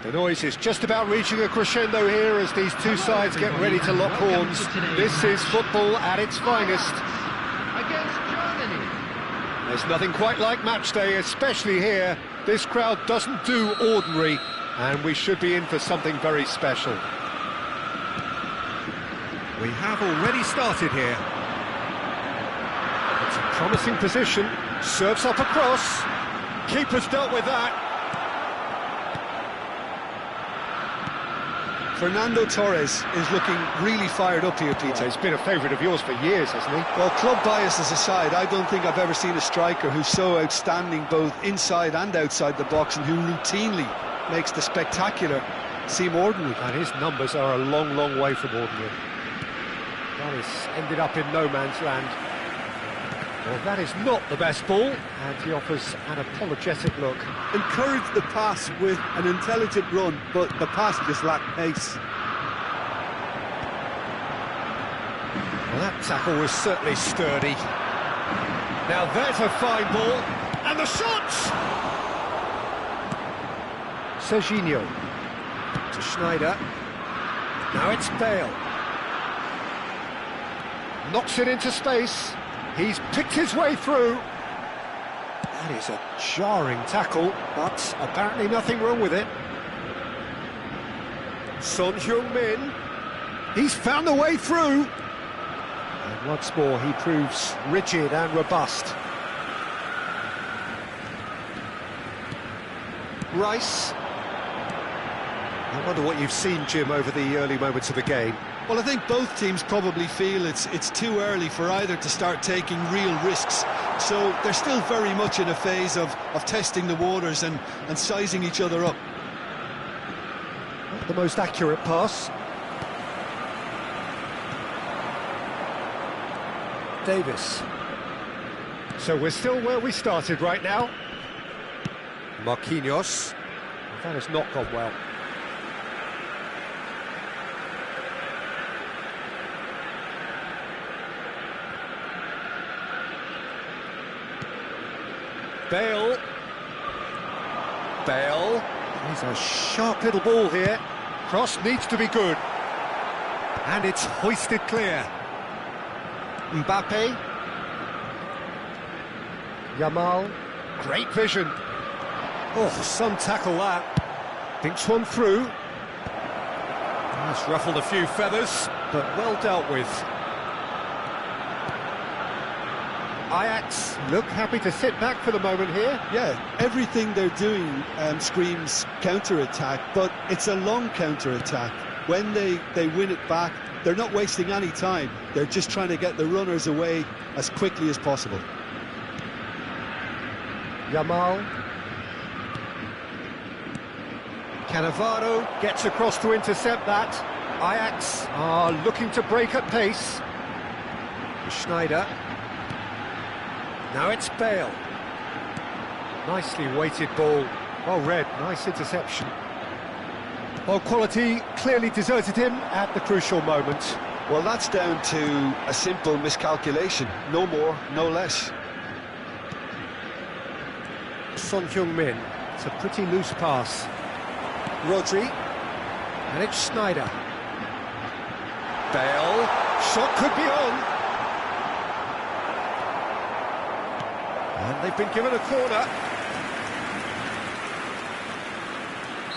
The noise is just about reaching a crescendo here as these two sides get ready to lock horns. This is football at its finest. Against Germany. There's nothing quite like match day, especially here. This crowd doesn't do ordinary, and we should be in for something very special. We have already started here. It's a promising position. Serves up across. Keeper's dealt with that. Fernando Torres is looking really fired up here, Peter. Well, he's been a favourite of yours for years, hasn't he? Well, club biases aside, I don't think I've ever seen a striker who's so outstanding both inside and outside the box and who routinely makes the spectacular seem ordinary. And his numbers are a long, long way from ordinary. That has ended up in no man's land. Well, that is not the best ball, and he offers an apologetic look. Encouraged the pass with an intelligent run, but the pass just lacked pace. Well, that tackle was certainly sturdy. Now there's a fine ball, and the shot! Serginho to Schneider. Now it's Bale. Knocks it into space. He's picked his way through. That is a jarring tackle, but apparently nothing wrong with it. Son Heung-min. He's found a way through. And once more, he proves rigid and robust. Rice. I wonder what you've seen, Jim, over the early moments of the game. Well, I think both teams probably feel it's too early for either to start taking real risks. So they're still very much in a phase of testing the waters and sizing each other up. Not the most accurate pass. Davis. So we're still where we started right now. Marquinhos. That has not gone well. Bale. He's a sharp little ball here. Cross needs to be good. And it's hoisted clear. Mbappe. Yamal. Great vision. Oh, some tackle that. Thinks one through. That's ruffled a few feathers, but well dealt with. Ajax look happy to sit back for the moment here. Yeah, everything they're doing screams counter-attack, but it's a long counter-attack. When they win it back, they're not wasting any time. They're just trying to get the runners away as quickly as possible. Yamal. Cannavaro gets across to intercept that. Ajax are looking to break at pace. Schneider. Now it's Bale. Nicely weighted ball. Well read, nice interception. Well, quality clearly deserted him at the crucial moment. Well, that's down to a simple miscalculation. No more, no less. Son Heung-min. It's a pretty loose pass. Rodri. And it's Schneider. Bale. Shot could be on. And they've been given a corner.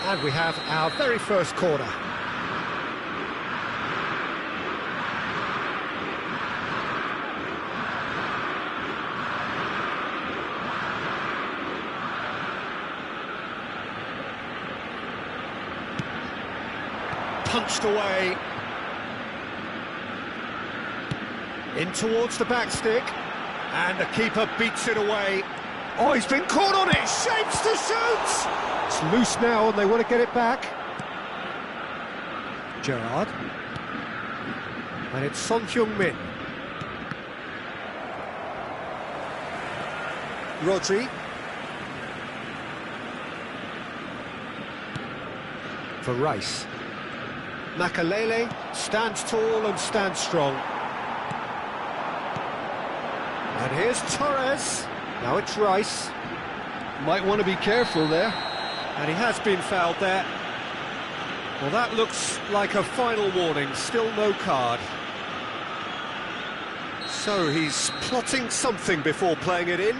And we have our very first corner. Punched away. In towards the back stick. And the keeper beats it away. Oh, he's been caught on it. Shapes to shoot. It's loose now and they want to get it back. Gerrard. And it's Son Heung-min. Rodri. For Rice. Makalele stands tall and stands strong. And here's Torres. Now it's Rice. Might want to be careful there. And he has been fouled there. Well, that looks like a final warning, still no card. So he's plotting something before playing it in.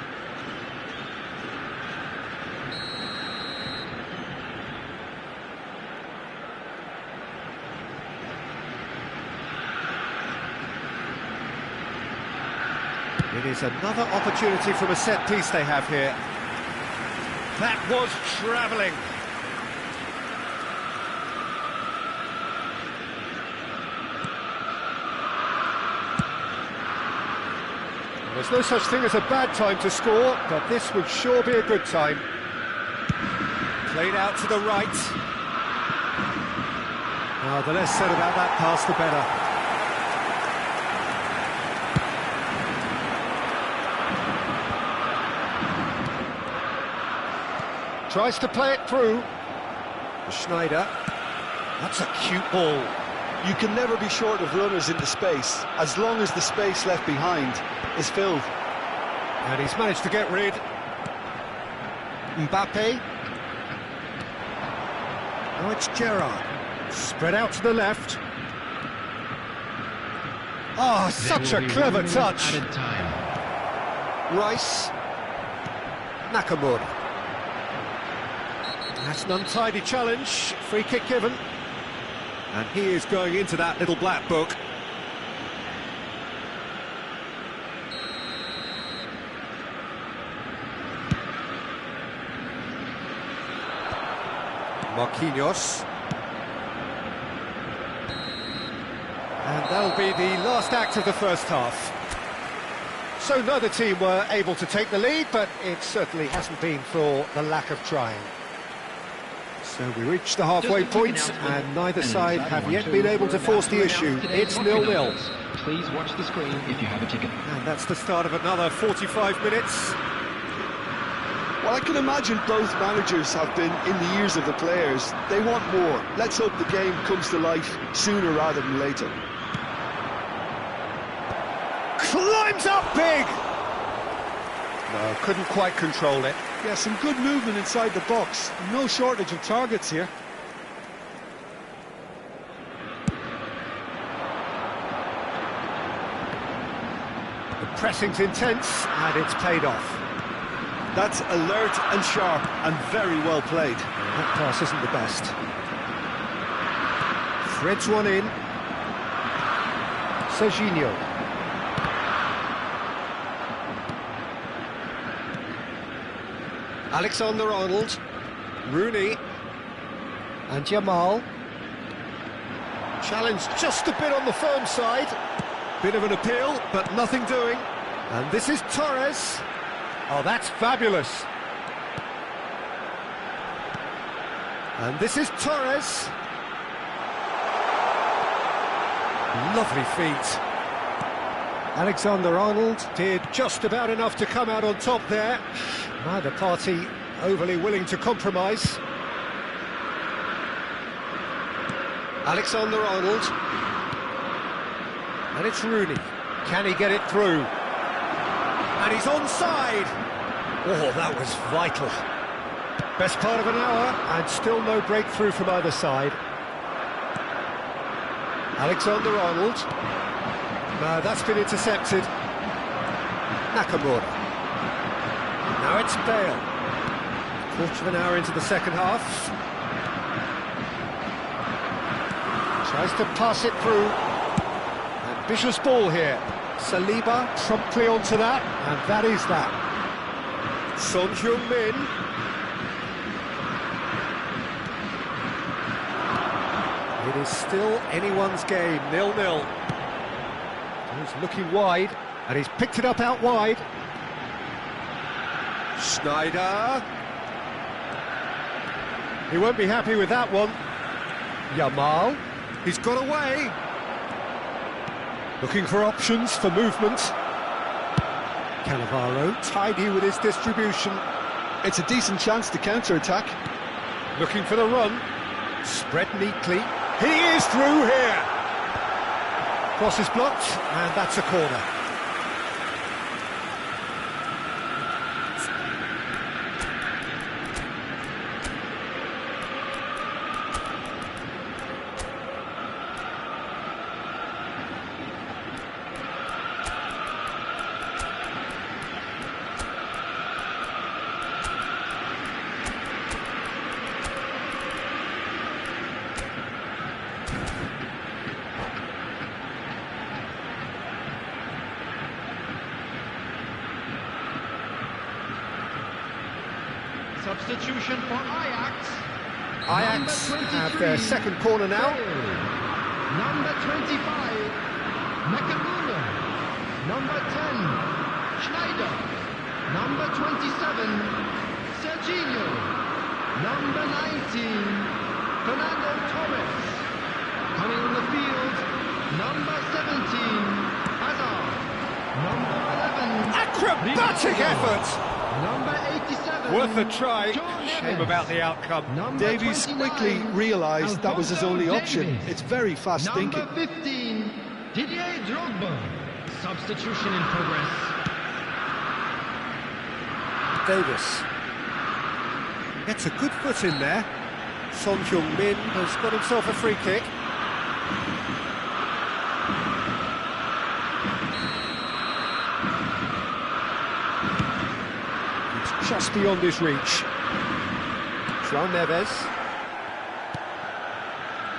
It is another opportunity from a set piece they have here. That was travelling. There's no such thing as a bad time to score, but this would sure be a good time. Played out to the right. Oh, the less said about that pass, the better. Tries to play it through. Schneider. That's a cute ball. You can never be short of runners into space, as long as the space left behind is filled. And he's managed to get rid. Mbappe. Now it's Gerrard. Spread out to the left. Oh, such a clever touch. Rice. Nakamura. That's an untidy challenge. Free kick given. And he is going into that little black book. Marquinhos. And that'll be the last act of the first half. So neither team were able to take the lead, but it certainly hasn't been for the lack of trying. So we reached the halfway point, and neither side have yet been able to force the issue. It's 0-0. Please watch the screen if you have a ticket. And that's the start of another 45 minutes. Well, I can imagine both managers have been in the ears of the players. They want more. Let's hope the game comes to life sooner rather than later. Climbs up big! No, couldn't quite control it. Yeah, some good movement inside the box. No shortage of targets here. The pressing's intense, and it's paid off. That's alert and sharp and very well played. That pass isn't the best. Threads one in. Serginho. Alexander-Arnold, Rooney, and Jamal. Challenge just a bit on the firm side. Bit of an appeal, but nothing doing. And this is Torres. Oh, that's fabulous. And this is Torres. Lovely feet. Alexander-Arnold did just about enough to come out on top there. Neither party overly willing to compromise. Alexander-Arnold. And it's Rooney. Can he get it through? And he's onside. Oh, that was vital. Best part of an hour, and still no breakthrough from either side. Alexander-Arnold. No, that's been intercepted. Nakamura. Now it's Bale. Quarter of an hour into the second half. Tries to pass it through. Ambitious ball here. Saliba promptly onto that, and that is that. Son Heung-min. It is still anyone's game, 0-0. He's looking wide, and he's picked it up out wide. Schneider. He won't be happy with that one. Jamal. He's got away. Looking for options for movement. Cannavaro, tidy with his distribution. It's a decent chance to counter-attack. Looking for the run. Spread neatly. He is through here. Cross is blocked, and that's a corner. Substitution for Ajax. Ajax Number have 23, their second corner now. Bale. Number 25, Nakamura. Number 10, Schneider. Number 27, Serginho. Number 19, Fernando Torres. Coming on the field, number 17, Hazard. Number 11, Acrobatic Ronaldo. effort! Number 87, Worth a try. John Shame Evans. about the outcome. Number Davies 29, quickly realised that was his only Alphonso option. Davies. It's very fast Number thinking. 15, Didier Drogba. Substitution in progress. Davis gets a good foot in there. Son Heung-min has got himself a free kick. It's just beyond his reach. João Neves.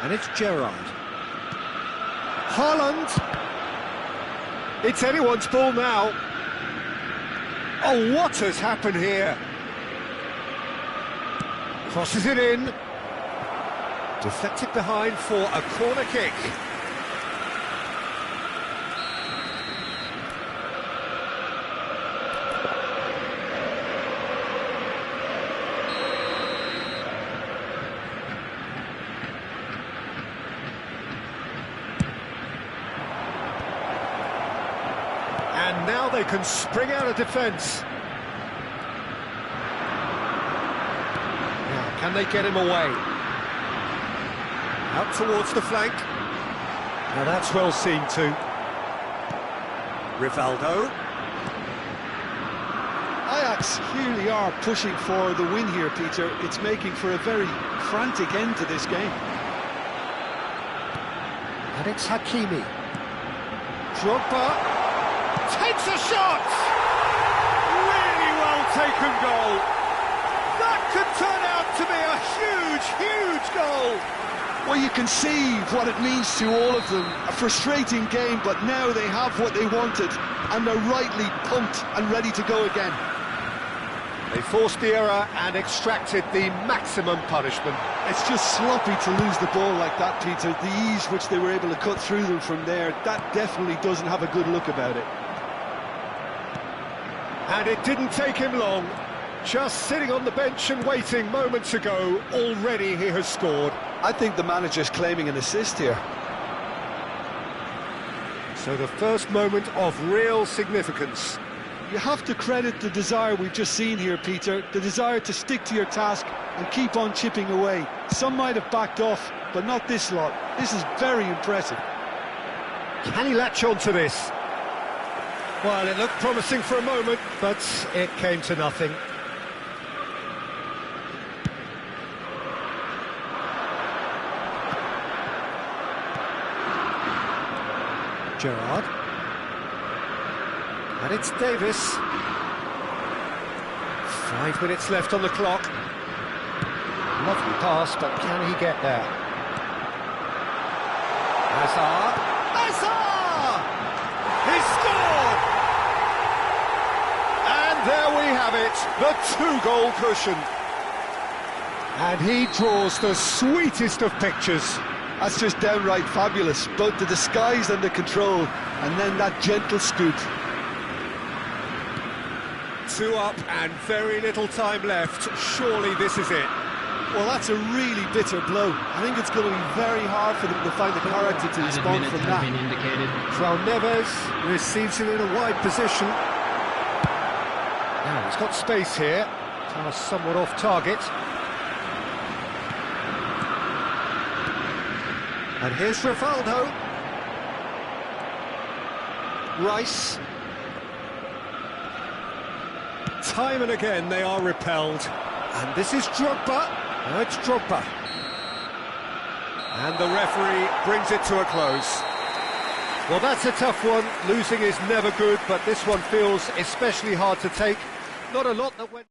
And it's Gerrard. Haaland. It's anyone's ball now. Oh, what has happened here? Crosses it in. Deflected behind for a corner kick. And now they can spring out of defence. Now, can they get him away? Out towards the flank. Now that's well seen too. Rivaldo. Ajax really are pushing for the win here, Peter. It's making for a very frantic end to this game. And it's Hakimi. Drogba takes a shot! Really well taken goal. That could turn out to be a huge, huge goal. Well, you can see what it means to all of them. A frustrating game, but now they have what they wanted, and they're rightly pumped and ready to go again. They forced the error and extracted the maximum punishment. It's just sloppy to lose the ball like that, Peter. The ease which they were able to cut through them from there, that definitely doesn't have a good look about it. And it didn't take him long. Just sitting on the bench and waiting moments ago, already he has scored. I think the manager's claiming an assist here. So the first moment of real significance. You have to credit the desire we've just seen here, Peter, the desire to stick to your task and keep on chipping away. Some might have backed off, but not this lot. This is very impressive. Can he latch on to this? Well, it looked promising for a moment, but it came to nothing. Gerrard. And it's Davis. 5 minutes left on the clock. Lovely pass, but can he get there? Hazard. Hazard! He scored! And there we have it, the two-goal cushion. And he draws the sweetest of pictures. That's just downright fabulous, both the disguise and the control, and then that gentle scoop. 2 up and very little time left. Surely this is it. Well, that's a really bitter blow. I think it's going to be very hard for them to find the character to respond from that. João Neves receives it in a wide position. Now he's got space here. Pass somewhat off target. And here's Rivaldo. Rice. Time and again they are repelled. And this is Drogba. Now it's Drogba. And the referee brings it to a close. Well, that's a tough one. Losing is never good, but this one feels especially hard to take. Not a lot that went...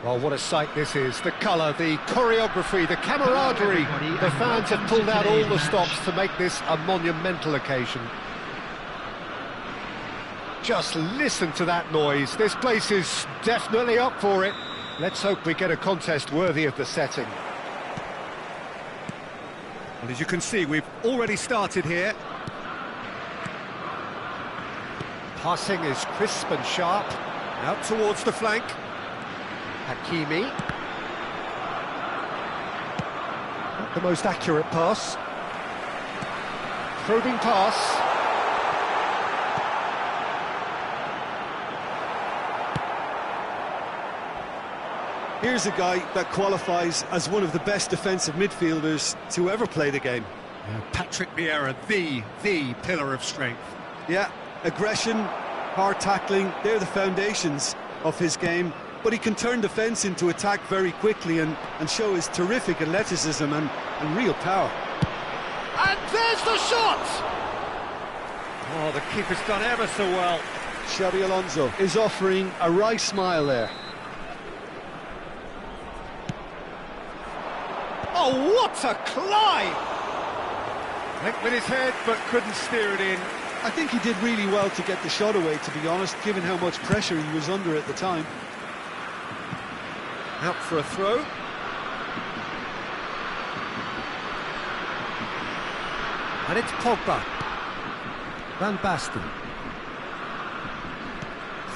Oh, what a sight this is. The colour, the choreography, the camaraderie. The fans have pulled out all the stops to make this a monumental occasion. Just listen to that noise. This place is definitely up for it. Let's hope we get a contest worthy of the setting. And as you can see, we've already started here. Passing is crisp and sharp. Out towards the flank. Hakimi. Not the most accurate pass. Probing pass. Here's a guy that qualifies as one of the best defensive midfielders to ever play the game. Patrick Vieira, the pillar of strength. Yeah, aggression, hard tackling, they're the foundations of his game. But he can turn defence into attack very quickly and show his terrific athleticism and real power. And there's the shot! Oh, the keeper's done ever so well. Xabi Alonso is offering a wry smile there. Oh, what a climb! Went with his head, but couldn't steer it in. I think he did really well to get the shot away, to be honest, given how much pressure he was under at the time. Out for a throw. And it's Pogba. Van Basten.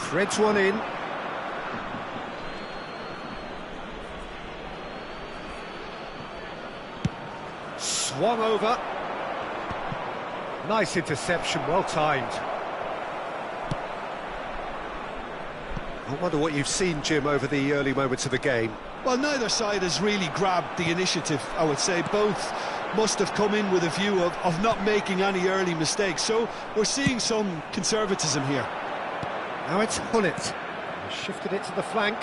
Threads one in. Swung over. Nice interception, well timed. I wonder what you've seen, Jim, over the early moments of the game. Well, neither side has really grabbed the initiative, I would say. Both must have come in with a view of not making any early mistakes. So we're seeing some conservatism here. Now it's Hullet. Shifted it to the flank.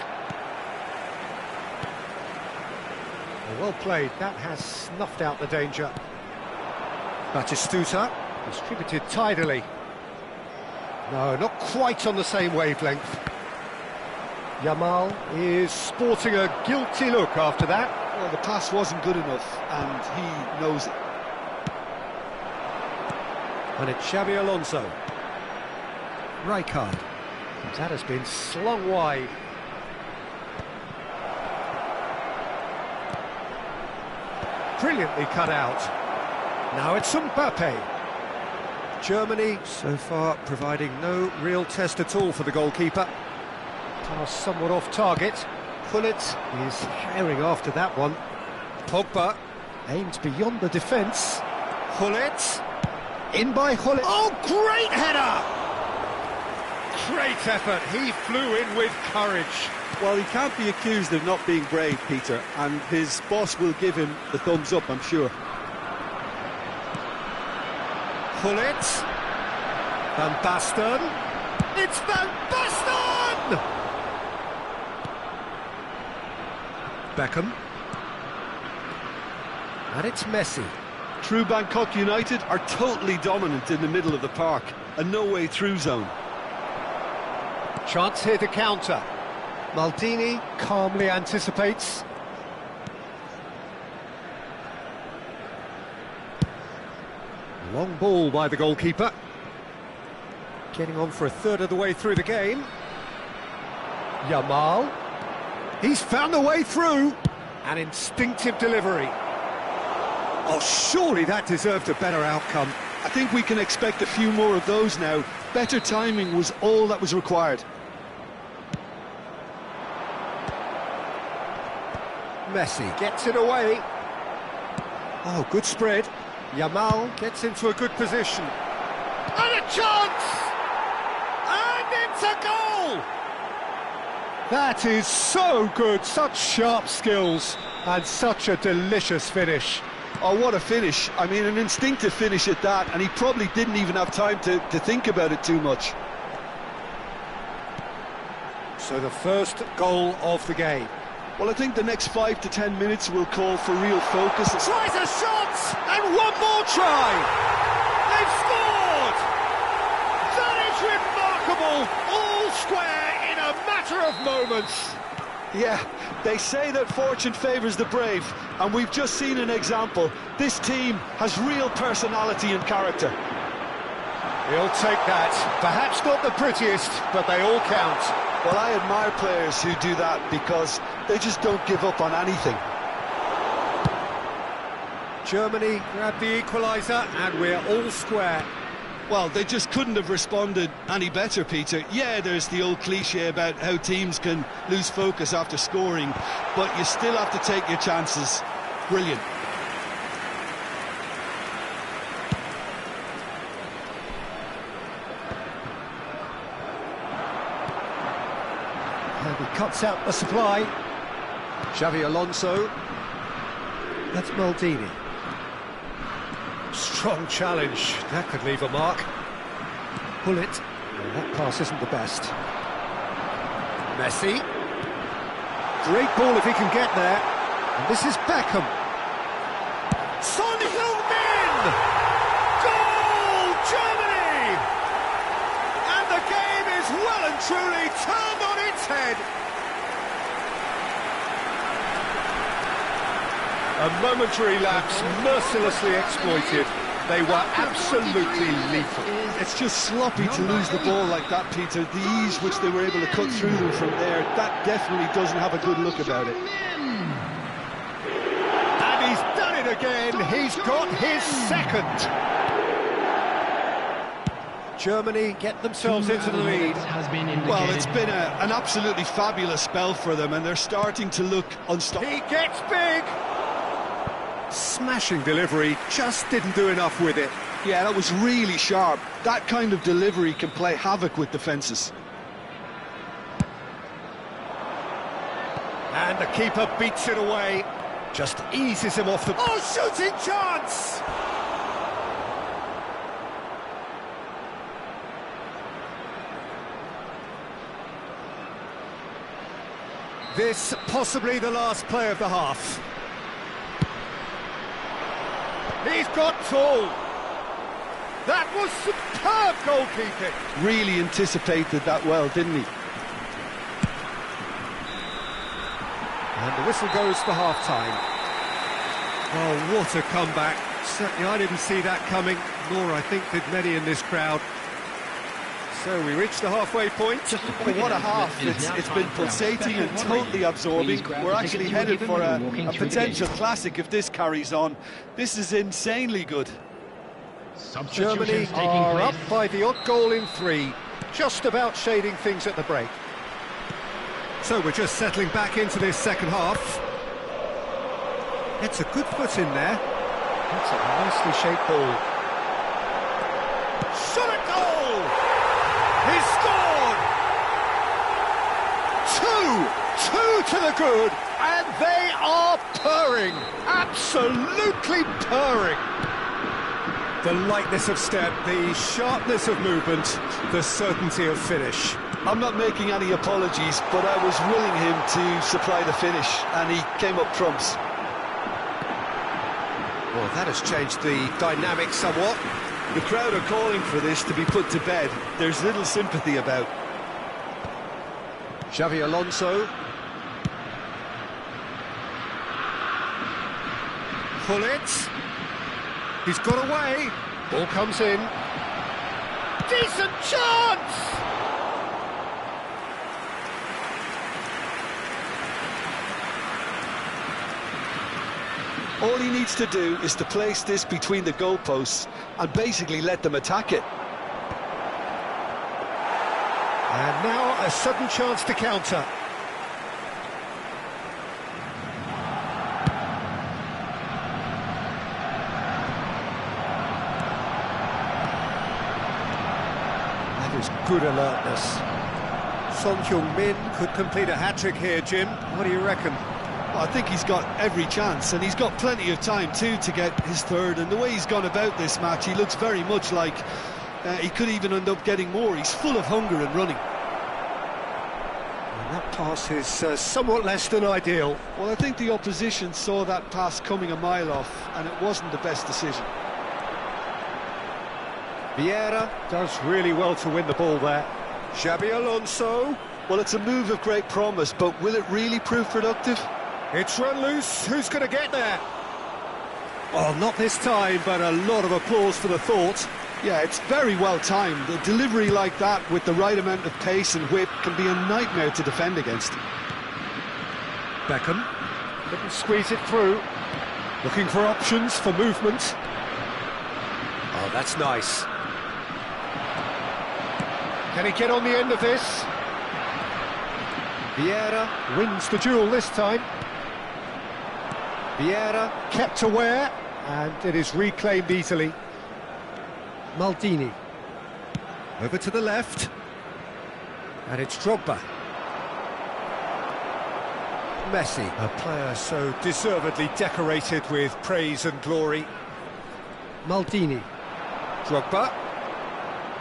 Well played, that has snuffed out the danger. Batistuta, distributed tidily. No, not quite on the same wavelength. Yamal is sporting a guilty look after that. Well, the pass wasn't good enough, and he knows it. And it's Xabi Alonso. Rijkaard. That has been slung wide. Brilliantly cut out. Now it's Mbappe. Germany so far providing no real test at all for the goalkeeper. Pass somewhat off target. Hullet is herring after that one. Pogba aims beyond the defence. Hullet. In by Hullet. Oh, great header! Great effort. He flew in with courage. Well, he can't be accused of not being brave, Peter, and his boss will give him the thumbs up, I'm sure. Hullet. Van Basten. It's Van Basten! Beckham. And it's Messi. True Bangkok United are totally dominant in the middle of the park. A no-way through zone. Chance here to counter. Maldini calmly anticipates. Long ball by the goalkeeper. Getting on for a third of the way through the game. Yamal. He's found a way through. An instinctive delivery. Oh, surely that deserved a better outcome. I think we can expect a few more of those now. Better timing was all that was required. Messi gets it away. Oh, good spread. Yamal gets into a good position. And a chance! And it's a goal! That is so good, such sharp skills, and such a delicious finish. Oh, what a finish. I mean, an instinctive finish at that, and he probably didn't even have time to think about it too much. So the first goal of the game. Well, I think the next 5 to 10 minutes will call for real focus. Tries a shot, and one more try. They've scored. That is remarkable. All square in a matter of moments. Yeah, they say that fortune favours the brave, and we've just seen an example. This team has real personality and character. He'll take that. Perhaps not the prettiest, but they all count. Well, I admire players who do that because they just don't give up on anything. Germany grab the equaliser, and we're all square. Well, they just couldn't have responded any better, Peter. Yeah, there's the old cliche about how teams can lose focus after scoring, but you still have to take your chances. Brilliant. And he cuts out the supply. Xavi Alonso. That's Maldini. Strong challenge. That could leave a mark. Pull it. Well, that pass isn't the best. Messi. Great ball if he can get there. And this is Beckham. Son Heung-min! Goal, Germany! And the game is well and truly turned on its head. A momentary lapse, mercilessly exploited. They were absolutely lethal. It's just sloppy to lose the ball like that, Peter. The ease which they were able to cut through them from there, that definitely doesn't have a good look about it. And he's done it again. He's got his second. Germany get themselves into the lead. Well, it's been an absolutely fabulous spell for them, and they're starting to look unstoppable. He gets big. Smashing delivery, just didn't do enough with it. Yeah, that was really sharp. That kind of delivery can play havoc with defences. And the keeper beats it away. Just eases him off the... Oh, shooting chance! This possibly the last play of the half. He's got tall. That was superb goalkeeping. Really anticipated that well, didn't he? And the whistle goes for half-time. Oh, what a comeback. Certainly I didn't see that coming, nor I think did many in this crowd. So we reach the halfway point. Well, what a half. It's been pulsating and totally absorbing. We're actually headed for a potential classic if this carries on. This is insanely good. Germany are up by the odd goal in 3, just about shading things at the break. So we're just settling back into this second half. It's a good foot in there. That's a nicely shaped ball. Shot at goal! He's scored! 2 to the good, and they are purring, absolutely purring. The lightness of step, the sharpness of movement, the certainty of finish. I'm not making any apologies, but I was willing him to supply the finish, and he came up trumps. Well, that has changed the dynamic somewhat. The crowd are calling for this to be put to bed. There's little sympathy about. Xavi Alonso. Pull it. He's got away. Ball comes in. Decent chance! All he needs to do is to place this between the goalposts and basically let them attack it. And now a sudden chance to counter. That is good alertness. Son Heung-min could complete a hat-trick here, Jim. What do you reckon? Well, I think he's got every chance, and he's got plenty of time too to get his third. And the way he's gone about this match, he looks very much like he could even end up getting more. He's full of hunger and running. And that pass is somewhat less than ideal. Well, I think the opposition saw that pass coming a mile off, and it wasn't the best decision. Vieira does really well to win the ball there. Xabi Alonso. Well, it's a move of great promise, but will it really prove productive? It's run loose. Who's going to get there? Oh, not this time, but a lot of applause for the thought. Yeah, it's very well timed. A delivery like that with the right amount of pace and whip can be a nightmare to defend against. Beckham couldn't squeeze it through. Looking for options for movement. Oh, that's nice. Can he get on the end of this? Vieira wins the duel this time. Vieira kept aware, and it is reclaimed easily. Maldini. Over to the left. And it's Drogba. Messi, a player so deservedly decorated with praise and glory. Maldini. Drogba.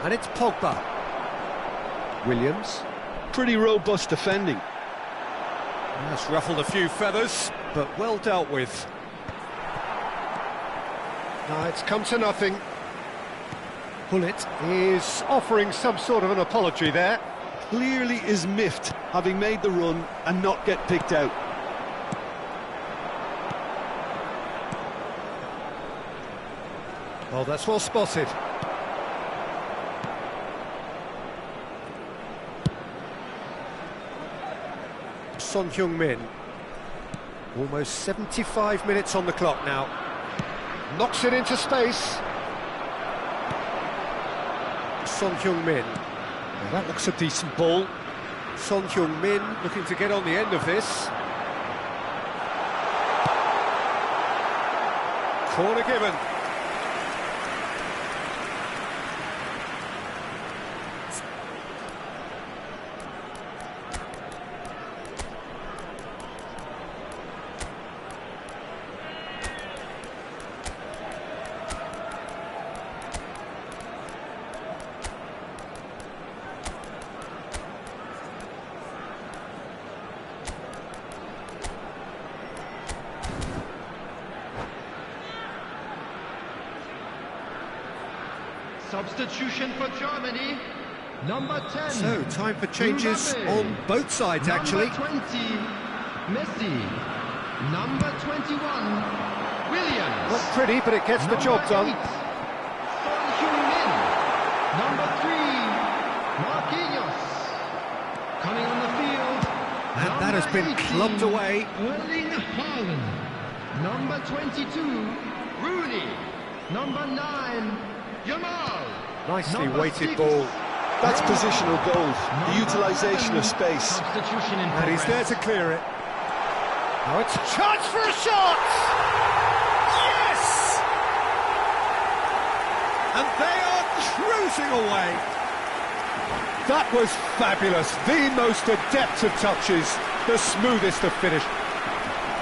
And it's Pogba. Williams. Pretty robust defending. That's ruffled a few feathers, but well dealt with. Now it's come to nothing. Pullet is offering some sort of an apology there. Clearly is miffed, having made the run and not get picked out. Oh, that's well spotted. Son Heung-min. Almost 75 minutes on the clock now. Knocks it into space. Son Heung-min. Well, that looks a decent ball. Son Heung-min looking to get on the end of this. Corner given. Substitution for Germany, number 10. So, time for changes on both sides, actually. Number 20, Messi. Number 21, Williams. Not pretty, but it gets the job done. 8, Son Heung-min. Number 3, Marquinhos. Coming on the field. And that has been 18, clubbed away. Erling Haaland. Number 22, Rooney. Number 9, Jamal. Nicely Number weighted 6, ball. That's positional goals, the utilisation of space. Substitution in And he's there progress. to clear it. Now it's a chance for a shot! Yes! And they are cruising away. That was fabulous. The most adept of touches, the smoothest of finish.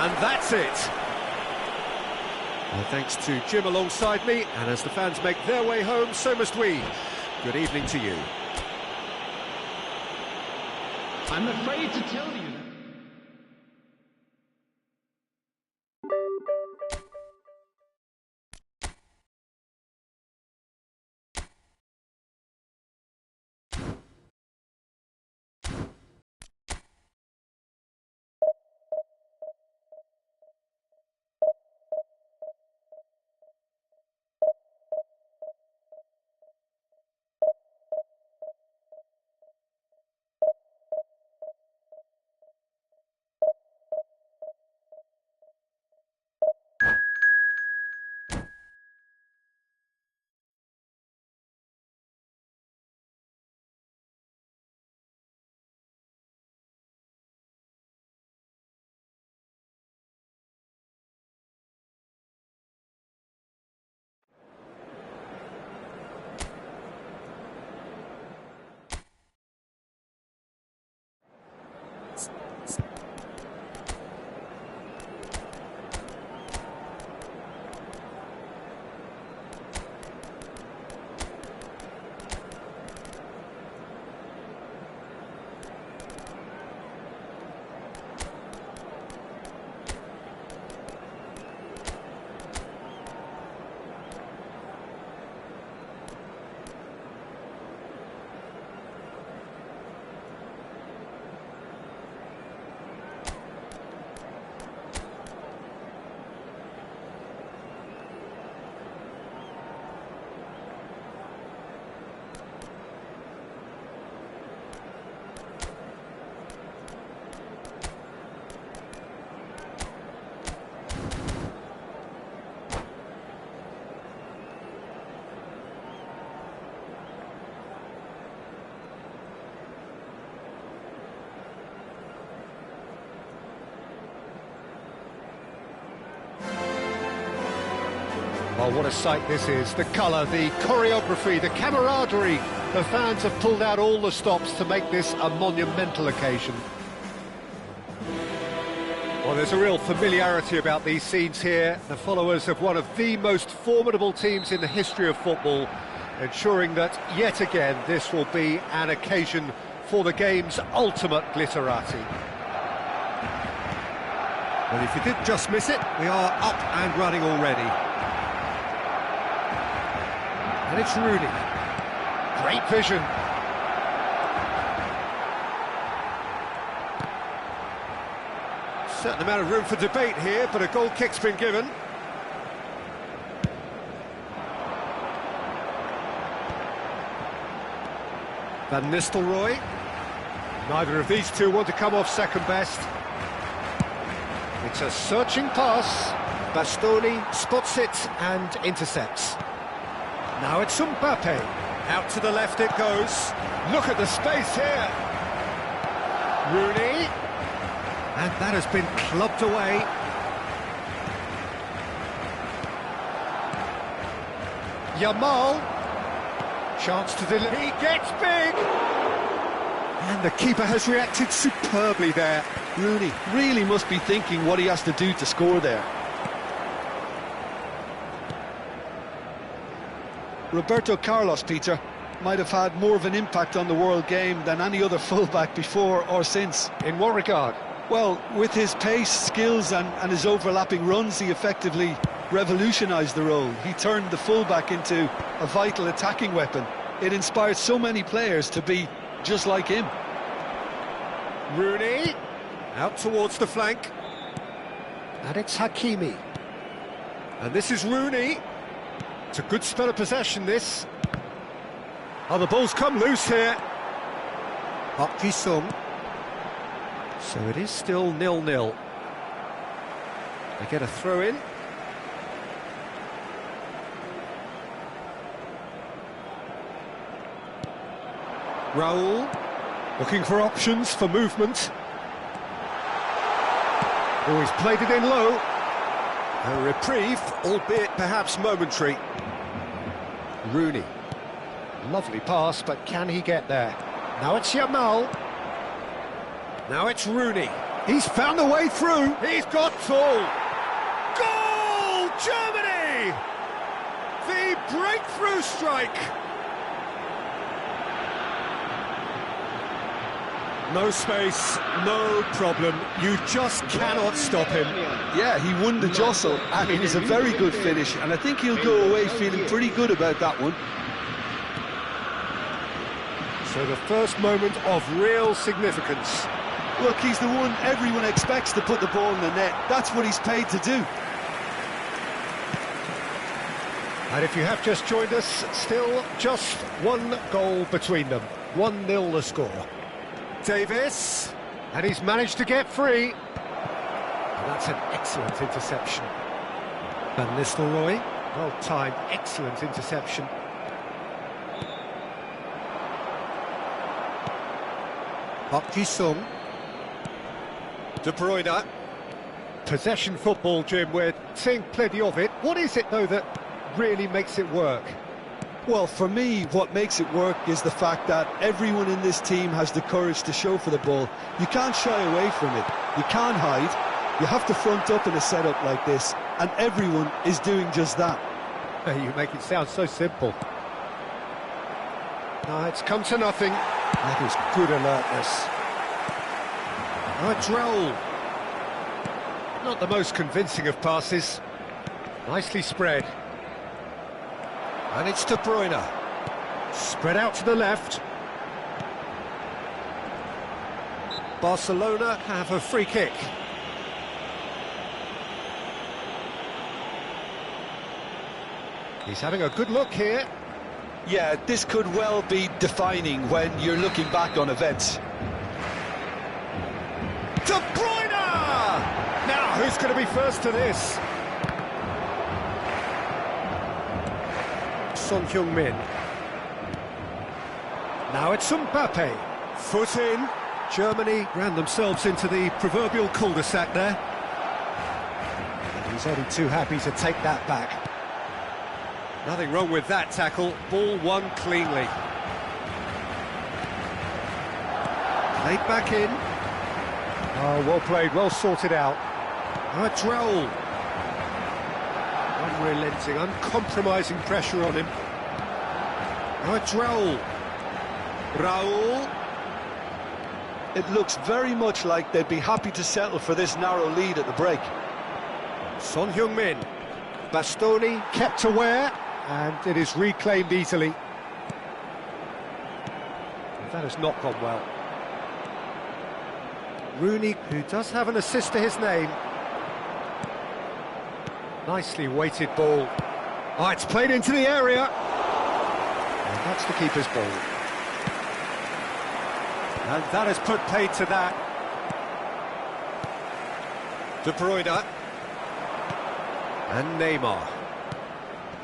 And that's it. Well, thanks to Jim alongside me, and as the fans make their way home, so must we. Good evening to you. I'm afraid to tell you that Well, what a sight this is. The colour, the choreography, the camaraderie. The fans have pulled out all the stops to make this a monumental occasion. Well, there's a real familiarity about these scenes here. The followers of one of the most formidable teams in the history of football, ensuring that, yet again, this will be an occasion for the game's ultimate glitterati. Well, if you did just miss it, we are up and running already. And it's Rooney. Great vision. Certain amount of room for debate here, but a goal kick's been given. Van Nistelrooy. Neither of these two want to come off second best. It's a searching pass. Bastoni spots it and intercepts. Now it's Mbappe. Out to the left it goes. Look at the space here. Rooney. And that has been clubbed away. Yamal. Chance to deliver. He gets big. And the keeper has reacted superbly there. Rooney really must be thinking what he has to do to score there. Roberto Carlos, Peter, might have had more of an impact on the world game than any other fullback before or since. In what regard? Well, with his pace, skills and his overlapping runs, he effectively revolutionised the role. He turned the fullback into a vital attacking weapon. It inspired so many players to be just like him. Rooney, out towards the flank. And it's Hakimi. And this is Rooney. It's a good spell of possession, this. Oh, the ball's come loose here. Park Ji-sung. So it is still 0-0. They get a throw in. Raul, looking for options for movement. Oh, he's played it in low. A reprieve, albeit perhaps momentary. Rooney. Lovely pass, but can he get there? Now it's Yamal. Now it's Rooney. He's found a way through. He's got full. Goal! Germany! The breakthrough strike. No space, no problem. You just cannot stop him. Yeah, he won the jostle, and it was a very good finish, and I think he'll go away feeling pretty good about that one. So the first moment of real significance. Look, he's the one everyone expects to put the ball in the net. That's what he's paid to do. And if you have just joined us, still just one goal between them. 1-0 the score. Davis, and he's managed to get free. And that's an excellent interception. Van Nistelrooy, well timed, excellent interception. Park Ji-sung. De Bruyne. Possession football, Jim, we're seeing plenty of it. What is it, though, that really makes it work? Well, for me, what makes it work is the fact that everyone in this team has the courage to show for the ball. You can't shy away from it. You can't hide. You have to front up in a setup like this, and everyone is doing just that. You make it sound so simple. No, it's come to nothing. That is good alertness. Oh, it's Raul. Not the most convincing of passes. Nicely spread. And it's De Bruyne. Spread out to the left. Barcelona have a free kick. He's having a good look here. Yeah, this could well be defining when you're looking back on events. De Bruyne! Now, who's going to be first to this? Son Heung-min. Now it's Mbappe. Foot in. Germany ran themselves into the proverbial cul-de-sac there. And he's only too happy to take that back. Nothing wrong with that tackle. Ball won cleanly. Played back in. Oh, well played, well sorted out. Oh, it's Raul. Unrelenting, uncompromising pressure on him. Oh, it's Raul. Raul. It looks very much like they'd be happy to settle for this narrow lead at the break. Son Heung-min. Bastoni kept aware, and it is reclaimed easily. That has not gone well. Rooney, who does have an assist to his name. Nicely weighted ball. Oh, it's played into the area. And that's the keeper's ball. And that has put paid to that. De Bruyne. And Neymar.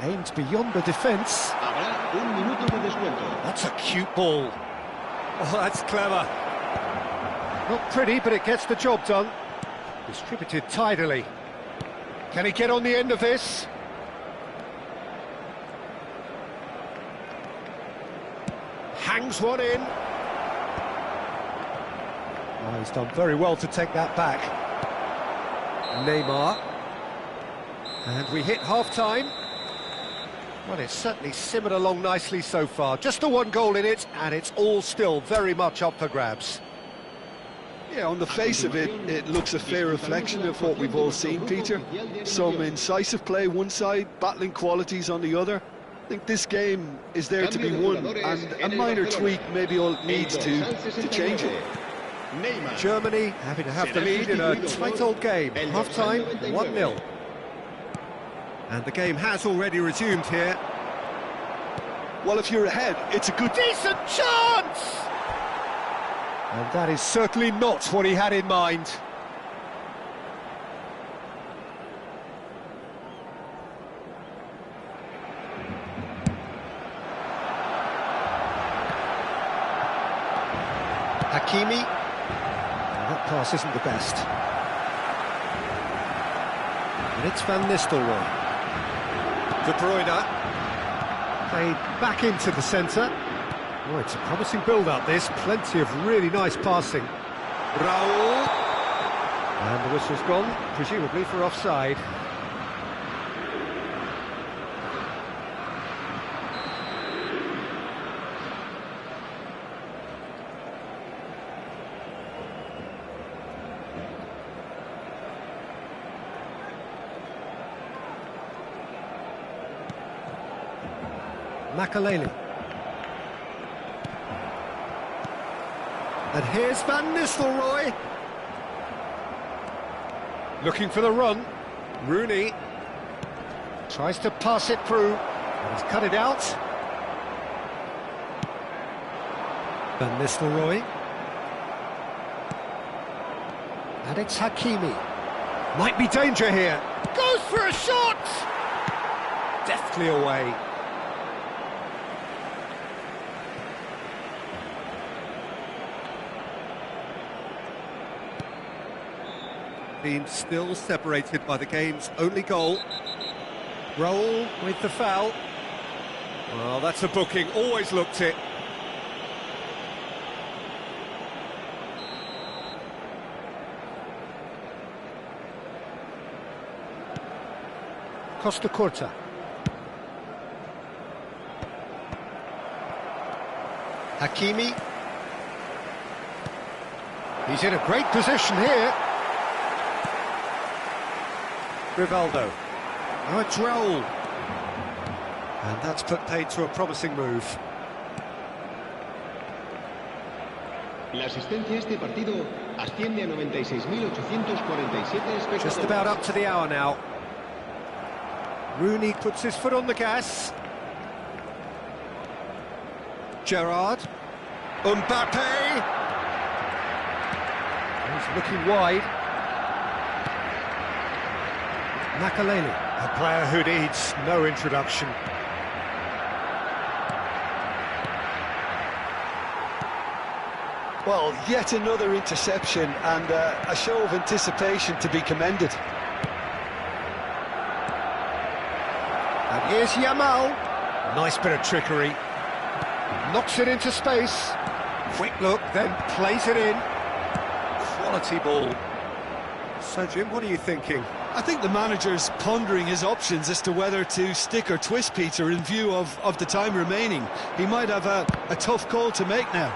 Aimed beyond the defence. Habrá un minuto de descuento. That's a cute ball. Oh, that's clever. Not pretty, but it gets the job done. Distributed tidily. Can he get on the end of this? Hangs one in. Oh, he's done very well to take that back. Neymar. And we hit half-time. Well, it's certainly simmered along nicely so far. Just the one goal in it, and it's all still very much up for grabs. Yeah, on the face of it, it looks a fair reflection of what we've all seen, Peter. Some incisive play one side, battling qualities on the other. I think this game is there to be won, and a minor tweak maybe all it needs to change it. Germany happy to have the lead in a tight old game. Half-time, 1-0. And the game has already resumed here. Well, if you're ahead, it's a good... Decent chance! And that is certainly not what he had in mind. Hakimi. Well, that pass isn't the best. And it's Van Nistelrooy. De Bruyne. Played back into the centre. Oh, it's a promising build-up, this. Plenty of really nice passing. Raul. And the whistle's gone, presumably for offside. Makaleli. And here's Van Nistelrooy. Looking for the run. Rooney tries to pass it through. He's cut it out. Van Nistelrooy. And it's Hakimi. Might be danger here. Goes for a shot! Deftly away. Been still separated by the game's only goal. Raul with the foul. Well, that's a booking, always looked it. Costa Curta. Hakimi. He's in a great position here. Rivaldo. Oh, it's Raul. And that's put paid to a promising move. La asistencia a este partido asciende a 96.847 espectadores. Just about up to the hour now. Rooney puts his foot on the gas. Gerrard. Mbappe. He's looking wide. Makaleli, a player who needs no introduction. Well, yet another interception and a show of anticipation to be commended. And here's Yamal. Nice bit of trickery. Knocks it into space. Quick look, then plays it in. Quality ball. So, Jim, what are you thinking? I think the manager's pondering his options as to whether to stick or twist Peter in view of the time remaining. He might have a tough call to make now.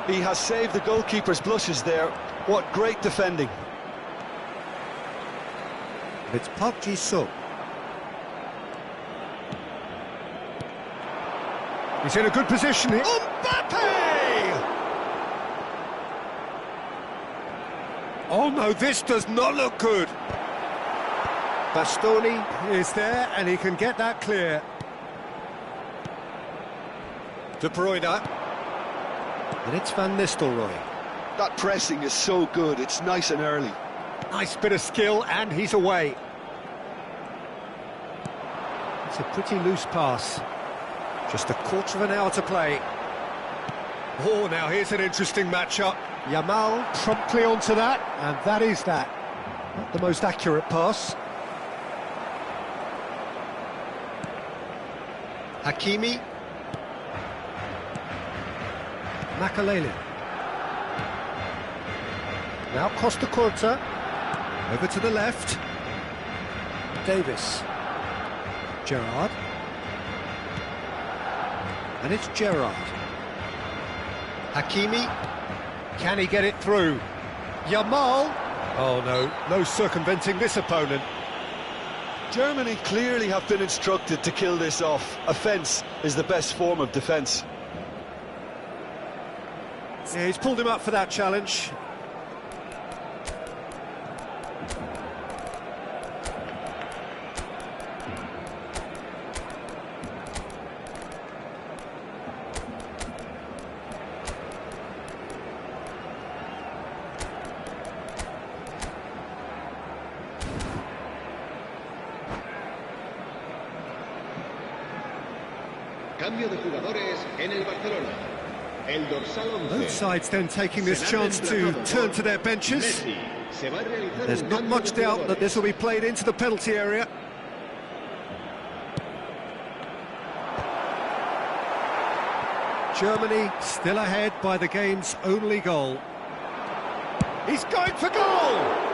He has saved the goalkeeper's blushes there. What great defending. It's Park Ji-suk. He's in a good position here. Mbappe! Oh no, this does not look good. Bastoni is there and he can get that clear. De Bruyne. And it's Van Nistelrooy. That pressing is so good, it's nice and early. Nice bit of skill and he's away. It's a pretty loose pass. Just a quarter of an hour to play. Oh, now here's an interesting matchup. Yamal promptly onto that, and that is that. Not the most accurate pass. Hakimi. Makalele. Now Costa Curta. Over to the left. Davis. Gerrard. And it's Gerrard. Hakimi. Can he get it through? Yamal. Oh no, no circumventing this opponent. Germany clearly have been instructed to kill this off. Offence is the best form of defence. Yeah, he's pulled him up for that challenge. Cambio de jugadores en el Barcelona. El dorsal 11. Both sides then taking this chance to turn to their benches. There's not much doubt that this will be played into the penalty area. Germany still ahead by the game's only goal. He's going for goal!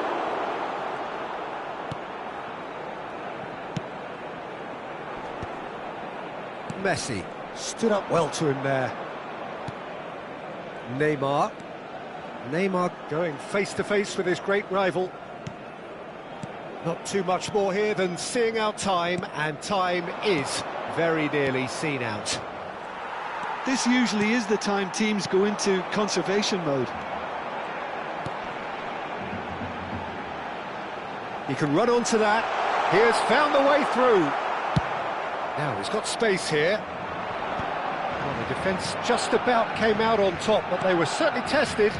Messi stood up well to him there. Neymar going face-to-face with his great rival. Not too much more here than seeing out time, and time is very nearly seen out. This usually is the time teams go into conservation mode. He can run onto that. He has found the way through. Now he's got space here. Well, the defence just about came out on top, but they were certainly tested.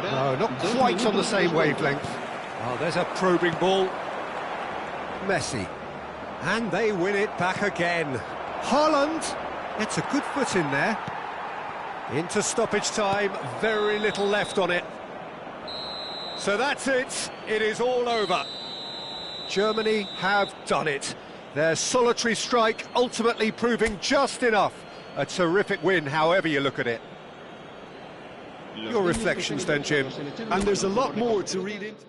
No, not quite on the same wavelength. Oh, there's a probing ball. Messi. And they win it back again. Haaland gets a good foot in there. Into stoppage time, very little left on it. So that's it, it is all over. Germany have done it. Their solitary strike ultimately proving just enough. A terrific win, however you look at it. Your reflections then, Jim. And there's a lot more to read into.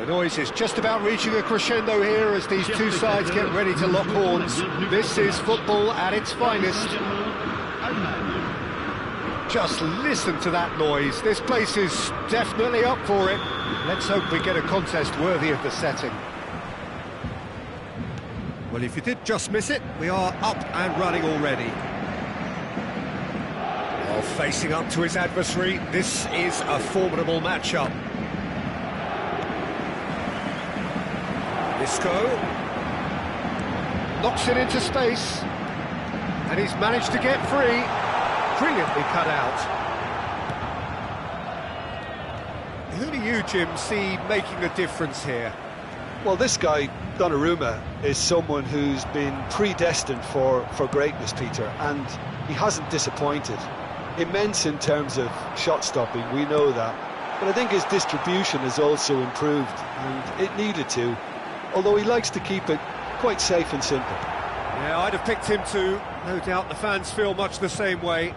noise is just about reaching a crescendo here as these two sides get ready to lock horns. This is football at its finest. Just listen to that noise. This place is definitely up for it. Let's hope we get a contest worthy of the setting. Well, if you did just miss it, we are up and running already. While facing up to his adversary, this is a formidable matchup. Isco knocks it into space, and he's managed to get free. Brilliantly cut out. Who do you, Jim, see making a difference here? Well, this guy, Donnarumma, is someone who's been predestined for greatness, Peter, and he hasn't disappointed. Immense in terms of shot stopping, we know that, but I think his distribution has also improved, and it needed to, although he likes to keep it quite safe and simple. Yeah, I'd have picked him too. No doubt the fans feel much the same way.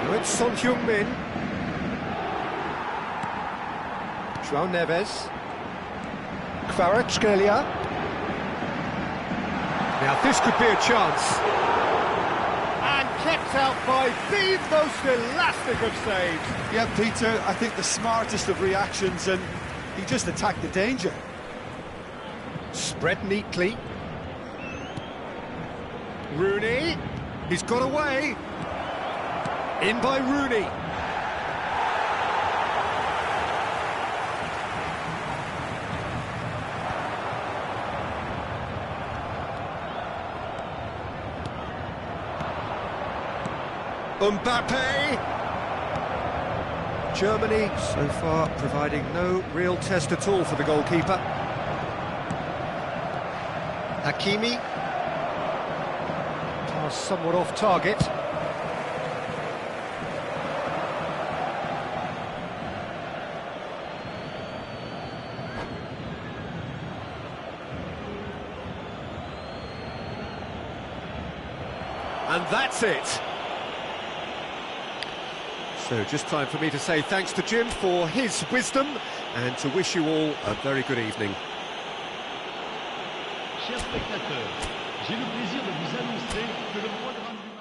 Now it's Son Heung-min. João Neves. Kvaratskhelia. Now this could be a chance. And kept out by the most elastic of saves. Yeah, Peter, I think the smartest of reactions, and he just attacked the danger. Spread neatly. Rooney. He's got away. In by Rooney. Mbappe. Germany so far providing no real test at all for the goalkeeper. Hakimi. Pass somewhat off target. And that's it. So just time for me to say thanks to Jim for his wisdom and to wish you all a very good evening. Chers spectateurs, j'ai le plaisir de vous annoncer que le programme du match...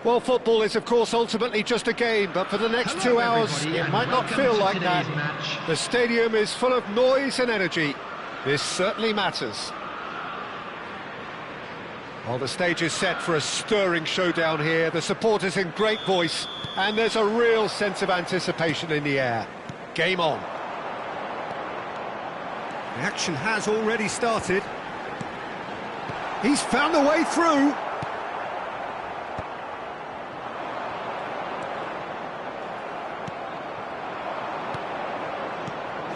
Well, football is, of course, ultimately just a game, but for the next 2 hours, it might not feel like that. The stadium is full of noise and energy. This certainly matters. Well, the stage is set for a stirring showdown here. The supporters in great voice, and there's a real sense of anticipation in the air. Game on. The action has already started. He's found a way through.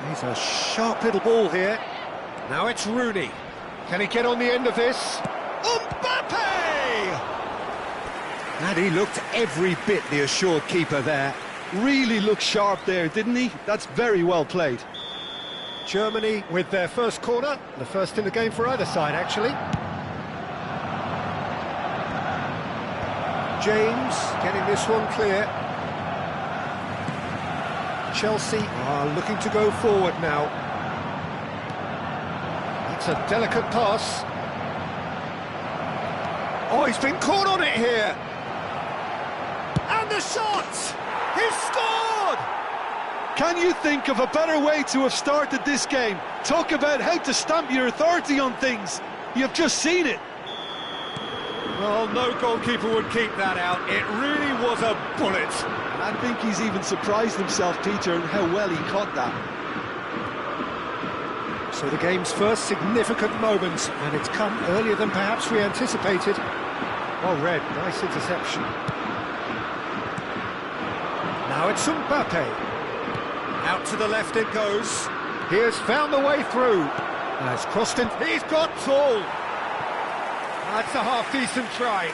He's a sharp little ball here. Now it's Rooney. Can he get on the end of this? Mbappe! And he looked every bit the assured keeper there. Really looked sharp there, didn't he? That's very well played. Germany with their first corner, the first in the game for either side, actually. James getting this one clear. Chelsea are looking to go forward now. That's a delicate pass. Oh, he's been caught on it here. And the shot! He's scored! Can you think of a better way to have started this game? Talk about how to stamp your authority on things. You've just seen it. Well, no goalkeeper would keep that out. It really was a bullet. And I think he's even surprised himself, Peter, in how well he caught that. So the game's first significant moment, and it's come earlier than perhaps we anticipated. Well read, nice interception. Now it's Mbappe. Out to the left it goes. He has found the way through. Has crossed in. He's got tall. That's a half-decent try.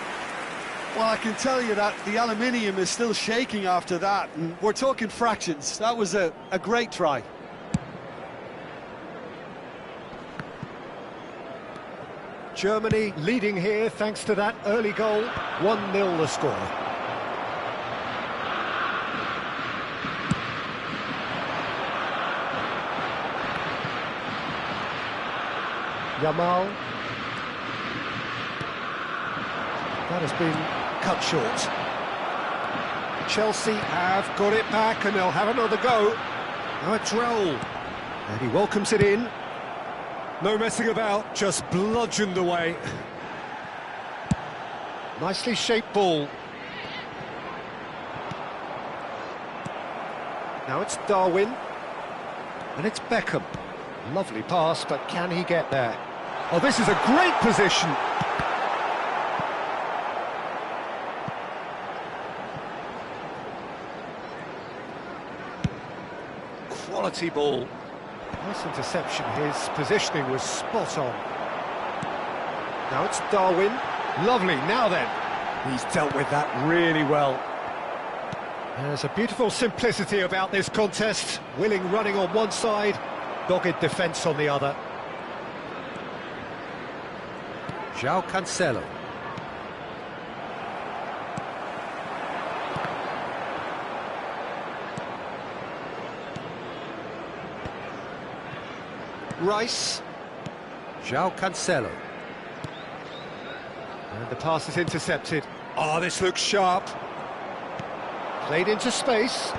Well, I can tell you that the aluminium is still shaking after that. And we're talking fractions. That was a great try. Germany leading here thanks to that early goal. 1-0 the score. Yamal. That has been cut short. Chelsea have got it back and they'll have another go. Now it's Raul. And he welcomes it in. No messing about, just bludgeoned away. Nicely shaped ball. Now it's Darwin. And it's Beckham. Lovely pass, but can he get there? Oh, this is a great position. Quality ball. Nice interception, his positioning was spot on. Now it's Darwin. Lovely, now then. He's dealt with that really well. There's a beautiful simplicity about this contest. Willing running on one side, dogged defence on the other. João Cancelo. Rice. João Cancelo. And the pass is intercepted. Oh, this looks sharp. Played into space.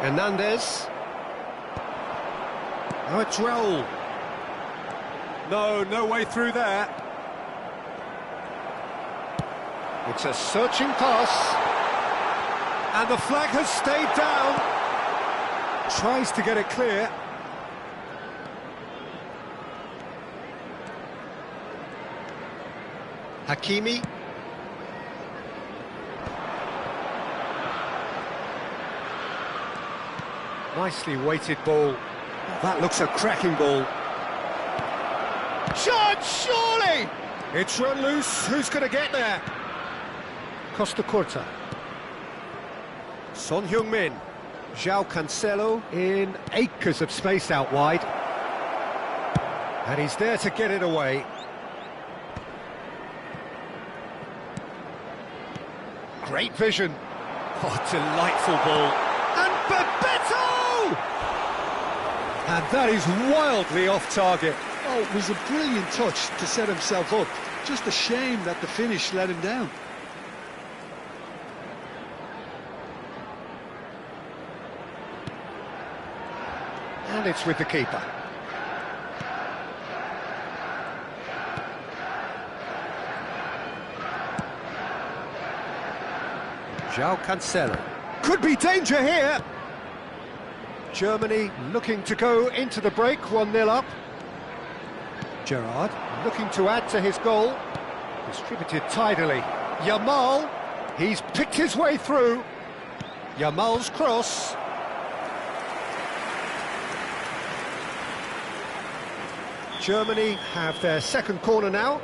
Hernandez. Now it's Raul. No way through there. It's a searching pass. And the flag has stayed down. Tries to get it clear. Hakimi. Nicely weighted ball. That looks a cracking ball. Shot, surely! It's run loose. Who's going to get there? Costa Curta. Son Heung-min. João Cancelo in acres of space out wide. And he's there to get it away. Great vision. Oh, delightful ball. And Bebeto! And that is wildly off target. Oh, it was a brilliant touch to set himself up. Just a shame that the finish let him down. And it's with the keeper. João Cancelo. Could be danger here. Germany looking to go into the break, 1-0 up. Gerrard looking to add to his goal. Distributed tidily. Yamal, he's picked his way through. Yamal's cross. Germany have their second corner now.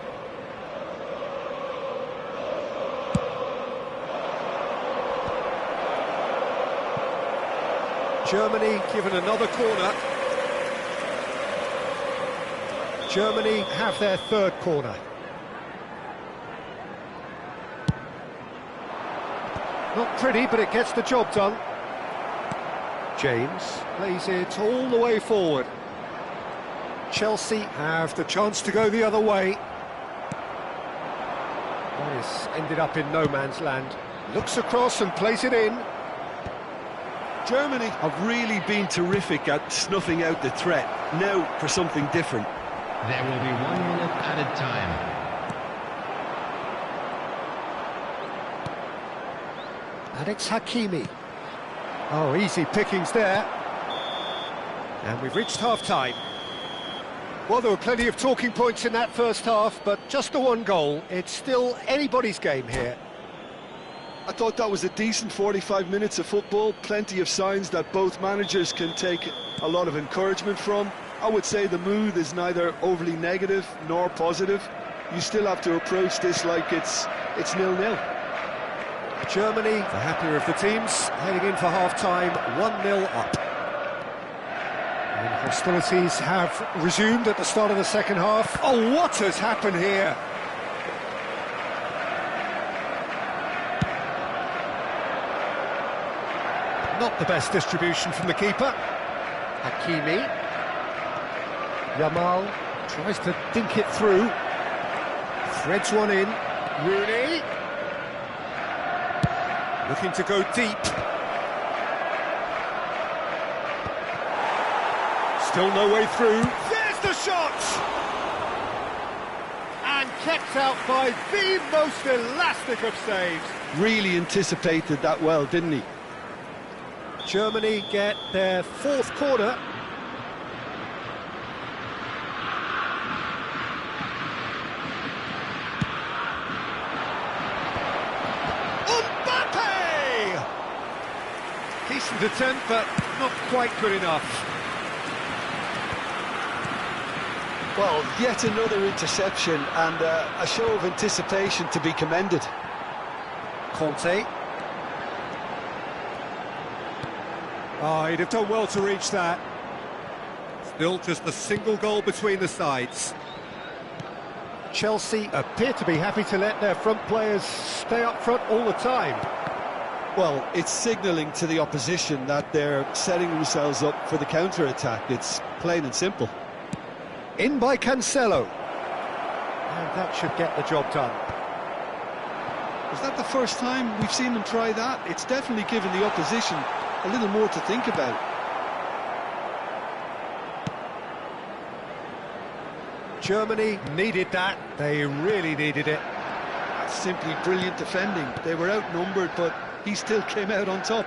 Germany given another corner. Germany have their third corner. Not pretty, but it gets the job done. James plays it all the way forward. Chelsea have the chance to go the other way. This ended up in no man's land. Looks across and plays it in. Germany have really been terrific at snuffing out the threat. Now for something different. There will be 1 minute added time. And it's Hakimi. Oh, easy pickings there. And we've reached half-time. Well, there were plenty of talking points in that first half, but just the one goal. It's still anybody's game here. I thought that was a decent 45 minutes of football. Plenty of signs that both managers can take a lot of encouragement from. I would say the mood is neither overly negative nor positive. You still have to approach this like it's 0-0. Germany, the happier of the teams, heading in for half-time, 1-0 up. And hostilities have resumed at the start of the second half. Oh, what has happened here? Not the best distribution from the keeper. Hakimi. Yamal tries to dink it through. Threads one in. Rooney. Looking to go deep. Still no way through. There's the shot! And kept out by the most elastic of saves. Really anticipated that well, didn't he? Germany get their fourth corner. Mbappe! Decent attempt, but not quite good enough. Well, yet another interception and a show of anticipation to be commended. Conte. Oh, he'd have done well to reach that. Still just a single goal between the sides. Chelsea appear to be happy to let their front players stay up front all the time. Well, it's signalling to the opposition that they're setting themselves up for the counter-attack. It's plain and simple. In by Cancelo. And that should get the job done. Is that the first time we've seen them try that? It's definitely given the opposition a little more to think about. Germany needed that. They really needed it. That's simply brilliant defending. They were outnumbered, but he still came out on top.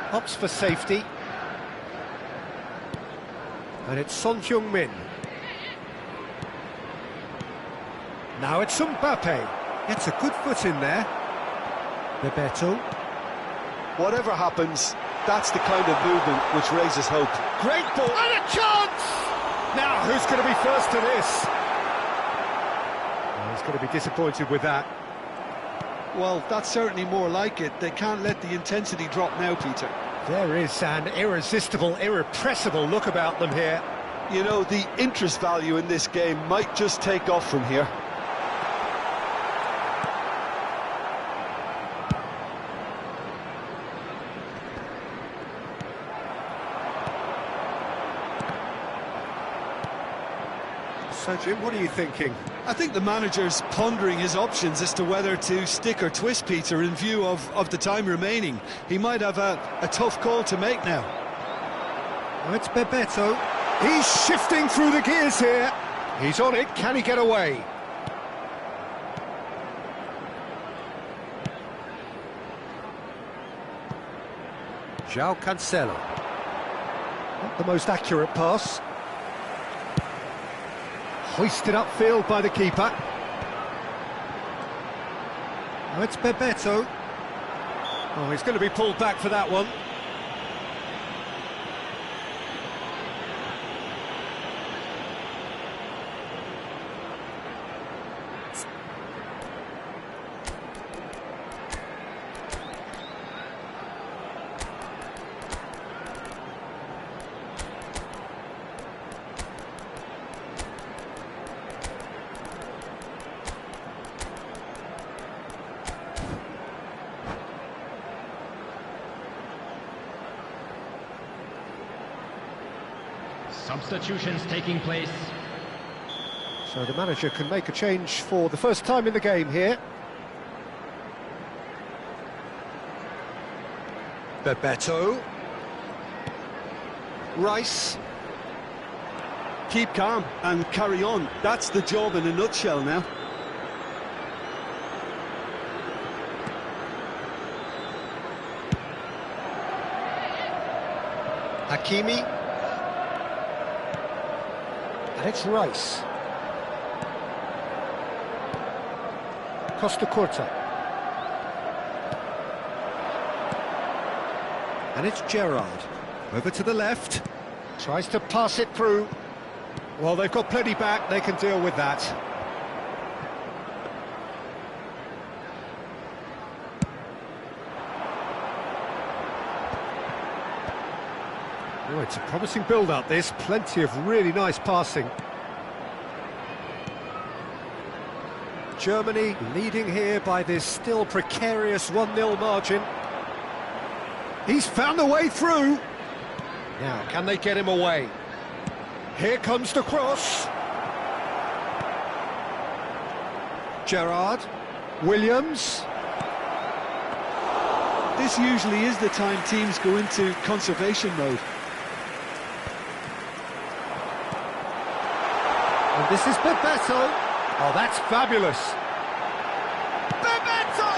Opts for safety. And it's Son Heung-min. Now it's Mbappe. Gets a good foot in there. Bebeto. Whatever happens, that's the kind of movement which raises hope. Great ball. And a chance! Now, who's going to be first to this? Well, he's going to be disappointed with that. Well, that's certainly more like it. They can't let the intensity drop now, Peter. There is an irresistible, irrepressible look about them here. You know, the interest value in this game might just take off from here. So, Jim, what are you thinking? I think the manager's pondering his options as to whether to stick or twist, Peter, in view of the time remaining. He might have a tough call to make now. Oh, it's Bebeto. He's shifting through the gears here. He's on it. Can he get away? João Cancelo. Not the most accurate pass. Hoisted upfield by the keeper. Oh, it's Bebeto. Oh, he's going to be pulled back for that one. Substitutions taking place. So the manager can make a change for the first time in the game here. Bebeto. Rice. Keep calm and carry on. That's the job in a nutshell now. Hakimi. And it's Rice. Costa Curta. And it's Gerrard. Over to the left. Tries to pass it through. Well, they've got plenty back, they can deal with that. Oh, it's a promising build-up, this. Plenty of really nice passing. Germany leading here by this still precarious 1-0 margin. He's found a way through. Now, can they get him away? Here comes the cross. Gerrard. Williams. This usually is the time teams go into conservation mode. And this is Bebeto. Oh, that's fabulous. Bebeto!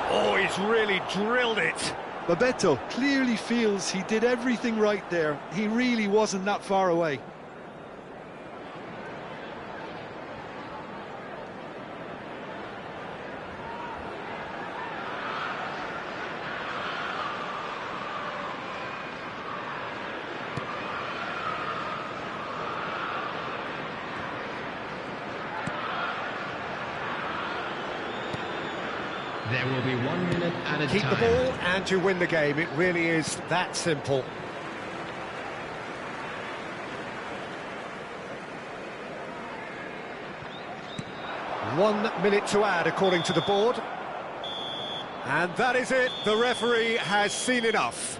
Oh, he's really drilled it. Bebeto clearly feels he did everything right there. He really wasn't that far away. There will be 1 minute at a Keep time. the ball and you win the game. It really is that simple. One minute to add, according to the board. And that is it. The referee has seen enough.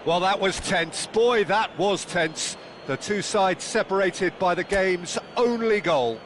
Well, that was tense. Boy, that was tense. The two sides separated by the game's only goal.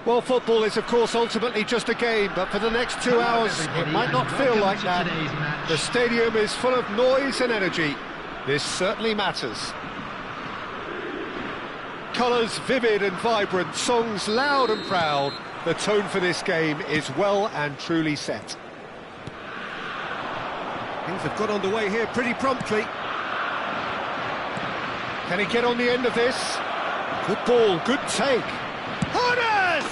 Well, football is, of course, ultimately just a game, but for the next 2 hours, it might not feel like that. The stadium is full of noise and energy. This certainly matters. Colours vivid and vibrant, songs loud and proud. The tone for this game is well and truly set. Things have got underway here pretty promptly. Can he get on the end of this? Good ball, good take. Horace!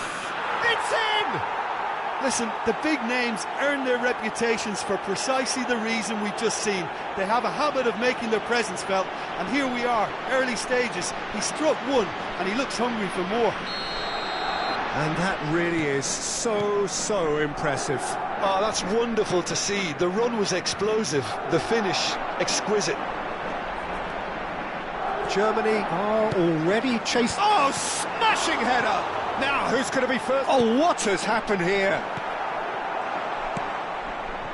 It's in! Listen, the big names earn their reputations for precisely the reason we've just seen. They have a habit of making their presence felt, and here we are, early stages. He struck one, and he looks hungry for more. And that really is so impressive. Oh, that's wonderful to see. The run was explosive, the finish exquisite. Germany are already chasing... Oh, smashing header! Now, who's going to be first? Oh, what has happened here?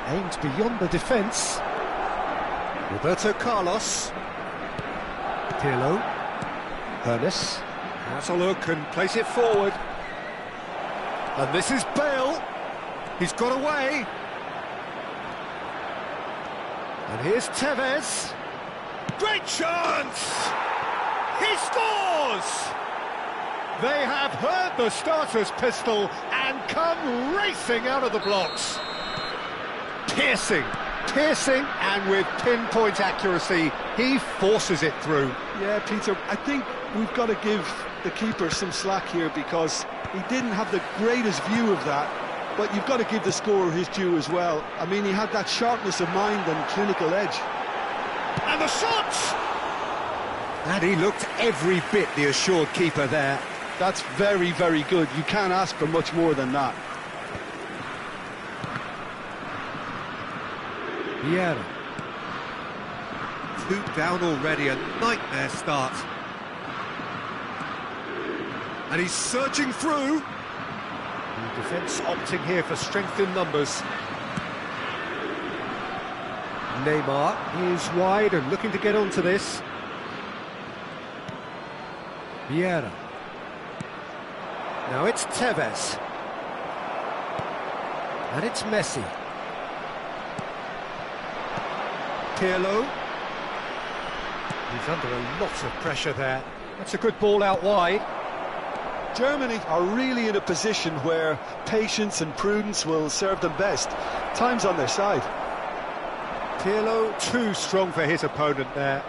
Aimed beyond the defence. Roberto Carlos. Pirlo. Ernest. Has a look and place it forward. And this is Bale. He's got away. And here's Tevez. Great chance! He scores! They have heard the starter's pistol and come racing out of the blocks. Piercing, and with pinpoint accuracy, he forces it through. Yeah, Peter, I think we've got to give the keeper some slack here because he didn't have the greatest view of that, but you've got to give the scorer his due as well. I mean, he had that sharpness of mind and clinical edge. And the shot! And he looked every bit the assured keeper there. That's very, very good. You can't ask for much more than that. Vieira. 2 down already, a nightmare start. And he's surging through. The defence opting here for strength in numbers. Neymar is wide and looking to get onto this. Vieira. Now it's Tevez. And it's Messi. Pirlo. He's under a lot of pressure there. That's a good ball out wide. Germany are really in a position where patience and prudence will serve them best. Time's on their side. Pirlo too strong for his opponent there.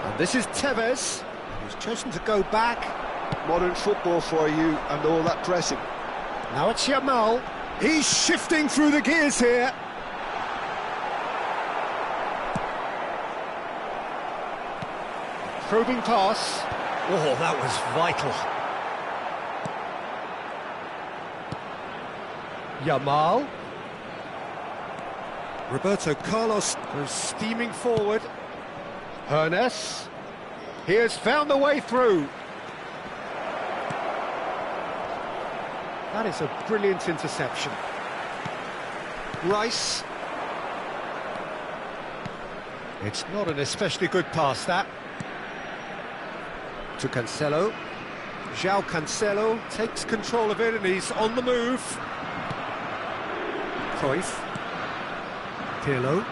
And this is Tevez, who's chosen to go back. Modern football for you and all that pressing. Now it's Yamal. He's shifting through the gears here. Probing pass. Oh, that was vital. Yamal. Roberto Carlos goes steaming forward. Ernest. He has found the way through. That is a brilliant interception. Rice. It's not an especially good pass, that. To Cancelo. João Cancelo takes control of it and he's on the move. Cruyff. Pirlo.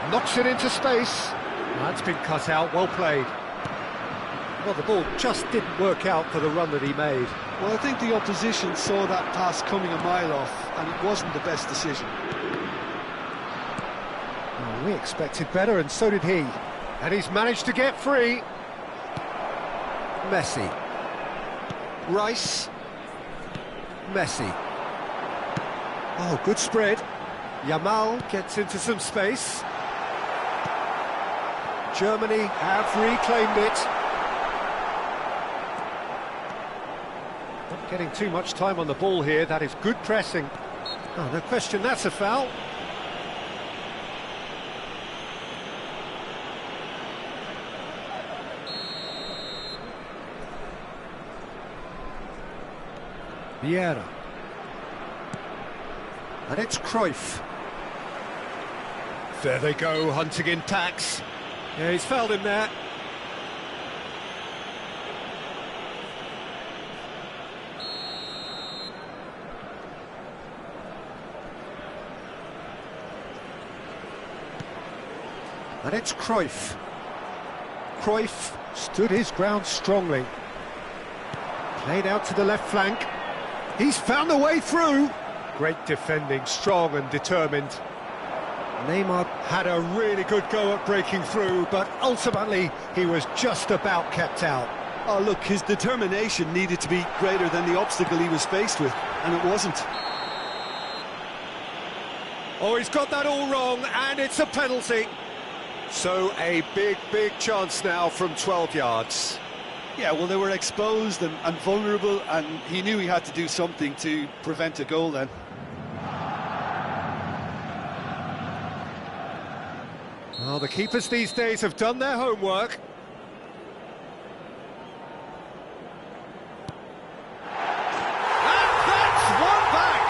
Knocks it into space. That's been cut out, well played. Well, the ball just didn't work out for the run that he made. Well, I think the opposition saw that pass coming a mile off, and it wasn't the best decision. Well, we expected better, and so did he. And he's managed to get free. Messi. Rice. Messi. Oh, good spread. Yamal gets into some space. Germany have reclaimed it. Not getting too much time on the ball here. That is good pressing. Oh, no question, that's a foul. Vieira. And it's Cruyff. There they go, hunting in packs. Yeah, he's fouled him there. And it's Cruyff. Cruyff stood his ground strongly. Played out to the left flank. He's found the way through. Great defending, strong and determined. Neymar had a really good go at breaking through, but ultimately he was just about kept out. Oh, look, his determination needed to be greater than the obstacle he was faced with, and it wasn't. Oh, he's got that all wrong, and it's a penalty. So a big chance now from 12 yards. Yeah, well, they were exposed and vulnerable, and he knew he had to do something to prevent a goal then. Well, the keepers these days have done their homework. And that's one back!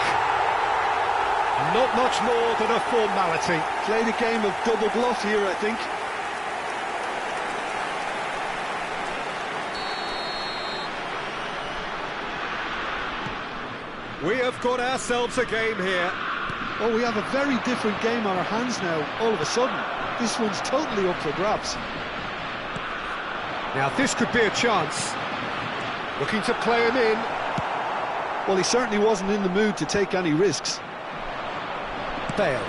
Not much more than a formality. Played a game of double bluff here, I think. We have got ourselves a game here. Oh, we have a very different game on our hands now, all of a sudden. This one's totally up for grabs. Now this could be a chance. Looking to play him in. Well, he certainly wasn't in the mood to take any risks. Bale.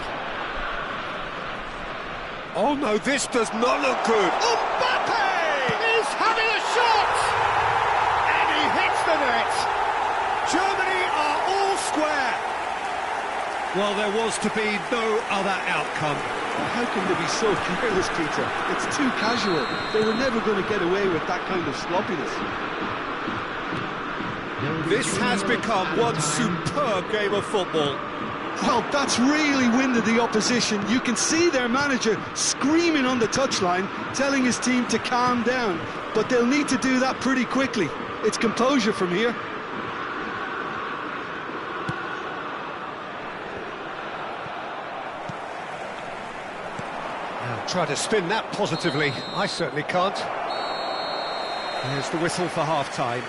Oh no, this does not look good. Mbappe is having a shot! And he hits the net. Germany are all square. Well, there was to be no other outcome. How can they be so careless, Peter? It's too casual. They were never going to get away with that kind of sloppiness. This has become one superb game of football. Well, that's really winded the opposition. You can see their manager screaming on the touchline, telling his team to calm down. But they'll need to do that pretty quickly. It's composure from here. Try to spin that positively. I certainly can't. There's the whistle for half-time.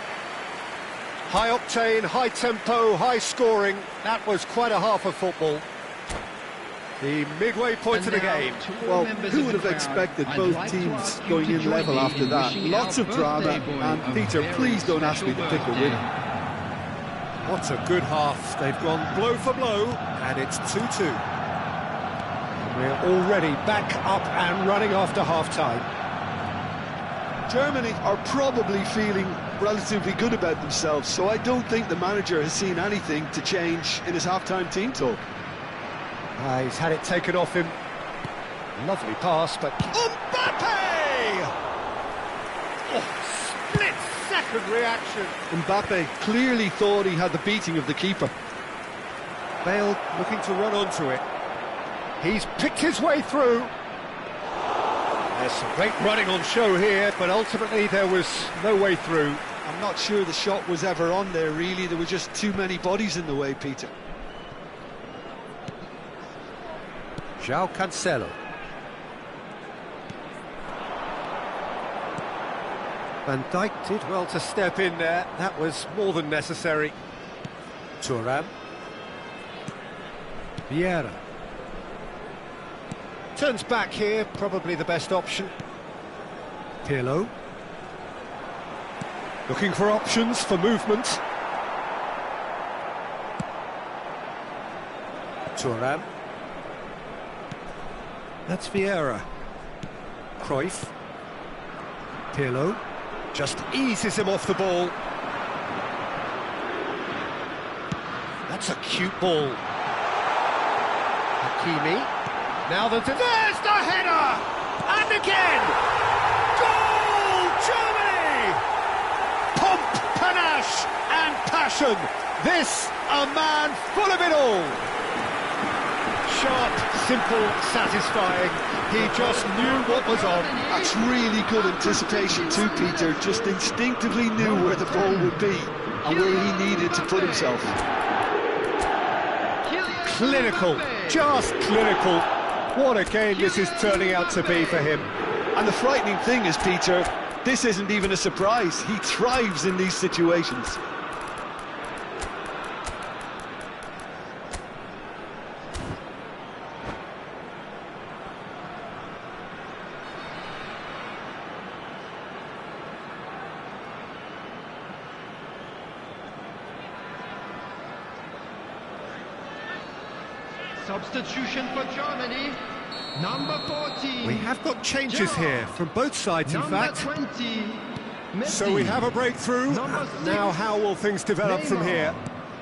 High octane, high tempo, high scoring. That was quite a half of football. The midway point of the game. Well, who would have expected both teams going in level after that? Lots of drama, and Peter, please don't ask me to pick a winner. What a good half. They've gone blow for blow, and it's 2-2. We're already back up and running after half-time. Germany are probably feeling relatively good about themselves, so I don't think the manager has seen anything to change in his half-time team talk. He's had it taken off him. Lovely pass, but... Mbappe! Oh, split-second reaction. Mbappe clearly thought he had the beating of the keeper. Bale looking to run onto it. He's picked his way through. There's some great running on show here, but ultimately there was no way through. I'm not sure the shot was ever on there, really. There were just too many bodies in the way, Peter. João Cancelo. Van Dijk did well to step in there. That was more than necessary. Thuram. Vieira. Turns back here, probably the best option. Pirlo. Looking for options for movement. Thuram. That's Vieira. Cruyff. Pirlo. Just eases him off the ball. That's a cute ball. Hakimi. Now there's the header! And again! Goal! Germany! Pomp, panache and passion. This, a man full of it all. Sharp, simple, satisfying. He just knew what was on. That's really good anticipation too, Peter. Just instinctively knew where the ball would be and where he needed to put himself. Clinical, just clinical. What a game this is turning out to be for him. And the frightening thing is, Peter, this isn't even a surprise. He thrives in these situations. Substitution for Germany. Number 14. We have got changes here from both sides, in Number fact. 20. Messi. So we have a breakthrough. Number 6. Now how will things develop from Neymar. here?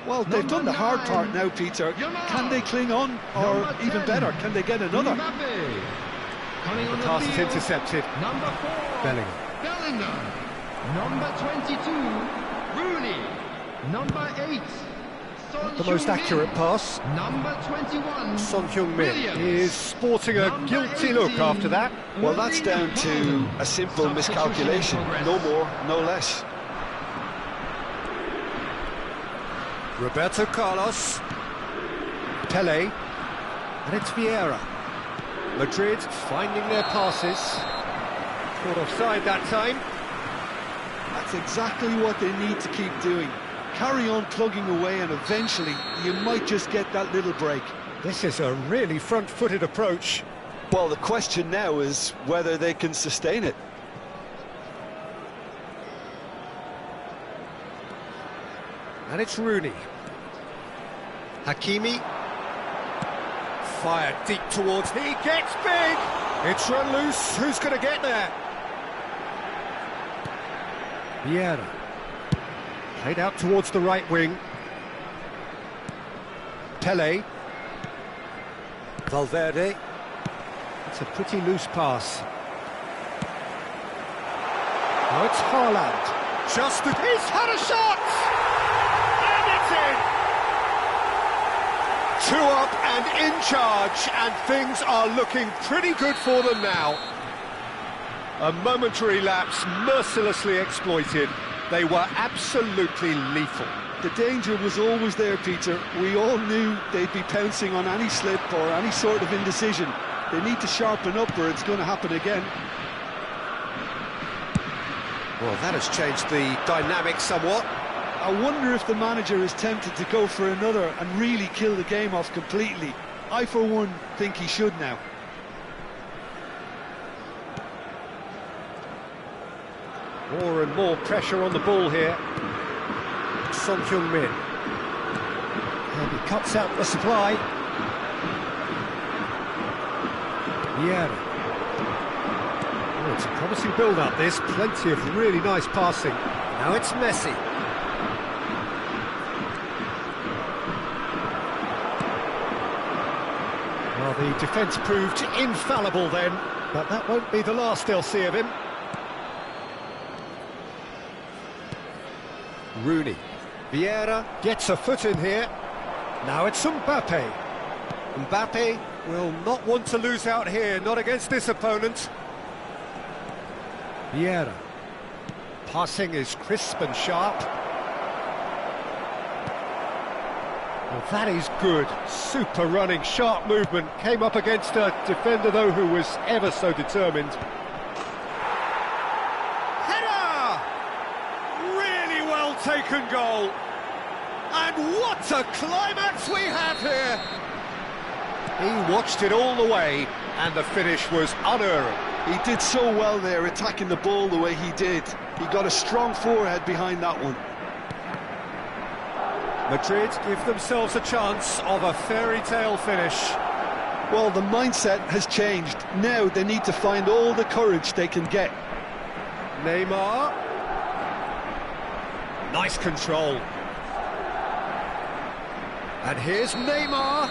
Well, they've done the hard part now, Peter. Can they cling on? Or Number even 10. better, can they get another? Mbappe. Coming on The the pass is field. intercepted. Number 4. Bellingham. Bellingham. Number 22. Rooney. Number 8. Son The most Heung-min. accurate pass. Number 21. Son Heung-min Williams. is sporting a Number guilty look 18. after that. Well, that's down to a simple miscalculation. No more, no less. Roberto Carlos. Pele. And it's Vieira. Madrid finding their passes. Caught offside that time. That's exactly what they need to keep doing. Carry on plugging away and eventually you might just get that little break. This is a really front-footed approach. Well, the question now is whether they can sustain it. And it's Rooney. Hakimi. Fired deep towards. He gets big! It's run loose. Who's going to get there? Vieira. Played out towards the right wing. Pele. Valverde. It's a pretty loose pass. Now it's Haaland. He's had a shot! And it's in! 2 up and in charge, and things are looking pretty good for them now. A momentary lapse mercilessly exploited. They were absolutely lethal. The danger was always there, Peter. We all knew they'd be pouncing on any slip or any sort of indecision. They need to sharpen up or it's going to happen again. Well, that has changed the dynamic somewhat. I wonder if the manager is tempted to go for another and really kill the game off completely. I, for one, think he should now. More and more pressure on the ball here. Son Heung-min. And he cuts out the supply. Vieira. Oh, it's a promising build-up, this. Plenty of really nice passing. Now it's Messi. Well, the defence proved infallible then, but that won't be the last they'll see of him. Rooney. Vieira gets a foot in here. Now it's Mbappe. Mbappe will not want to lose out here, not against this opponent. Vieira. Passing is crisp and sharp. Well, that is good. Super running, sharp movement. Came up against a defender, though, who was ever so determined. Header! Really well taken goal. And what a climax we have here! He watched it all the way, and the finish was unerring. He did so well there, attacking the ball the way he did. He got a strong forehead behind that one. Madrid give themselves a chance of a fairy tale finish. Well, the mindset has changed. Now they need to find all the courage they can get. Neymar. Nice control. And here's Neymar.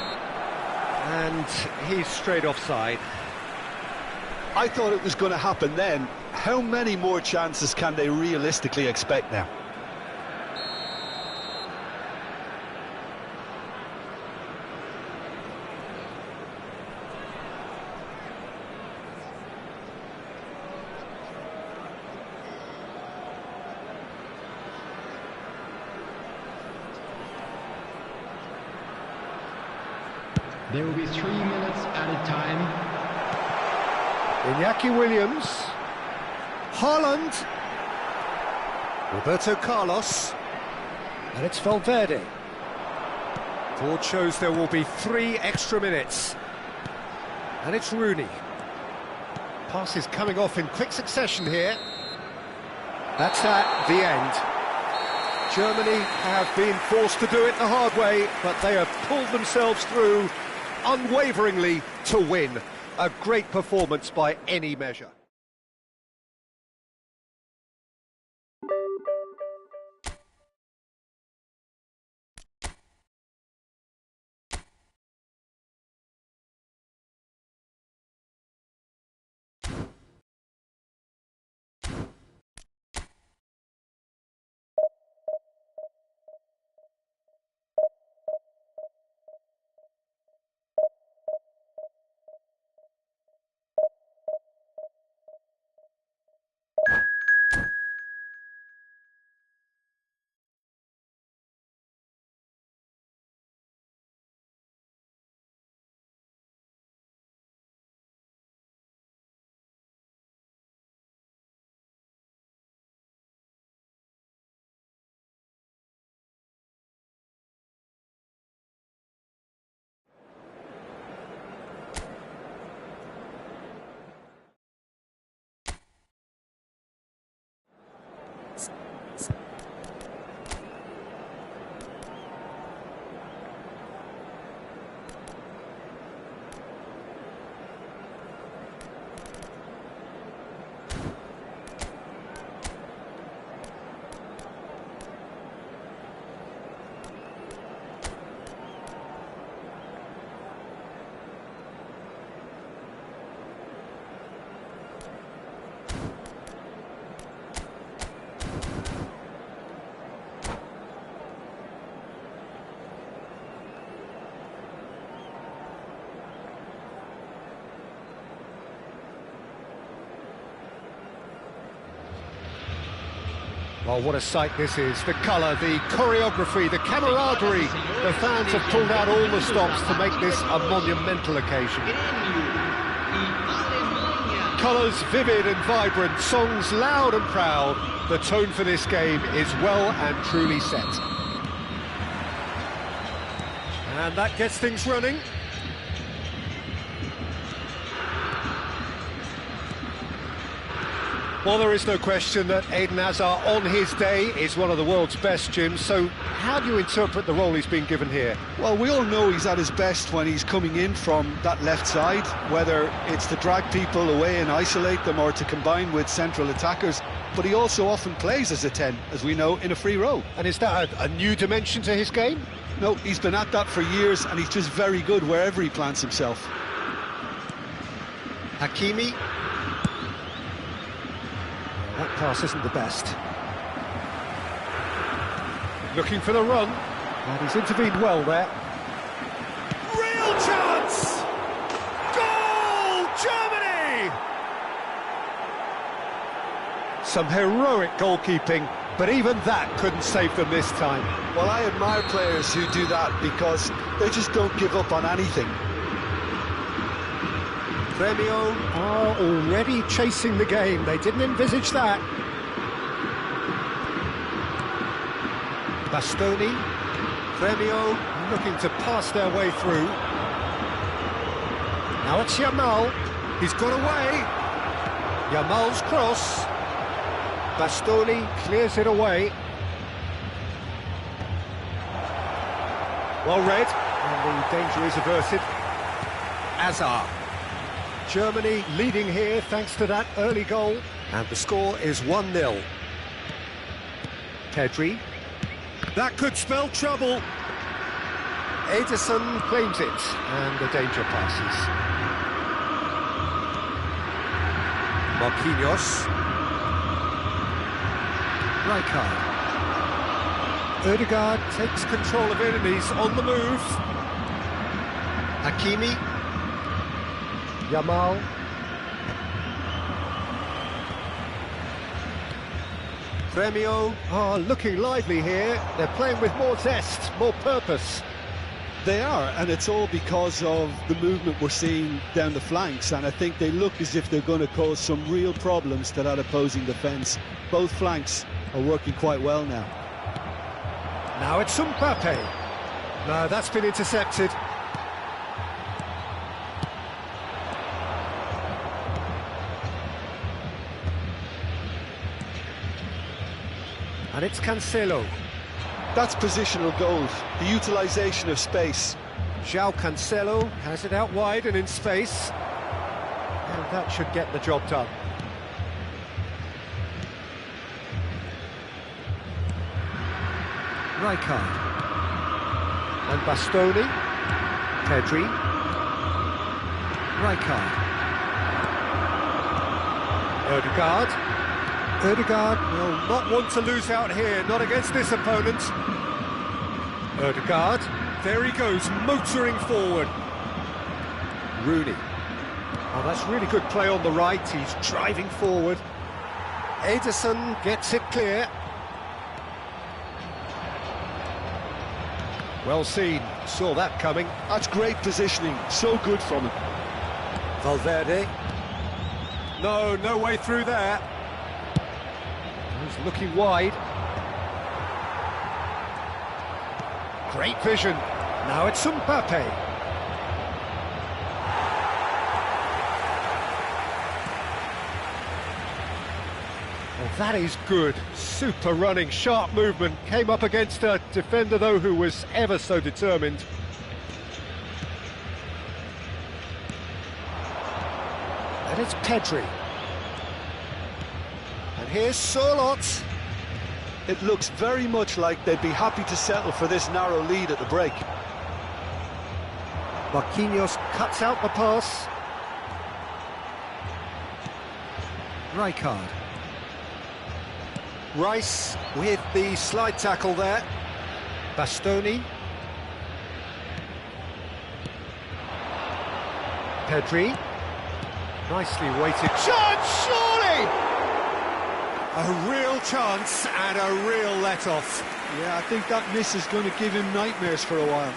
And he's straight offside. I thought it was going to happen then. How many more chances can they realistically expect now? There will be 3 minutes added time. Iñaki Williams. Haaland. Roberto Carlos. And it's Valverde. Board shows there will be 3 extra minutes. And it's Rooney. Passes coming off in quick succession here. That's at the end. Germany have been forced to do it the hard way, but they have pulled themselves through unwaveringly to win. A great performance by any measure. Well, what a sight this is. The colour, the choreography, the camaraderie. The fans have pulled out all the stops to make this a monumental occasion. Colours vivid and vibrant, songs loud and proud. The tone for this game is well and truly set. And that gets things running. Well, there is no question that Eden Hazard, on his day, is one of the world's best, Jim. So how do you interpret the role he's been given here? Well, we all know he's at his best when he's coming in from that left side, whether it's to drag people away and isolate them or to combine with central attackers. But he also often plays as a 10, as we know, in a free role. And is that a new dimension to his game? No, he's been at that for years, and he's just very good wherever he plants himself. Hakimi. That pass isn't the best. Looking for the run, and he's intervened well there. Real chance! Goal, Germany! Some heroic goalkeeping, but even that couldn't save them this time. Well, I admire players who do that because they just don't give up on anything. Gremio are already chasing the game. They didn't envisage that. Bastoni. Gremio looking to pass their way through. Now it's Yamal. He's got away. Yamal's cross. Bastoni clears it away. Well read. And the danger is averted. Hazard. Germany leading here thanks to that early goal. And the score is 1-0. Pedri. That could spell trouble. Ederson claims it. And the danger passes. Marquinhos. Rijkaard. Ødegaard takes control of it and he's on the move. Hakimi. Yamal. Gremio are looking lively here. They're playing with more zest, more purpose. They are, and it's all because of the movement we're seeing down the flanks, and I think they look as if they're going to cause some real problems to that opposing defence. Both flanks are working quite well now. Now it's Mbappe. No, that's been intercepted. And it's Cancelo. That's positional goals, the utilisation of space. João Cancelo has it out wide and in space. And that should get the job done. Rijkaard. And Bastoni. Pedri. Rijkaard. Ødegaard will not want to lose out here, not against this opponent. Ødegaard, there he goes, motoring forward. Rooney. Oh, that's really good play on the right, he's driving forward. Ederson gets it clear. Well seen, saw that coming. That's great positioning, so good from him. Valverde. No way through there. He's looking wide. Great vision. Now it's Mbappe. Oh, that is good. Super running, sharp movement. Came up against a defender, though, who was ever so determined. And it's Pedri. And here's Sørloth. It looks very much like they'd be happy to settle for this narrow lead at the break. Marquinhos cuts out the pass. Rijkaard. Rice with the slide tackle there. Bastoni. Pedri. Nicely weighted. Chance, surely! A real chance and a real let-off. Yeah, I think that miss is going to give him nightmares for a while.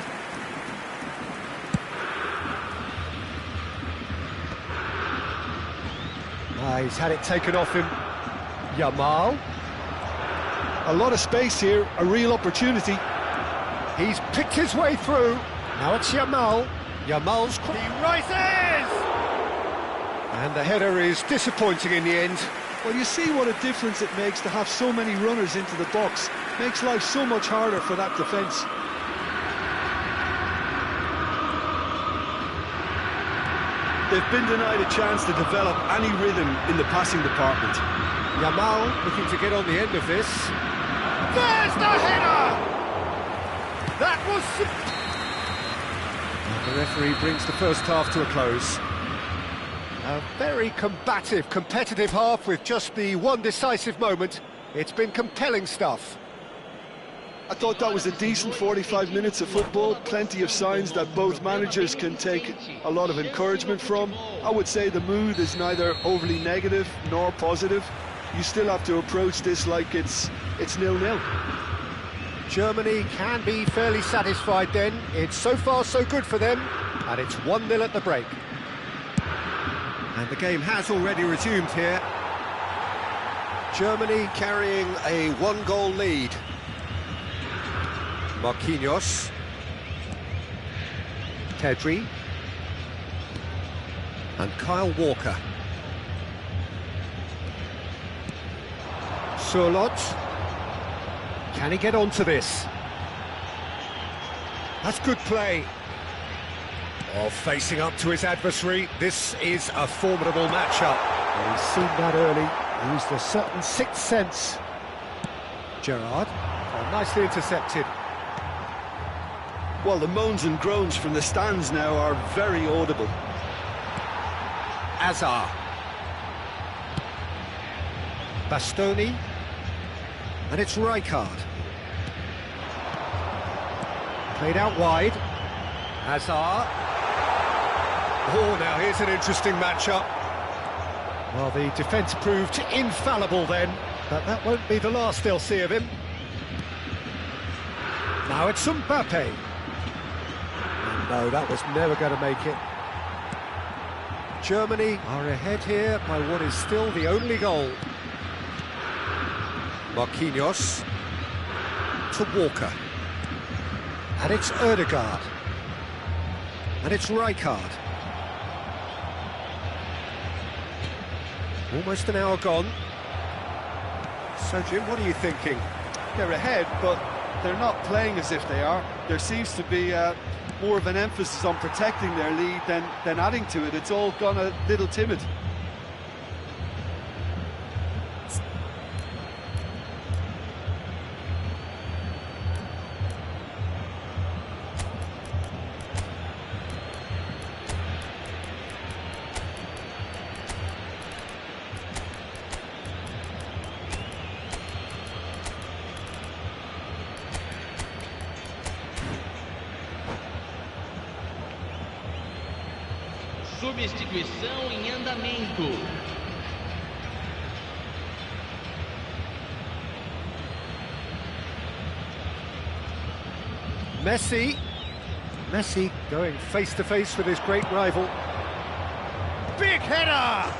He's had it taken off him. Yamal. A lot of space here, a real opportunity. He's picked his way through. Now it's Yamal. Yamal's... He rises! And the header is disappointing in the end. Well, you see what a difference it makes to have so many runners into the box. Makes life so much harder for that defence. They've been denied a chance to develop any rhythm in the passing department. Yamal looking to get on the end of this. There's the header! That was... And the referee brings the first half to a close. A very combative, competitive half with just the one decisive moment. It's been compelling stuff. I thought that was a decent 45 minutes of football, plenty of signs that both managers can take a lot of encouragement from. I would say the mood is neither overly negative nor positive. You still have to approach this like it's 0-0. Germany can be fairly satisfied then. It's so far so good for them, and it's 1-0 at the break. And the game has already resumed here. Germany carrying a one-goal lead. Marquinhos. Pedri. And Kyle Walker. Sørloth. Can he get onto this? That's good play. Oh, facing up to his adversary, this is a formidable matchup. He's seen that early, used a certain sixth sense. Gerrard, oh, nicely intercepted. Well, the moans and groans from the stands now are very audible. Azar. Bastoni. And it's Rijkaard. Played out wide. Hazard. Oh, now here's an interesting matchup. Well, the defence proved infallible then, but that won't be the last they'll see of him. Now it's Mbappe. No, that was never going to make it. Germany are ahead here by what is still the only goal. Marquinhos to Walker. And it's Ødegaard. And it's Rijkaard. Almost an hour gone. So, Jim, what are you thinking? They're ahead, but they're not playing as if they are. There seems to be a more of an emphasis on protecting their lead than adding to it. It's all gone a little timid. Substituição em andamento. Messi going face-to-face with his great rival. Big header!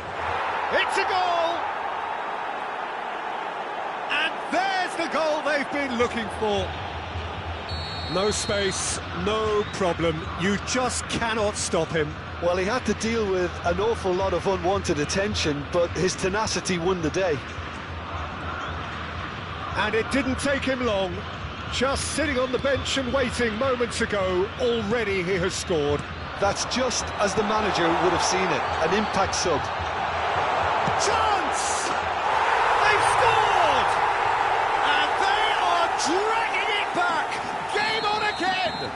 It's a goal! And there's the goal they've been looking for. No space, no problem. You just cannot stop him. Well, he had to deal with an awful lot of unwanted attention, but his tenacity won the day. And it didn't take him long. Just sitting on the bench and waiting moments ago, already he has scored. That's just as the manager would have seen it, an impact sub. Chance! They've scored! And they are dragging it back! Game on again!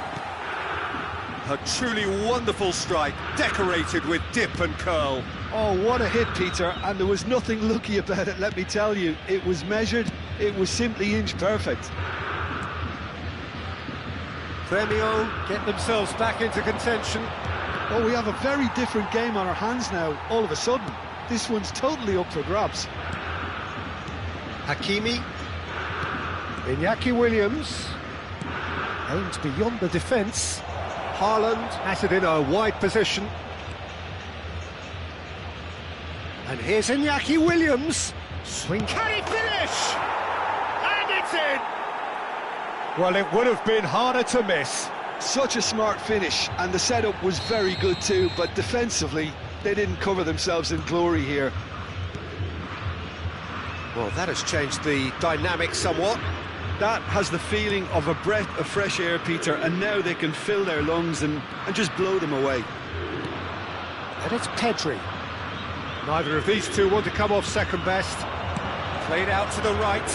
A truly wonderful strike, decorated with dip and curl. Oh, what a hit, Peter, and there was nothing lucky about it, let me tell you. It was measured, it was simply inch perfect. Gremio get themselves back into contention. Oh, we have a very different game on our hands now, all of a sudden. This one's totally up for grabs. Hakimi. Iñaki Williams. Aims beyond the defence. Haaland has it in a wide position. And here's Iñaki Williams. Swing, can he finish? And it's in! Well, it would have been harder to miss. Such a smart finish, and the setup was very good too, but defensively, they didn't cover themselves in glory here. Well, that has changed the dynamic somewhat. That has the feeling of a breath of fresh air, Peter, and now they can fill their lungs and just blow them away. And it's Pedri. Neither of these two want to come off second best. Played out to the right.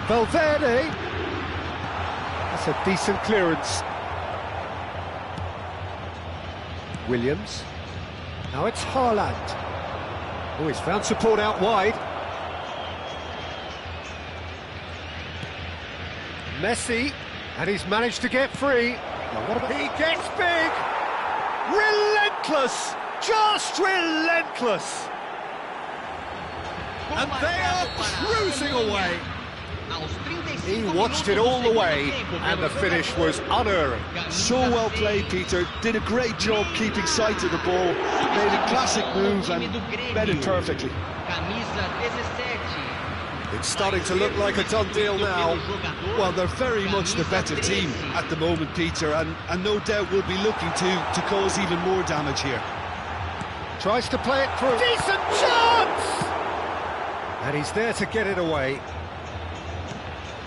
Valverde. That's a decent clearance. Williams. Now it's Haaland. Oh, he's found support out wide. Messi, and he's managed to get free. Now what about... He gets big! Relentless! Just relentless! And they are cruising away. He watched it all the way, and the finish was unerring. So well played, Peter. Did a great job keeping sight of the ball. Made a classic move and met it perfectly. It's starting to look like a done deal now. Well, they're very much the better team at the moment, Peter, and no doubt will be looking to cause even more damage here. Tries to play it through. Decent chance! And he's there to get it away.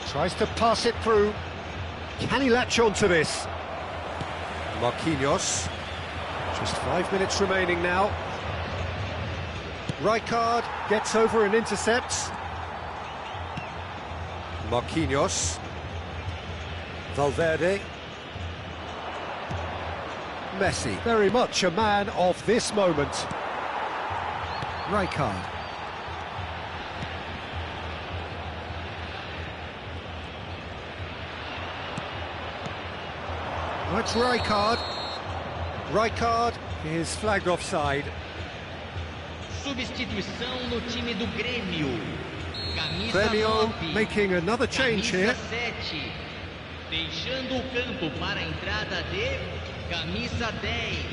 Tries to pass it through. Can he latch on to this? Marquinhos. Just 5 minutes remaining now. Rijkaard gets over and intercepts. Marquinhos. Valverde. Messi, very much a man of this moment. Rijkaard. That's Rijkaard. Rijkaard is flagged offside. Substituição no time do Grêmio. Grêmio making another change here. 7, deixando o campo para a entrada de camisa 10,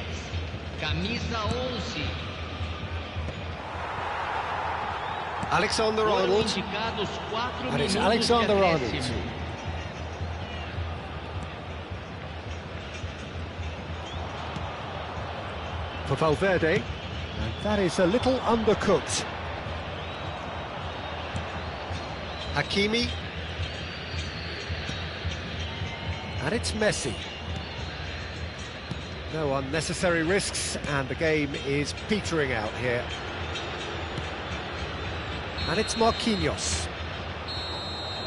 camisa 11. Alexander-Arnold. Indicados 4 And it's minutos Alexander-Arnold. de acréscimo. For Valverde, and that is a little undercooked. Hakimi. And it's Messi. No unnecessary risks, and the game is petering out here. And it's Marquinhos.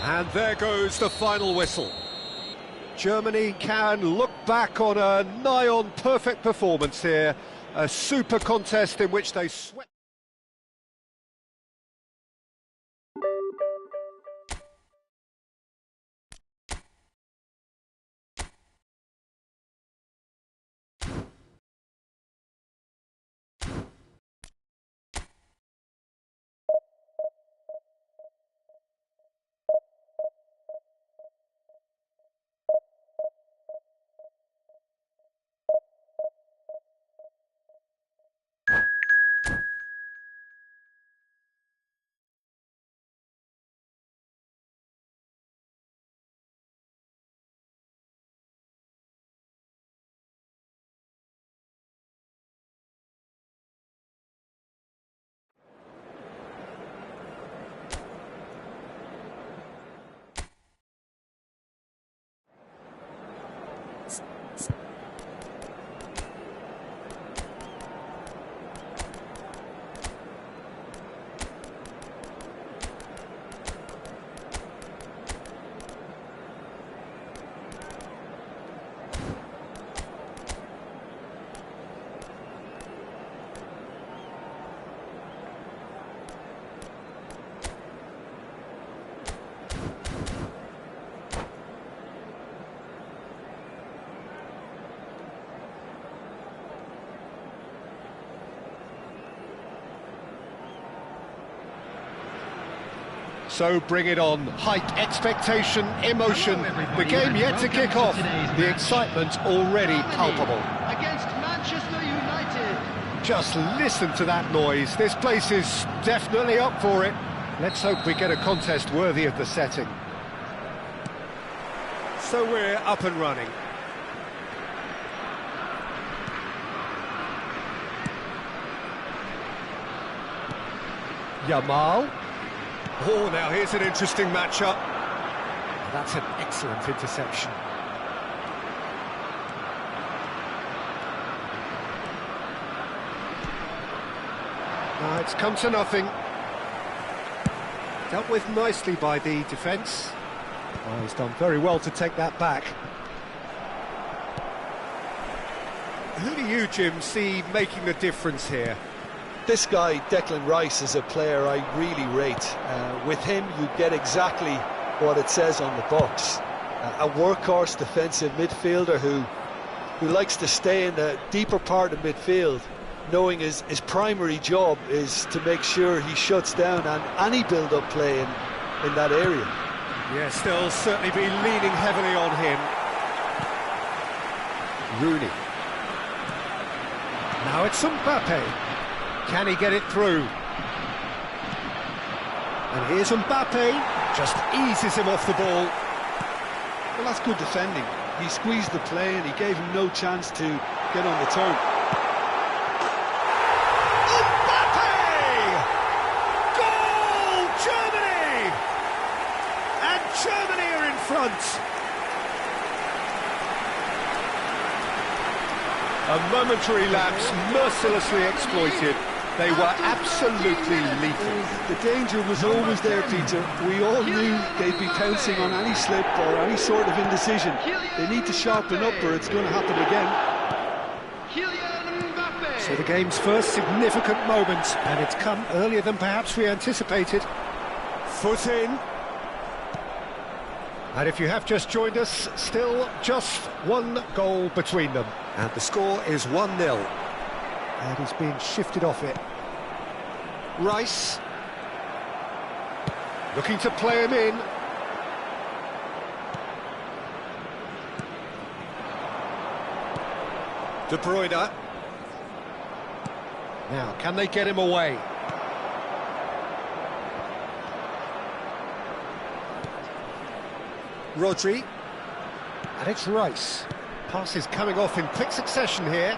And there goes the final whistle. Germany can look back on a nigh-on perfect performance here. A super contest in which they swept. So bring it on. Height, expectation, emotion. The game yet to kick off. The excitement already palpable. Against Manchester United. Just listen to that noise. This place is definitely up for it. Let's hope we get a contest worthy of the setting. So we're up and running. Yamal. Oh, now here's an interesting matchup. That's an excellent interception. It's come to nothing. Dealt with nicely by the defence. Oh, he's done very well to take that back. Who do you, Jim, see making the difference here? This guy, Declan Rice, is a player I really rate. With him, you get exactly what it says on the box. A workhorse defensive midfielder who likes to stay in the deeper part of midfield, knowing his primary job is to make sure he shuts down any build-up play in that area. Yes, they'll certainly be leaning heavily on him. Rooney. Now it's Mbappe. Can he get it through? And here's Mbappe, just eases him off the ball. Well, that's good defending. He squeezed the play and he gave him no chance to get on the turn. Mbappe! Goal! Germany! And Germany are in front. A momentary lapse, mercilessly exploited. They were absolutely lethal. The danger was always there, Peter. We all knew they'd be pouncing on any slip or any sort of indecision. They need to sharpen up or it's going to happen again. So the game's first significant moment, and it's come earlier than perhaps we anticipated. Foot in. And if you have just joined us, still just one goal between them. And the score is 1-0. And he's being shifted off it. Rice. Looking to play him in. De Bruyne. Now, can they get him away? Rodri. And it's Rice. Passes coming off in quick succession here.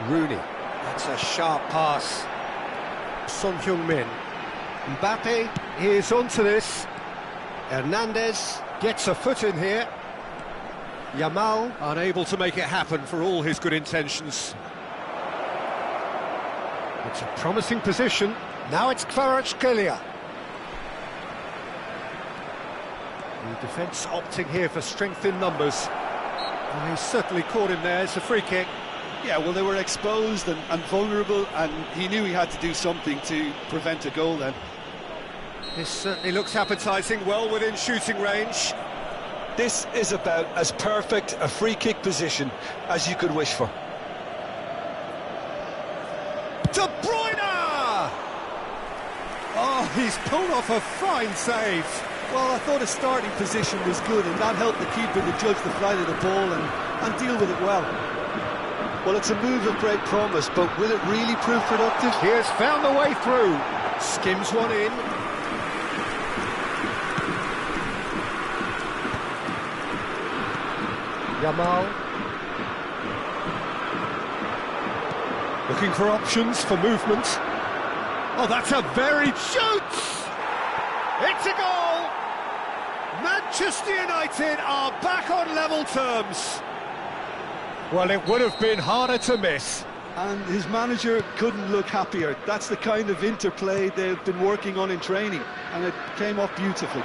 Rooney. That's a sharp pass. Son Heung-min. Mbappe is onto this. Hernandez Gets a foot in here. Yamal unable to make it happen for all his good intentions. It's a promising position. Now it's Kvaratskhelia. The defence opting here for strength in numbers. Oh, he certainly caught him there. It's a free kick. Yeah, well, they were exposed and vulnerable, and he knew he had to do something to prevent a goal then. This certainly looks appetising, well within shooting range. This is about as perfect a free kick position as you could wish for. De Bruyne! Oh, he's pulled off a fine save. Well, I thought his starting position was good, and that helped the keeper to judge the flight of the ball and deal with it well. Well, it's a move of great promise, but will it really prove productive? He has found the way through. Skims one in. Yamal. Looking for options for movement. Oh, that's a very shoots! It's a goal! Manchester United are back on level terms. Well, it would have been harder to miss. And his manager couldn't look happier. That's the kind of interplay they've been working on in training, and it came off beautifully.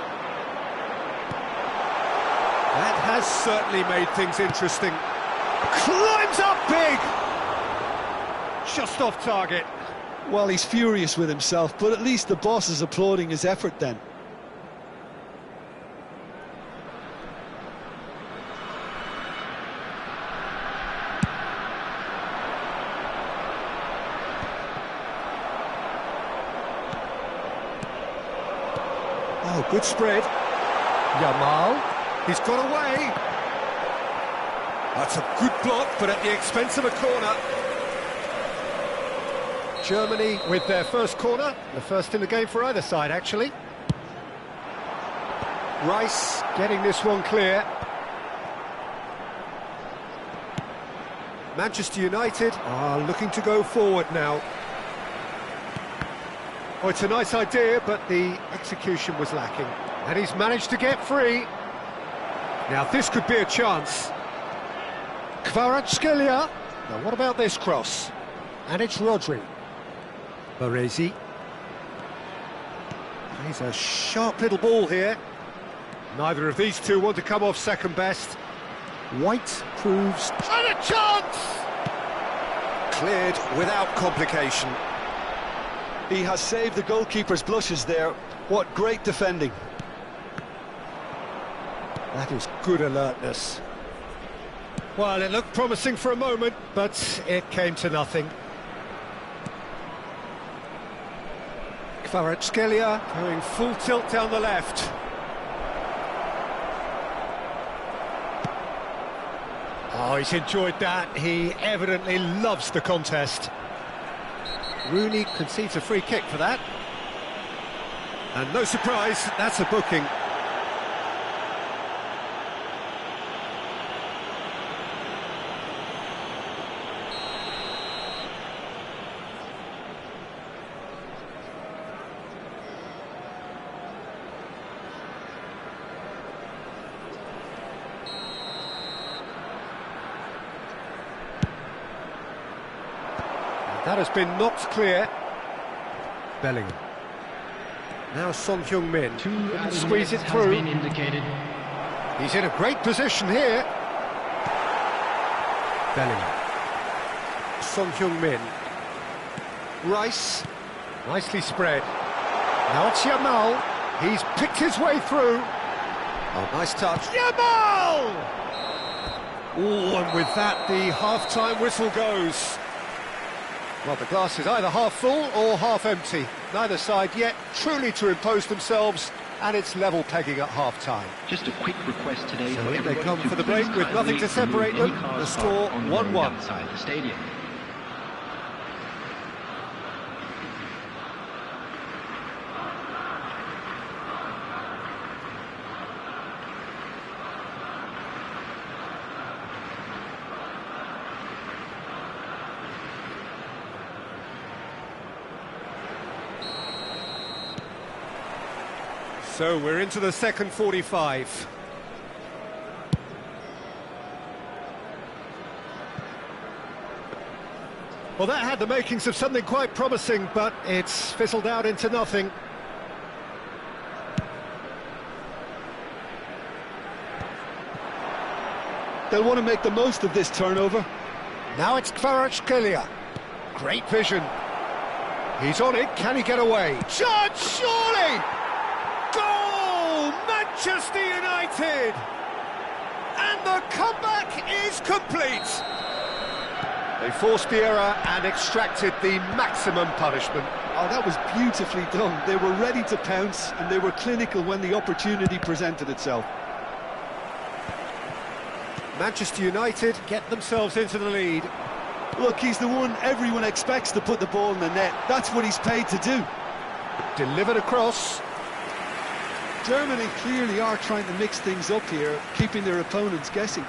That has certainly made things interesting. Climbs up big! Just off target. Well, he's furious with himself, but at least the boss is applauding his effort then. Oh, good spread. Yamal. He's got away. That's a good block, but at the expense of a corner. Germany with their first corner, the first in the game for either side, actually. Rice getting this one clear. Manchester United are looking to go forward now. Oh, it's a nice idea, but the execution was lacking. And he's managed to get free. Now, this could be a chance. Kvaratskhelia. Now, what about this cross? And it's Rodri. Baresi. He's a sharp little ball here. Neither of these two want to come off second best. White proves... And a chance! Cleared without complication. He has saved the goalkeeper's blushes there. What great defending. That is good alertness. Well, it looked promising for a moment, but it came to nothing. Kvaratskhelia going full tilt down the left. Oh, he's enjoyed that. He evidently loves the contest. Rooney concedes a free kick for that. And no surprise, that's a booking. That has been knocked clear. Bellingham. Now Son Heung-min. Squeeze it through. Been indicated. He's in a great position here. Bellingham. Son Heung-min. Rice. Nicely spread. Now it's Yamal. He's picked his way through. Oh, nice touch. Yamal! Oh, and with that, the half-time whistle goes. Well, the glass is either half full or half empty. Neither side yet truly to impose themselves, and it's level pegging at half-time. Just a quick request today. So for here they everybody come to for the please break with nothing to kindly separate remove them. any cars The score parked on the road 1-1. outside the stadium. So we're into the second 45. Well, that had the makings of something quite promising, but it's fizzled out into nothing. They'll want to make the most of this turnover. Now it's Kvaratskhelia. Great vision. He's on it. Can he get away? Chance, surely! Goal! Manchester United! And the comeback is complete. They forced the error and extracted the maximum punishment. Oh, that was beautifully done. They were ready to pounce, and they were clinical when the opportunity presented itself. Manchester United get themselves into the lead. Look, he's the one everyone expects to put the ball in the net. That's what he's paid to do. Delivered across. Germany clearly are trying to mix things up here, keeping their opponents guessing.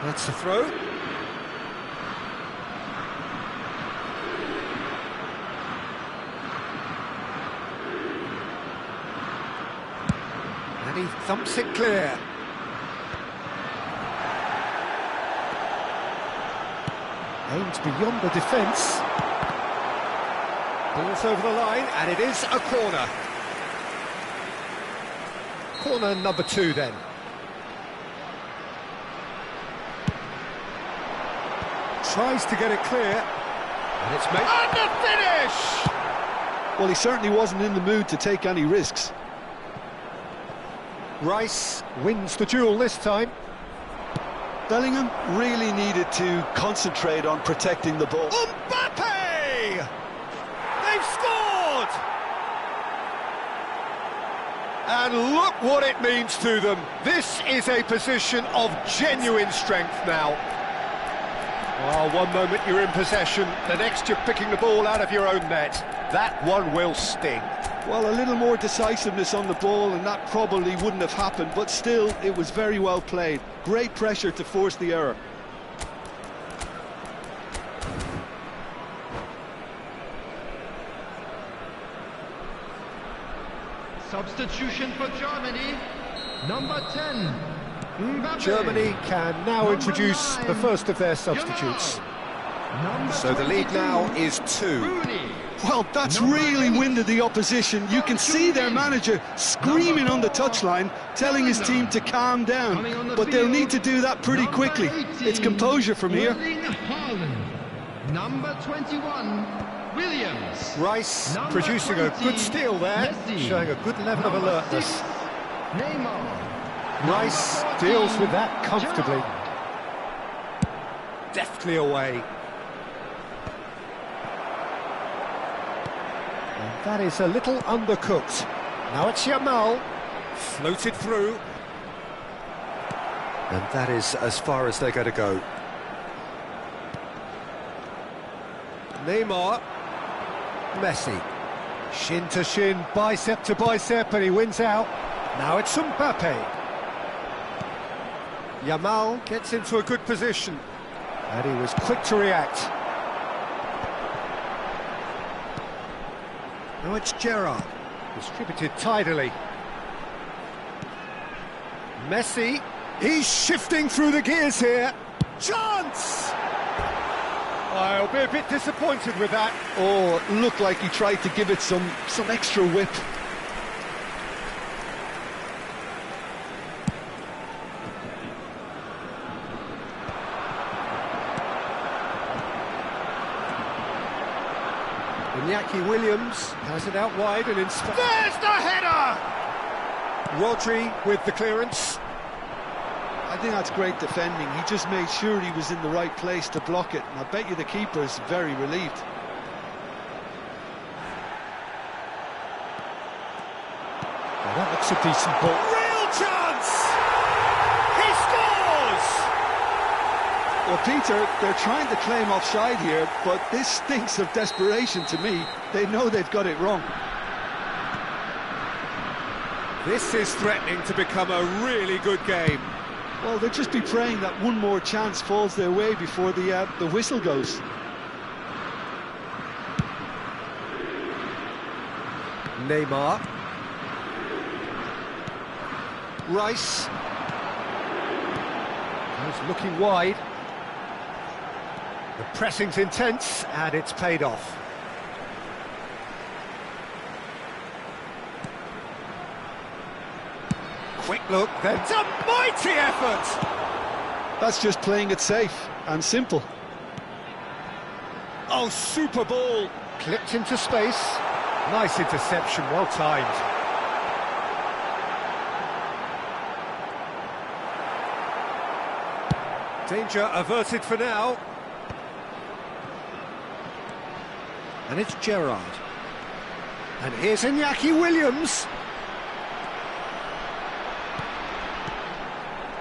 That's the throw. And he thumps it clear. Aims beyond the defence. Ball's over the line, and it is a corner. Corner number 2 then. Tries to get it clear, and it's made. And the finish! Well, he certainly wasn't in the mood to take any risks. Rice wins the duel this time. Bellingham really needed to concentrate on protecting the ball. Mbappe! They've scored! And look what it means to them. This is a position of genuine strength now. Oh, one moment you're in possession, the next you're picking the ball out of your own net. That one will sting. Well, a little more decisiveness on the ball and that probably wouldn't have happened, but still, it was very well played. Great pressure to force the error. Substitution for Germany, number 10. Mbappe. Germany can now introduce the first of their substitutes. So the lead now is 2. Rooney. Well, that's really winded the opposition. You can see their manager screaming on the touchline, telling his team to calm down. But they'll need to do that pretty quickly. It's composure from here. Number 21, Williams. Rice Number producing a 20, good steal there, Messi. showing a good level of Number alertness. 6, Neymar. Rice Number 14, deals with that comfortably. Gerrard. Deftly away. And that is a little undercooked. Now it's Yamal, floated through. And that is as far as they're going to go. Neymar, Messi, shin to shin, bicep to bicep, and he wins out. Now it's Mbappe. Yamal gets into a good position, and he was quick to react. Now it's Gerrard, distributed tidily. Messi, he's shifting through the gears here. Chance! I'll be a bit disappointed with that. Or looked like he tried to give it some extra whip. Iñaki Williams has it out wide and there's the header! Rodri with the clearance. I think that's great defending. He just made sure he was in the right place to block it. And I bet you the keeper's very relieved. Well, that looks a decent ball. Real chance! He scores! Well, Peter, they're trying to claim offside here, but this stinks of desperation to me. They know they've got it wrong. This is threatening to become a really good game. Well, they'll just be praying that one more chance falls their way before the whistle goes. Neymar. Rice. He's looking wide. The pressing's intense, and it's paid off. Quick look, then it's a mighty effort! That's just playing it safe and simple. Oh, super ball! Clipped into space. Nice interception, well timed. Danger averted for now. And it's Gerrard. And here's Iñaki Williams.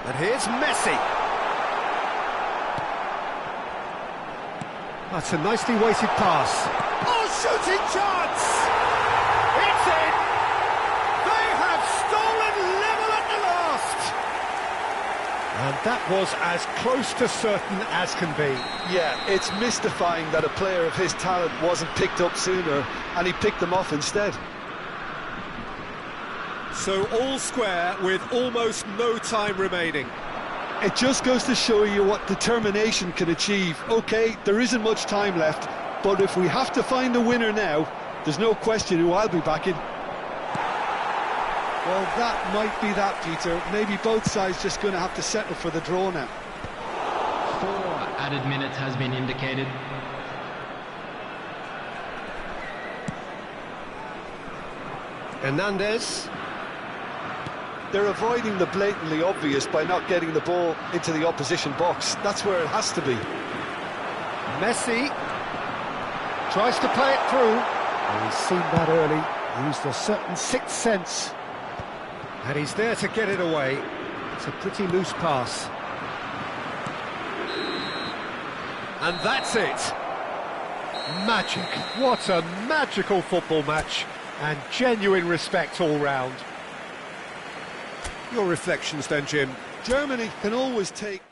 And here's Messi. That's a nicely weighted pass. Oh, shooting chance! It's in! They have stolen level at the last! And that was as close to certain as can be. Yeah, it's mystifying that a player of his talent wasn't picked up sooner, and he picked them off instead. So all square with almost no time remaining. It just goes to show you what determination can achieve. OK, there isn't much time left, but if we have to find a winner now, there's no question who I'll be backing. Well, that might be that, Peter. Maybe both sides just going to have to settle for the draw now. 4 added minutes has been indicated. Hernandez. They're avoiding the blatantly obvious by not getting the ball into the opposition box. That's where it has to be. Messi tries to play it through. And he's seen that early, used a certain sixth sense. And he's there to get it away. It's a pretty loose pass. And that's it. Magic. What a magical football match. And genuine respect all round. Your reflections then, Jim? Germany can always take...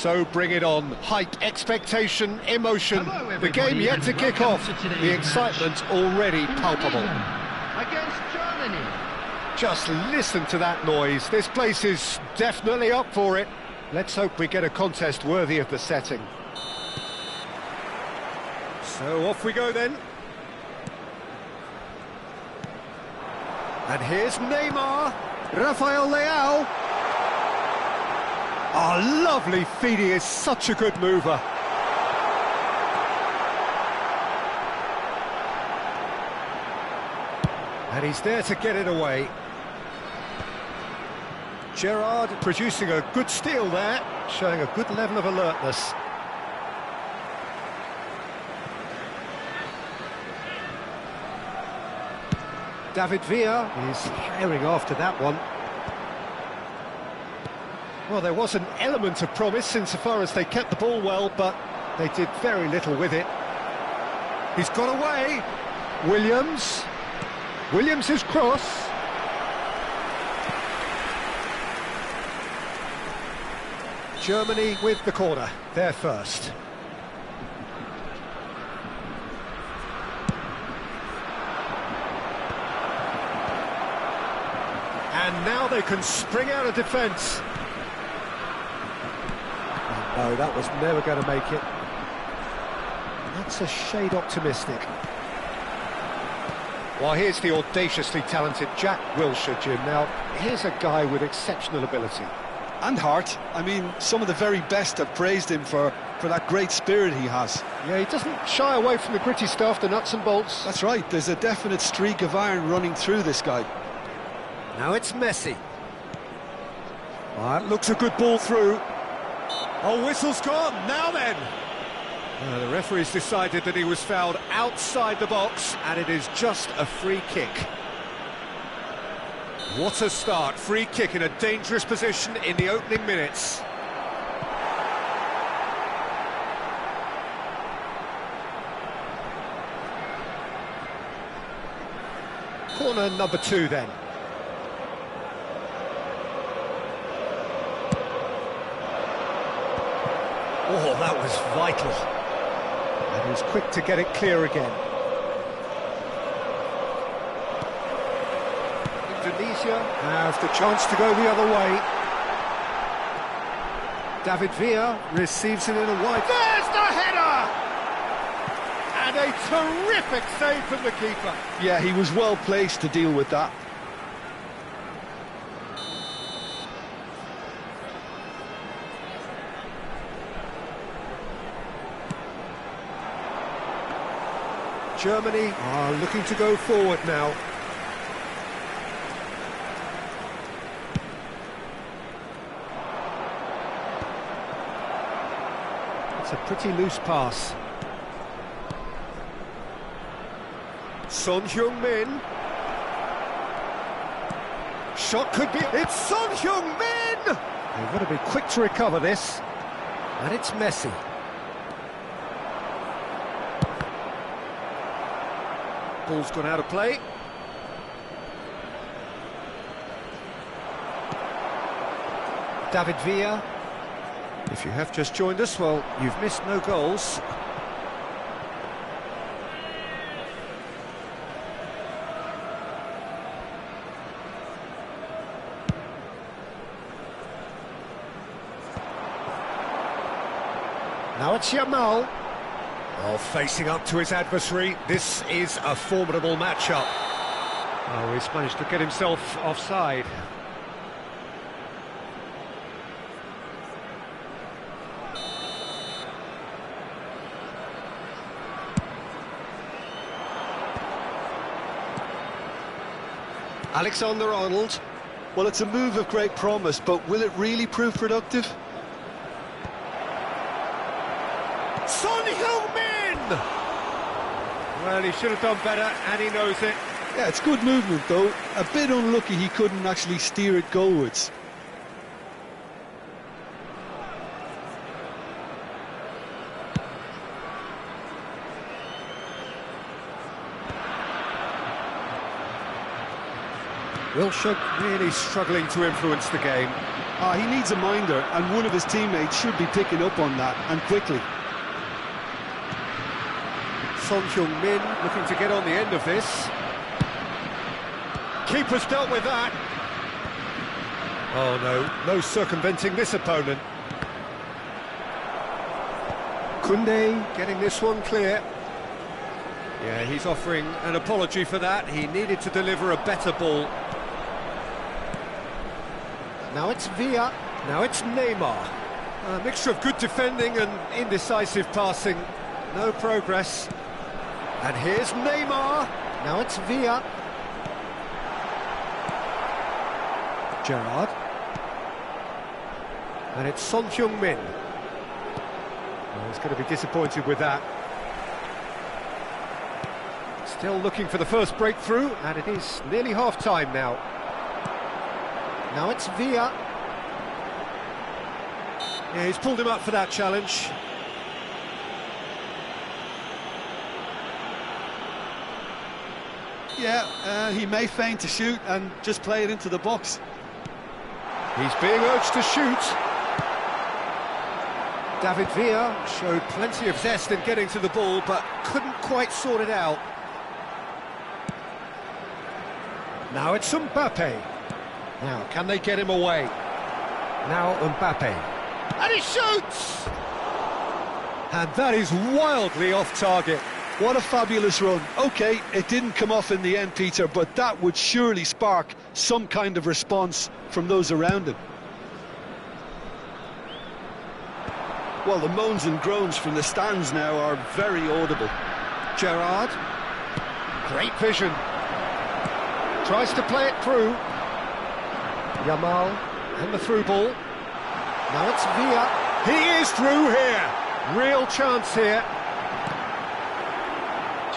So bring it on. Hype, expectation, emotion. The game yet to kick off. The excitement already palpable. Against Germany. Just listen to that noise. This place is definitely up for it. Let's hope we get a contest worthy of the setting. So off we go then. And here's Neymar. Rafael Leao. Oh, lovely feed. He is such a good mover. And he's there to get it away. Gerrard producing a good steal there, showing a good level of alertness. David Villa is herring after that one. Well, there was an element of promise insofar as they kept the ball well, but they did very little with it. He's got away. Williams' cross. Germany with the corner, they're first. And now they can spring out of defence. No, that was never going to make it. That's a shade optimistic. Well, here's the audaciously talented Jack Wilshere, Jim. Now, here's a guy with exceptional ability. And heart. I mean, some of the very best have praised him for that great spirit he has. Yeah, he doesn't shy away from the gritty stuff, the nuts and bolts. That's right, there's a definite streak of iron running through this guy. Now it's Messi. That looks a good ball through. Oh, whistle's gone, now then! The referee's decided that he was fouled outside the box, and it is just a free kick. What a start, free kick in a dangerous position in the opening minutes. Corner number 2 then. Oh, that was vital. And he was quick to get it clear again. Indonesia have the chance to go the other way. David Villa receives it in a wide... There's the header! And a terrific save from the keeper. Yeah, he was well placed to deal with that. Germany are looking to go forward now. It's a pretty loose pass. Son Heung-min. Shot could be... It's Son Heung-min! They've got to be quick to recover this. And it's Messi. Ball's gone out of play. David Villa. If you have just joined us, well, you've missed no goals. Now it's Yamal. Oh, facing up to his adversary, this is a formidable matchup. Oh, he's managed to get himself offside. Alexander-Arnold. Well, it's a move of great promise, but will it really prove productive? Son Heung-min! Well, he should have done better, and he knows it. Yeah, it's good movement, though. A bit unlucky he couldn't actually steer it goalwards. Wilshere really struggling to influence the game. He needs a minder, and one of his teammates should be picking up on that, and quickly. Son Heung-min looking to get on the end of this. Keeper's dealt with that. Oh no, no circumventing this opponent. Koundé getting this one clear. Yeah, he's offering an apology for that. He needed to deliver a better ball. Now it's Villa, now it's Neymar. A mixture of good defending and indecisive passing. No progress. And here's Neymar. Now it's Villa. Gerrard. And it's Son Heung-min. Well, he's going to be disappointed with that. Still looking for the first breakthrough, and it is nearly half-time now. Now it's Villa. Yeah, he's pulled him up for that challenge. Yeah, he may feign to shoot and just play it into the box. He's being urged to shoot. David Villa showed plenty of zest in getting to the ball, but couldn't quite sort it out. Now it's Mbappe. Now, can they get him away? Now Mbappe. And he shoots! And that is wildly off target. What a fabulous run. OK, it didn't come off in the end, Peter, but that would surely spark some kind of response from those around him. Well, the moans and groans from the stands now are very audible. Gerrard. Great vision. Tries to play it through. Yamal and the through ball. Now it's Villa. He is through here. Real chance here.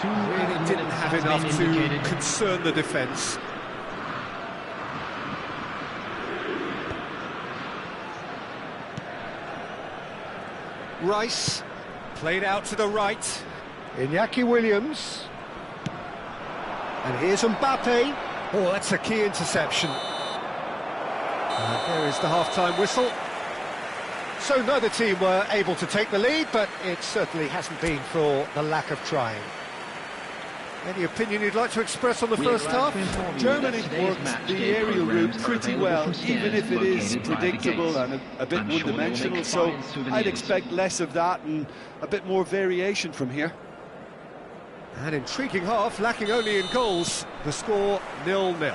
Really didn't have enough to concern the defence. Rice, played out to the right. Iñaki Williams. And here's Mbappe. Oh, that's a key interception. And there is the half-time whistle. So neither team were able to take the lead, but it certainly hasn't been for the lack of trying. Any opinion you'd like to express on the first half? Germany worked the aerial route pretty well, even if it is predictable and a bit one-dimensional, so I'd expect less of that and a bit more variation from here. An intriguing half, lacking only in goals. The score 0-0.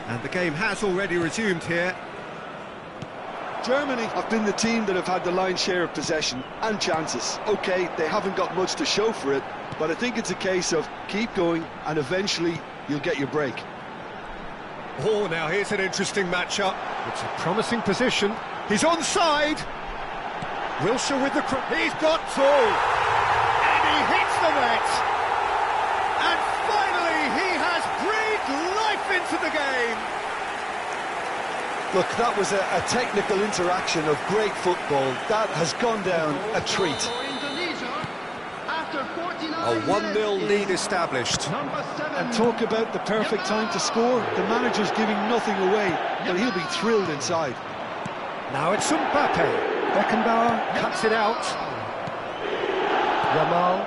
And the game has already resumed here. Germany have been the team that have had the lion's share of possession and chances. OK, they haven't got much to show for it, but I think it's a case of keep going and eventually you'll get your break. Oh, now here's an interesting matchup. It's a promising position. He's onside. Wilshere with the he's got two. And he hits the net. And finally he has breathed life into the game. Look, that was a technical interaction of great football. That has gone down a treat. A 1-0 lead established. And talk about the perfect time to score. The manager's giving nothing away, but he'll be thrilled inside. Now it's Mbappe. Beckenbauer cuts it out. Yamal.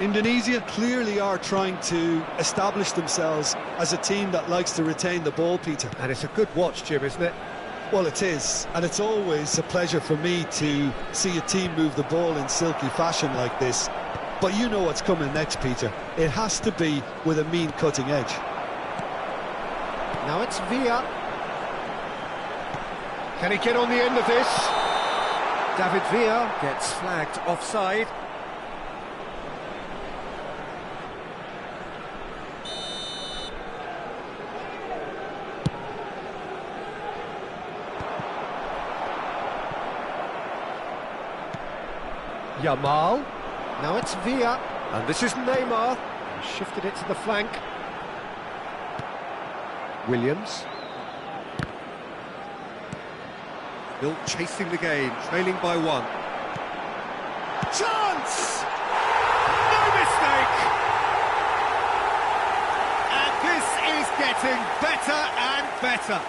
Indonesia clearly are trying to establish themselves as a team that likes to retain the ball, Peter. And it's a good watch, Jim, isn't it? Well, it is, and it's always a pleasure for me to see a team move the ball in silky fashion like this. But you know what's coming next, Peter. It has to be with a mean cutting edge. Now it's Villa. Can he get on the end of this? David Villa gets flagged offside. Yamal. Now it's Villa. And this is Neymar. Shifted it to the flank. Williams. Still chasing the game, trailing by one. Chance! No mistake! And this is getting better and better.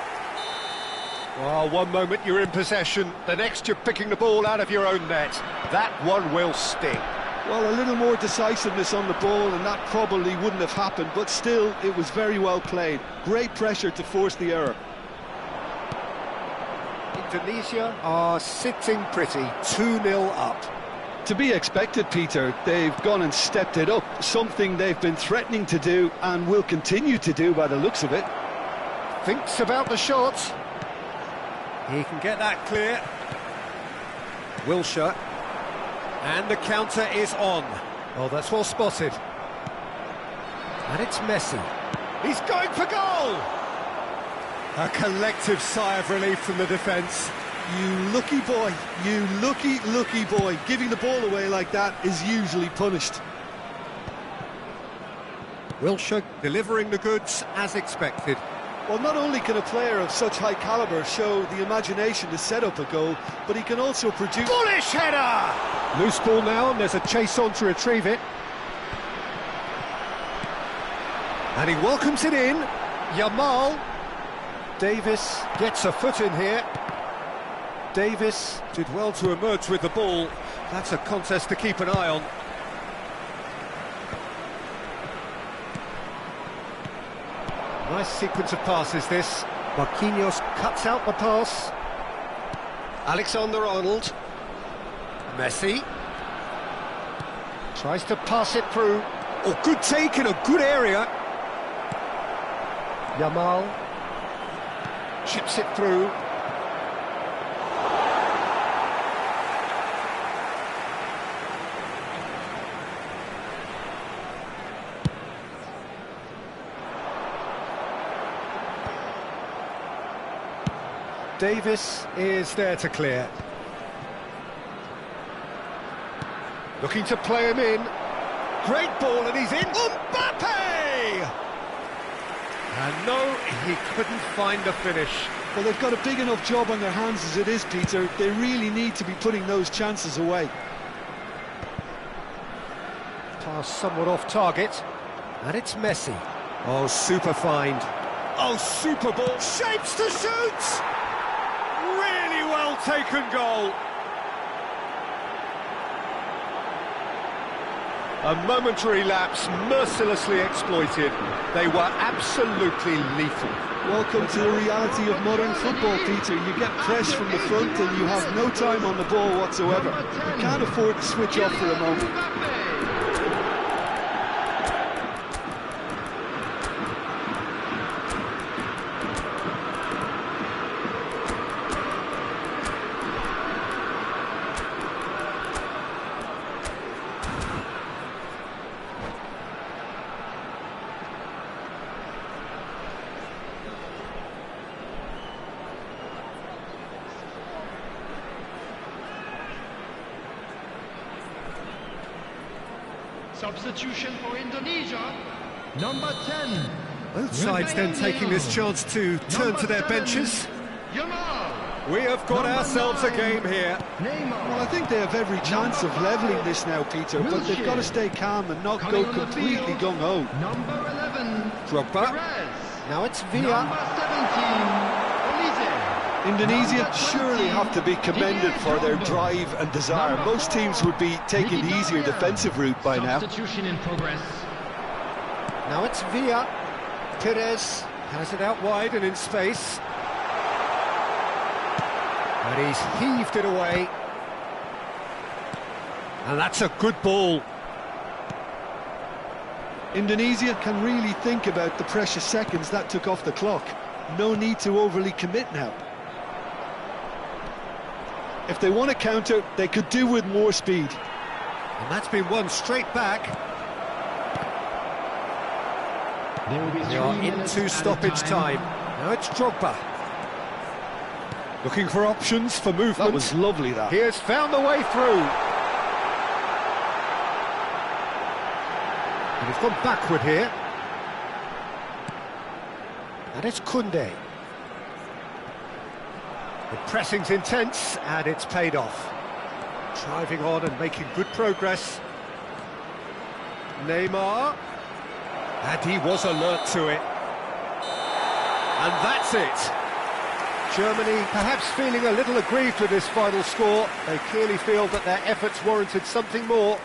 Well, one moment you're in possession, the next you're picking the ball out of your own net. That one will sting. Well, a little more decisiveness on the ball and that probably wouldn't have happened, but still, it was very well played. Great pressure to force the error. Indonesia are sitting pretty, 2-0 up. To be expected, Peter. They've gone and stepped it up, something they've been threatening to do and will continue to do by the looks of it. Thinks about the shot. He can get that clear. Wilshere. And the counter is on. Oh, that's well spotted. And it's Messi. He's going for goal! A collective sigh of relief from the defence. You lucky boy, you lucky boy. Giving the ball away like that is usually punished. Wilshere delivering the goods as expected. Well, not only can a player of such high calibre show the imagination to set up a goal, but he can also produce... Bullish header! Loose ball now, and there's a chase on to retrieve it. And he welcomes it in. Yamal. Davis gets a foot in here. Davis did well to emerge with the ball. That's a contest to keep an eye on. Nice sequence of passes, this. Marquinhos cuts out the pass. Alexander-Arnold. Messi. Tries to pass it through. Oh, good take in a good area. Yamal. Chips it through. Davis is there to clear. Looking to play him in. Great ball and he's in. Mbappe! And no, he couldn't find the finish. Well, they've got a big enough job on their hands as it is, Peter. They really need to be putting those chances away. Pass somewhat off target. And it's Messi. Oh, super find. Oh, super ball. Shapes to shoot! Really well taken goal. A momentary lapse, mercilessly exploited. They were absolutely lethal. Welcome to the reality of modern football, Peter. You get pressed from the front and you have no time on the ball whatsoever. You can't afford to switch off for a moment. Substitution for Indonesia, number 10. Both sides then taking this chance to turn to their benches. Yamal. We have got ourselves a game here. Well, I think they have every chance of levelling this now, Peter, but they've got to stay calm and not go completely gung-ho. Number 11. Drogba. Perez. Now it's Villa. Number 17. Indonesia surely have to be commended for their drive and desire. Most teams would be taking the easier defensive route by now. Substitution in progress. Now it's Villa. Perez has it out wide and in space. And he's heaved it away. And that's a good ball. Indonesia can really think about the precious seconds that took off the clock. No need to overly commit now. If they want to counter, they could do with more speed. And that's been won straight back. There will be They are 3 minutes into added stoppage time. Now it's Drogba. Looking for options for movement. That was lovely, that. He has found the way through. And he's gone backward here. And it's Koundé. The pressing's intense, and it's paid off. Driving on and making good progress. Neymar. And he was alert to it. And that's it. Germany perhaps feeling a little aggrieved with this final score. They clearly feel that their efforts warranted something more.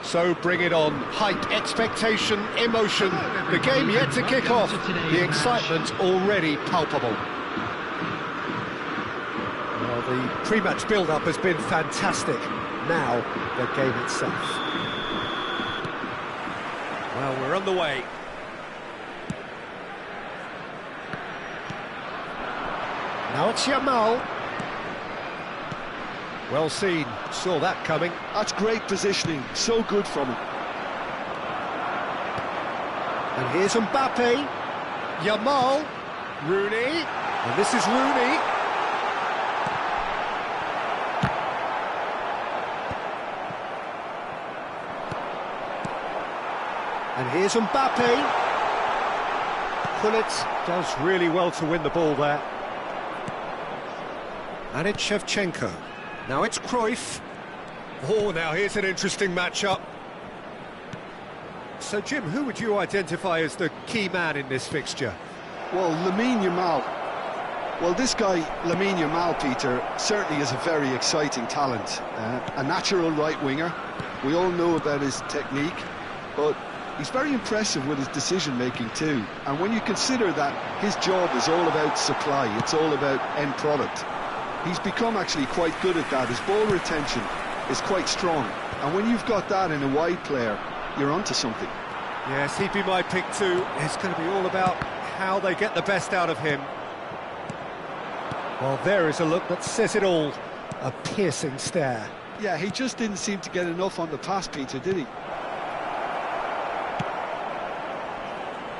So bring it on. Hype, expectation, emotion. The game yet to kick off. The excitement already palpable. Well, the pre-match build-up has been fantastic. Now, the game itself. Well, we're on the way. Now it's Yamal. Well seen, saw that coming. That's great positioning, so good from him. And here's Mbappe, Yamal, Rooney, and this is Rooney. And here's Mbappe. Gullit does really well to win the ball there. And it's Shevchenko. Now it's Cruyff. Oh, now here's an interesting matchup. So, Jim, who would you identify as the key man in this fixture? Well, Lamine Yamal. Well, this guy, Lamine Yamal, Peter, certainly is a very exciting talent. A natural right winger. We all know about his technique, but he's very impressive with his decision-making too. And when you consider that his job is all about supply, it's all about end product, he's become actually quite good at that. His ball retention is quite strong. And when you've got that in a wide player, you're onto something. Yes, he'd be my pick too. It's going to be all about how they get the best out of him. Well, there is a look that says it all. A piercing stare. Yeah, he just didn't seem to get enough on the pass, Peter, did he?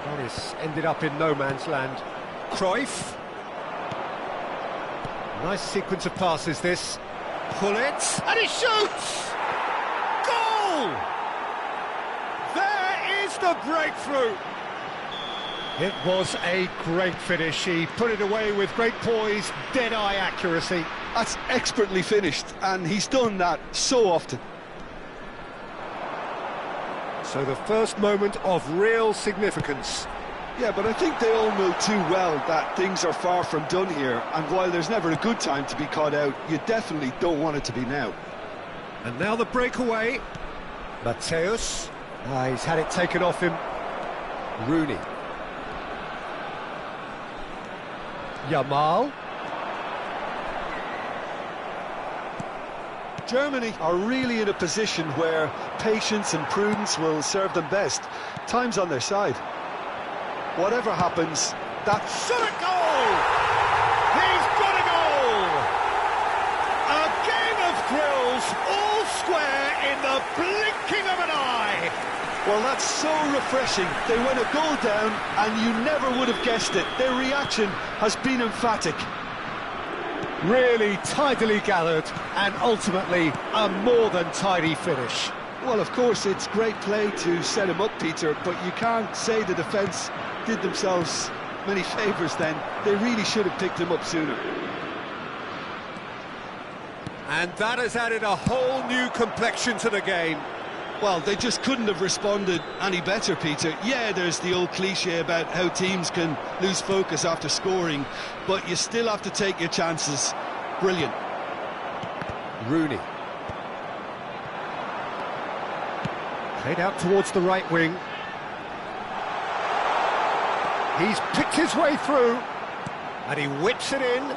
Well, he's ended up in no man's land. Cruyff. Nice sequence of passes, this. Pull it, and he shoots! Goal! There is the breakthrough! It was a great finish. He put it away with great poise, dead-eye accuracy. That's expertly finished, and he's done that so often. So the first moment of real significance. Yeah, but I think they all know too well that things are far from done here, and while there's never a good time to be caught out, you definitely don't want it to be now. And now the breakaway. Mateus. He's had it taken off him. Rooney. Yamal. Germany are really in a position where patience and prudence will serve them best. Time's on their side. Whatever happens, that's Shot at goal! He's got a goal! A game of thrills, all square in the blinking of an eye! well, that's so refreshing. They went a goal down and you never would have guessed it. Their reaction has been emphatic. Really tidily gathered and ultimately a more than tidy finish. Well, of course, it's great play to set him up, Peter, but you can't say the defence did themselves many favours then. They really should have picked him up sooner. And that has added a whole new complexion to the game. Well, they just couldn't have responded any better, Peter. Yeah, there's the old cliche about how teams can lose focus after scoring, but you still have to take your chances. Brilliant. Rooney. Played out towards the right wing. He's picked his way through, and he whips it in.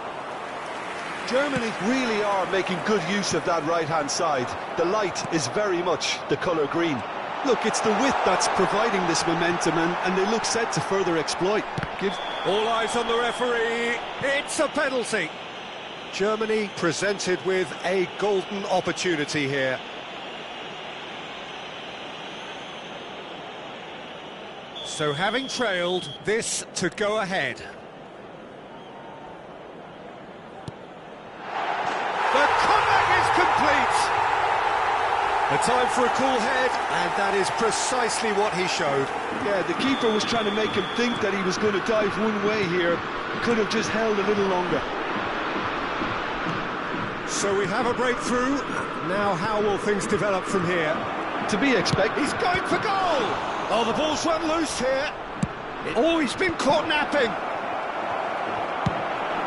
Germany really are making good use of that right-hand side. The light is very much the colour green. Look, it's the width that's providing this momentum, and they look set to further exploit. All eyes on the referee. It's a penalty. Germany presented with a golden opportunity here. So having trailed, this to go ahead. The comeback is complete! A time for a cool head, and that is precisely what he showed. Yeah, the keeper was trying to make him think that he was going to dive one way here. Could have just held a little longer. So we have a breakthrough. Now how will things develop from here? To be expected. He's going for goal! Oh, the ball's run loose here. Oh, he's been caught napping.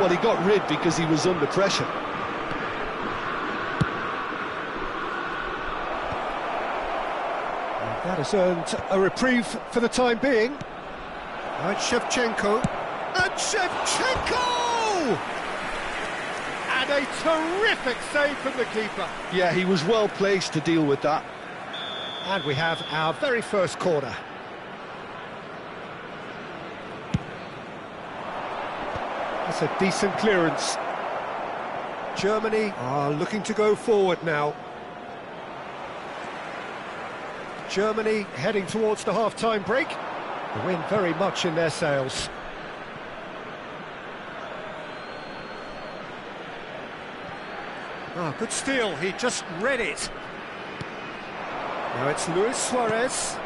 Well, he got rid because he was under pressure. That has earned a reprieve for the time being. Right, Shevchenko. And Shevchenko! And a terrific save from the keeper. Yeah, he was well placed to deal with that. And we have our very first corner. That's a decent clearance. Germany are looking to go forward now. Germany heading towards the half-time break. The wind very much in their sails. Oh, good steal. He just read it. Now it's Luis Suarez.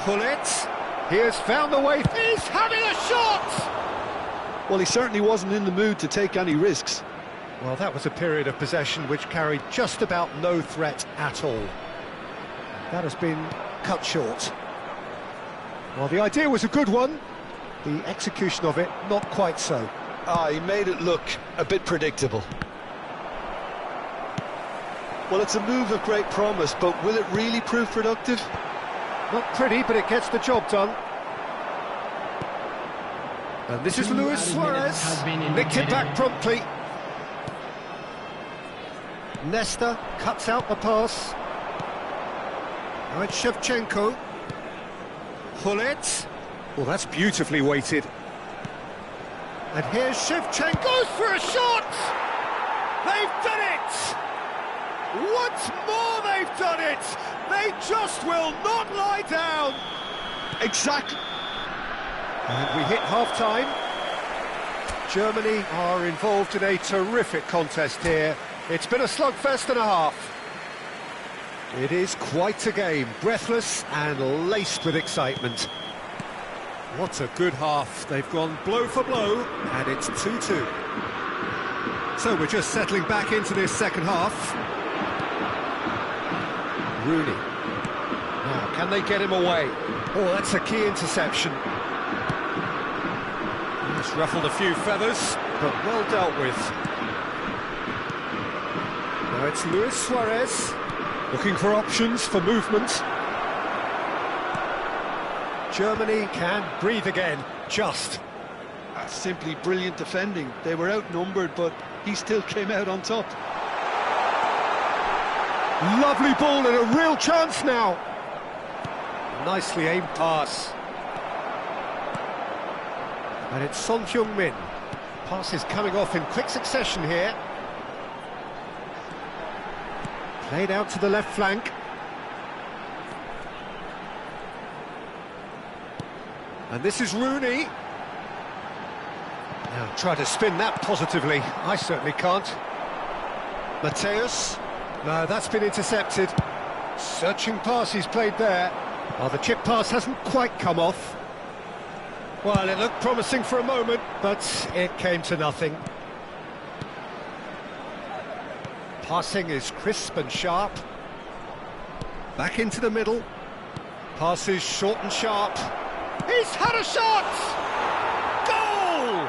Hullet. He has found the way. He's having a shot! Well, he certainly wasn't in the mood to take any risks. Well, that was a period of possession which carried just about no threat at all. That has been cut short. Well, the idea was a good one. The execution of it, not quite so. He made it look a bit predictable. Well, it's a move of great promise, but will it really prove productive? Not pretty, but it gets the job done. And this is Luis Suarez. Nicked it back promptly. Nesta cuts out the pass. Now it's Shevchenko. Hullet. Well, that's beautifully weighted. And here's Shevchenko for a shot! They've done it! Once more they've done it! They just will not lie down! Exactly. And we hit half-time. Germany are involved in a terrific contest here. It's been a slugfest and a half. It is quite a game, breathless and laced with excitement. What a good half. They've gone blow for blow, and it's 2-2. So we're just settling back into this second half. Rooney. Now, can they get him away? Oh, that's a key interception. He's ruffled a few feathers, but well dealt with. Now it's Luis Suarez, looking for options for movement. Germany can breathe again, just. That's simply brilliant defending. They were outnumbered, but he still came out on top. Lovely ball and a real chance now. Nicely aimed pass. And it's Son Heung-min. Pass is coming off in quick succession here. Played out to the left flank. And this is Rooney. Now try to spin that positively. I certainly can't. Mateus. No, that's been intercepted. Searching pass he's played there. Oh, the chip pass hasn't quite come off. Well, it looked promising for a moment, but it came to nothing. Passing is crisp and sharp. Back into the middle. Pass is short and sharp. He's had a shot! Goal!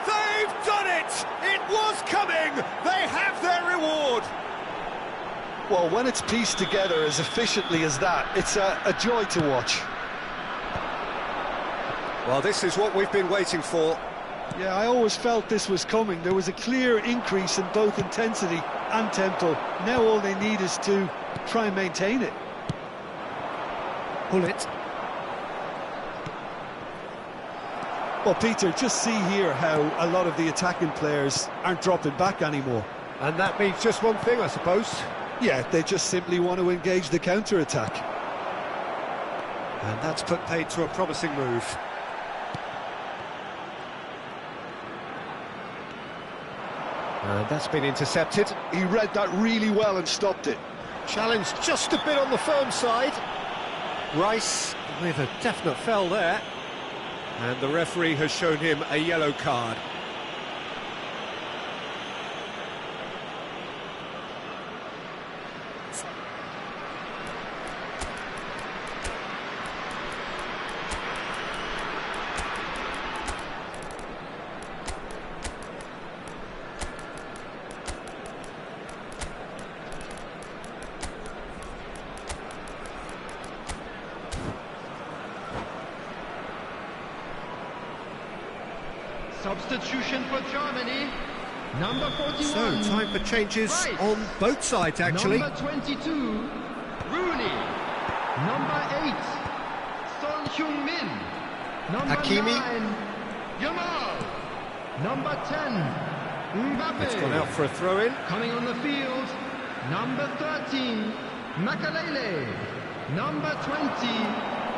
They've done it! It was coming! They have their reward! Well, when it's pieced together as efficiently as that, it's a joy to watch. Well, this is what we've been waiting for. Yeah, I always felt this was coming. There was a clear increase in both intensity and tempo. Now all they need is to try and maintain it. Pull it. Well, Peter, just see here how a lot of the attacking players aren't dropping back anymore. And that means just one thing, I suppose. Yeah, they just simply want to engage the counter-attack. And that's put paid to a promising move. And that's been intercepted. He read that really well and stopped it. Challenge just a bit on the firm side. Rice with a definite foul there. And the referee has shown him a yellow card. Substitution for Germany. Number 41. So, time for changes Rice. on both sides, actually. Number 22, Rooney. Number 8, Son Heung-min. Number Hakimi. 9, Yamal. Number 10, Mbappe. It's gone out for a throw-in. Coming on the field, number 13, Makalele. Number 20,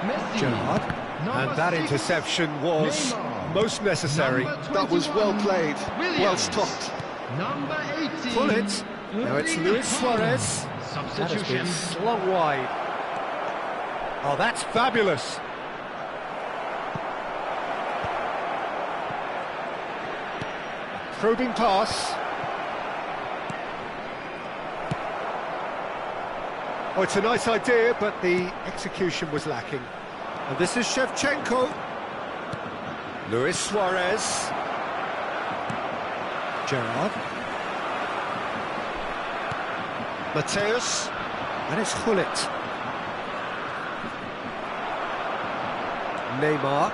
Messi. Gerrard. Number And that 6, interception was Neymar. most necessary. Number That was well 21, played, well Williams. stopped. Number 18. Pull it. Now it's Luis Suarez. That has Substitution. been slung wide. Oh, that's fabulous. Probing pass. Oh, it's a nice idea, but the execution was lacking. And this is Shevchenko. Luis Suarez. Gerrard. Mateus. And it's Hullet. Neymar.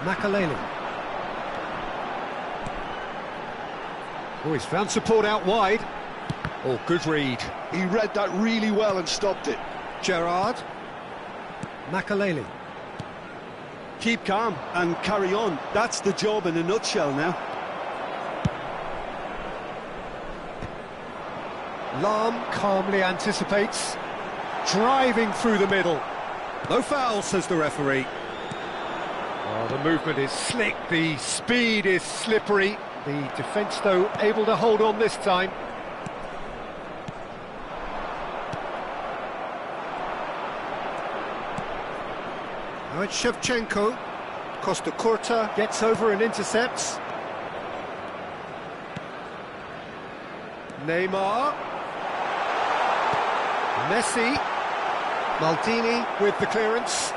Makalele. Oh, he's found support out wide. Oh, good read. He read that really well and stopped it. Gerrard. Makalele. Keep calm and carry on. That's the job in a nutshell now. Lahm calmly anticipates, driving through the middle. No foul, says the referee. Oh, Well, the movement is slick, the speed is slippery. The defence, though, able to hold on this time. Now it's Shevchenko. Costa Curta gets over and intercepts. Neymar. Messi. Maldini with the clearance.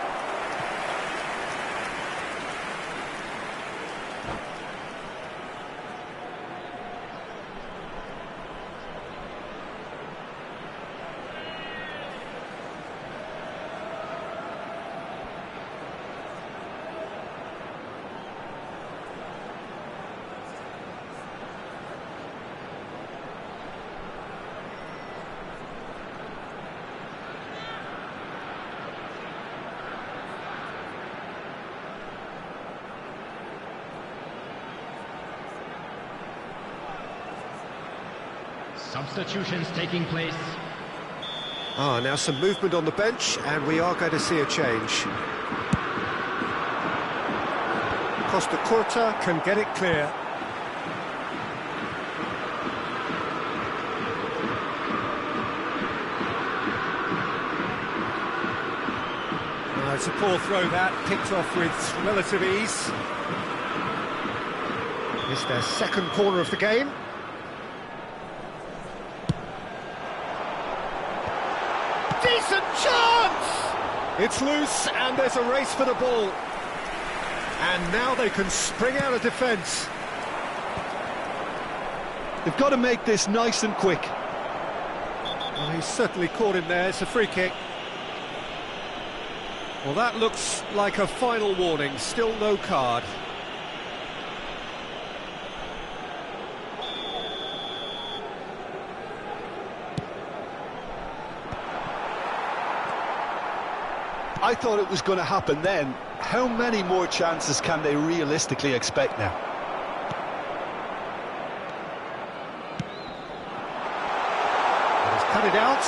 Substitutions taking place. Now some movement on the bench, and we are going to see a change. Costa Curta can get it clear. It's a poor throw that, picked off with relative ease. It's their second corner of the game. Decent chance! It's loose and there's a race for the ball. And now they can spring out of defence. They've got to make this nice and quick. Well, he's certainly caught him there. It's a free kick. Well, that looks like a final warning. Still no card. I thought it was going to happen then. How many more chances can they realistically expect now? He's cut it out.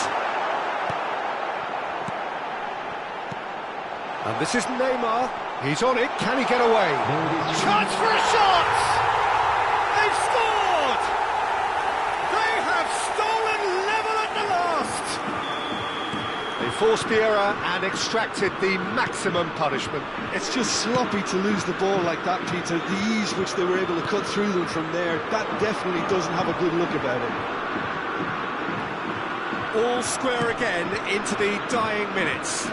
And this is Neymar. He's on it. Can he get away? Chance for a shot! They've scored! They have stolen level at the last! They forced the error and extracted the maximum punishment. It's just sloppy to lose the ball like that, Peter. The ease which they were able to cut through them from there, that definitely doesn't have a good look about it. All square again into the dying minutes.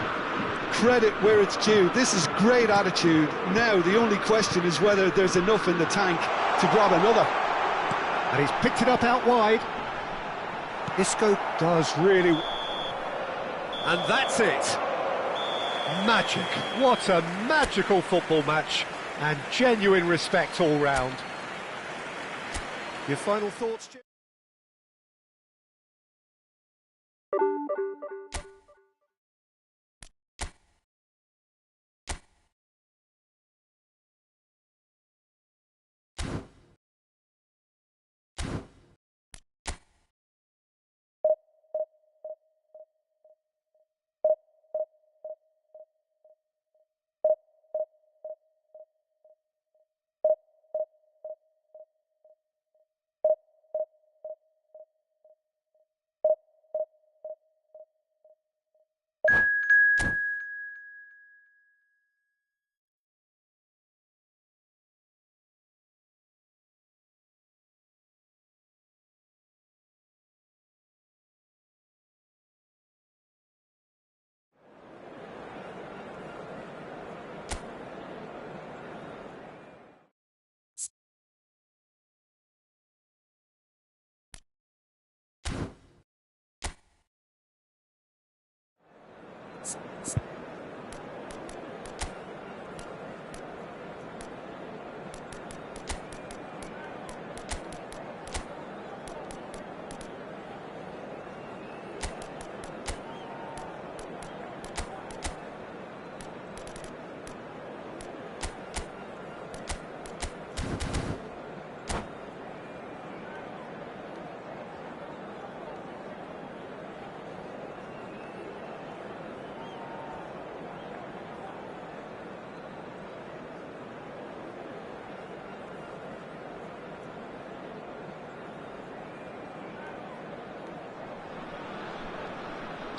Credit where it's due. This is great attitude. Now the only question is whether there's enough in the tank to grab another. And he's picked it up out wide. Isco does really... And that's it. Magic. What a magical football match. And genuine respect all round. Your final thoughts, Jim?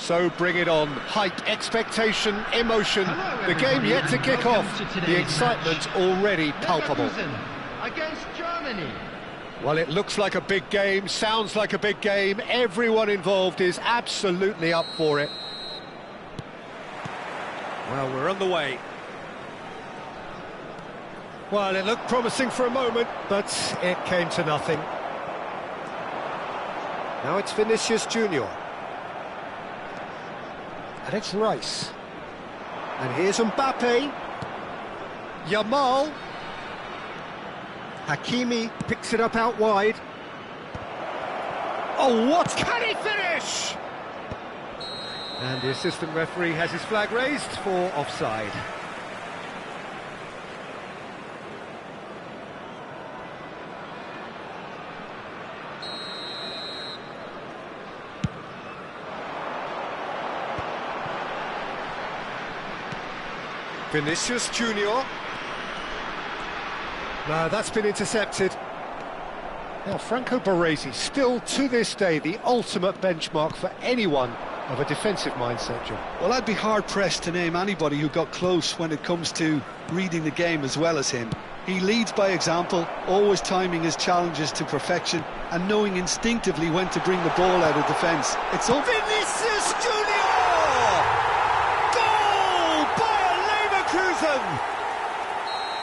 So bring it on. Hype, expectation, emotion. The game yet to kick off. The excitement already palpable. Leverkusen against Germany. Well, it looks like a big game, sounds like a big game. Everyone involved is absolutely up for it. Well, we're on the way. Well, it looked promising for a moment, but it came to nothing. Now it's Vinicius Junior. And it's Rice. And here's Mbappe. Yamal. Hakimi picks it up out wide. Oh, what? Can he finish? And the assistant referee has his flag raised for offside. Vinicius Junior. No, that's been intercepted. Now, Franco Baresi, still to this day, the ultimate benchmark for anyone of a defensive mindset, John. Well, I'd be hard-pressed to name anybody who got close when it comes to reading the game as well as him. He leads by example, always timing his challenges to perfection and knowing instinctively when to bring the ball out of defence. It's all Vinicius Junior! Goal! Bayer Leverkusen!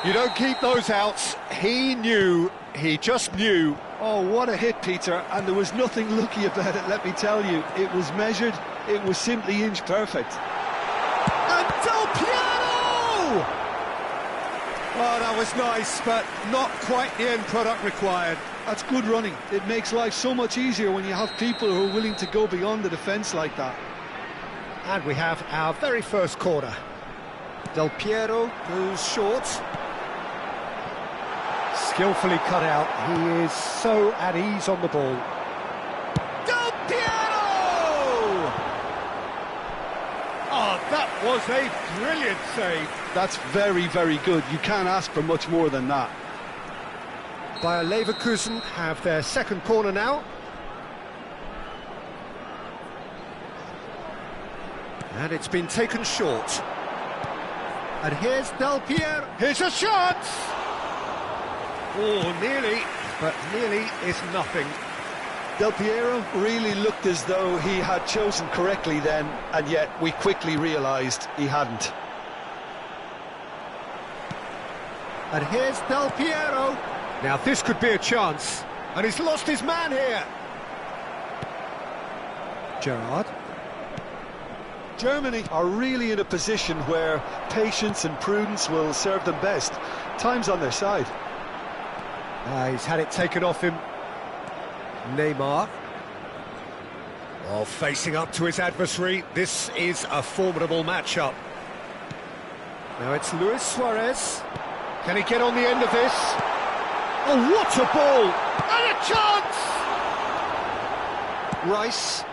You don't keep those outs. He knew, he just knew. Oh, what a hit, Peter, and there was nothing lucky about it, let me tell you. It was measured, it was simply inch perfect. And Del Piero! Oh, that was nice, but not quite the end product required. That's good running. It makes life so much easier when you have people who are willing to go beyond the defence like that. And we have our very first corner. Del Piero goes short. Skillfully cut out. He is so at ease on the ball. Del Piero! Oh, that was a brilliant save. That's very, very good. You can't ask for much more than that. Bayer Leverkusen have their second corner now. And it's been taken short. And here's Del Piero. Here's a shot! Oh, nearly, but nearly is nothing. Del Piero really looked as though he had chosen correctly then, and yet we quickly realised he hadn't. And here's Del Piero. Now this could be a chance, and he's lost his man here. Gerrard. Germany are really in a position where patience and prudence will serve them best. Time's on their side. He's had it taken off him. Neymar. Oh, facing up to his adversary. This is a formidable matchup. Now it's Luis Suarez. Can he get on the end of this? Oh, what a ball! And a chance! Rice.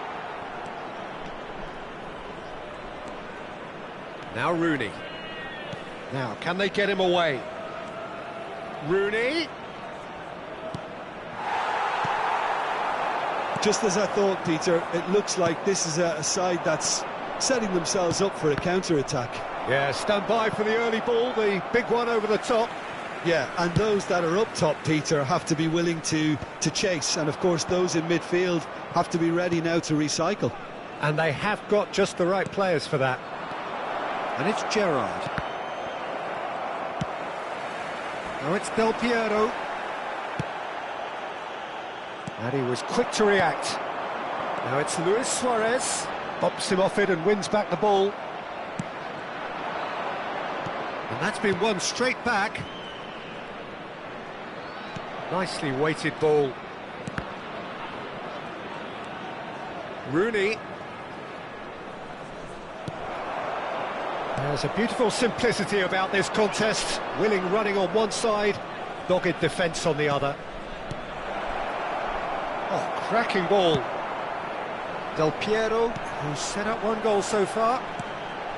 Now Rooney. Now, can they get him away? Rooney. Just as I thought, Peter, it looks like this is a side that's setting themselves up for a counter-attack. Yeah, stand by for the early ball, the big one over the top. Yeah, and those that are up top, Peter, have to be willing to chase. And, of course, those in midfield have to be ready now to recycle. And they have got just the right players for that. And it's Gerrard. Now it's Del Piero. And he was quick to react. Now it's Luis Suarez. Bops him off it and wins back the ball. And that's been won straight back. Nicely weighted ball. Rooney. There's a beautiful simplicity about this contest. Willing running on one side, dogged defence on the other. Oh, cracking ball. Del Piero, who's set up one goal so far,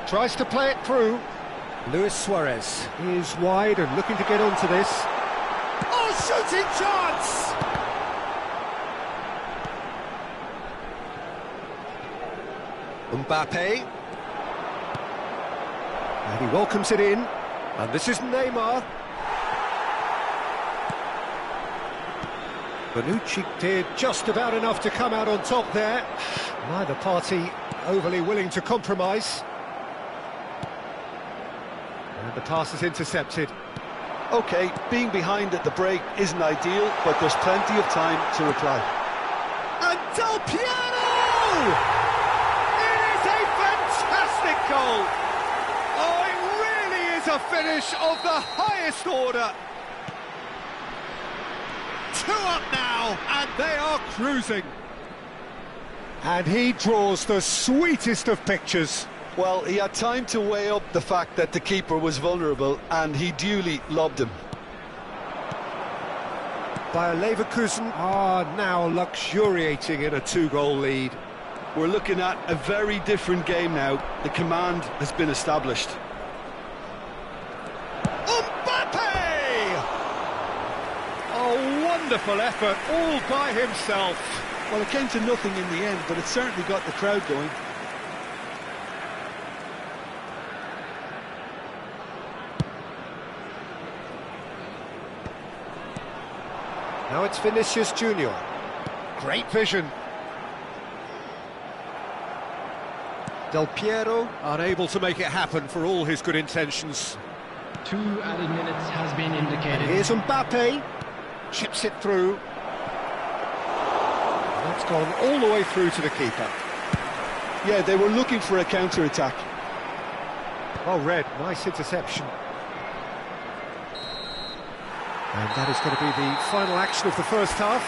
tries to play it through. Luis Suarez is wide and looking to get onto this. Oh, shooting chance! Mbappe. And he welcomes it in. And this is Neymar. Bonucci did just about enough to come out on top there. Neither party overly willing to compromise. And the pass is intercepted. OK, being behind at the break isn't ideal, but there's plenty of time to reply. And Del Piero! It is a fantastic goal! Oh, it really is a finish of the highest order. 2 up now, and they are cruising. And he draws the sweetest of pictures. Well, he had time to weigh up the fact that the keeper was vulnerable, and he duly lobbed him. Bayer Leverkusen are now luxuriating in a 2-goal lead. We're looking at a very different game now. The command has been established. Mbappe! A wonderful effort all by himself. Well, it came to nothing in the end, but it certainly got the crowd going. Now it's Vinicius Junior. Great vision. Del Piero unable to make it happen for all his good intentions. 2 added minutes has been indicated. And here's Mbappe. Chips it through. That's gone all the way through to the keeper. Yeah, they were looking for a counter-attack. Well read, nice interception. And that is going to be the final action of the first half.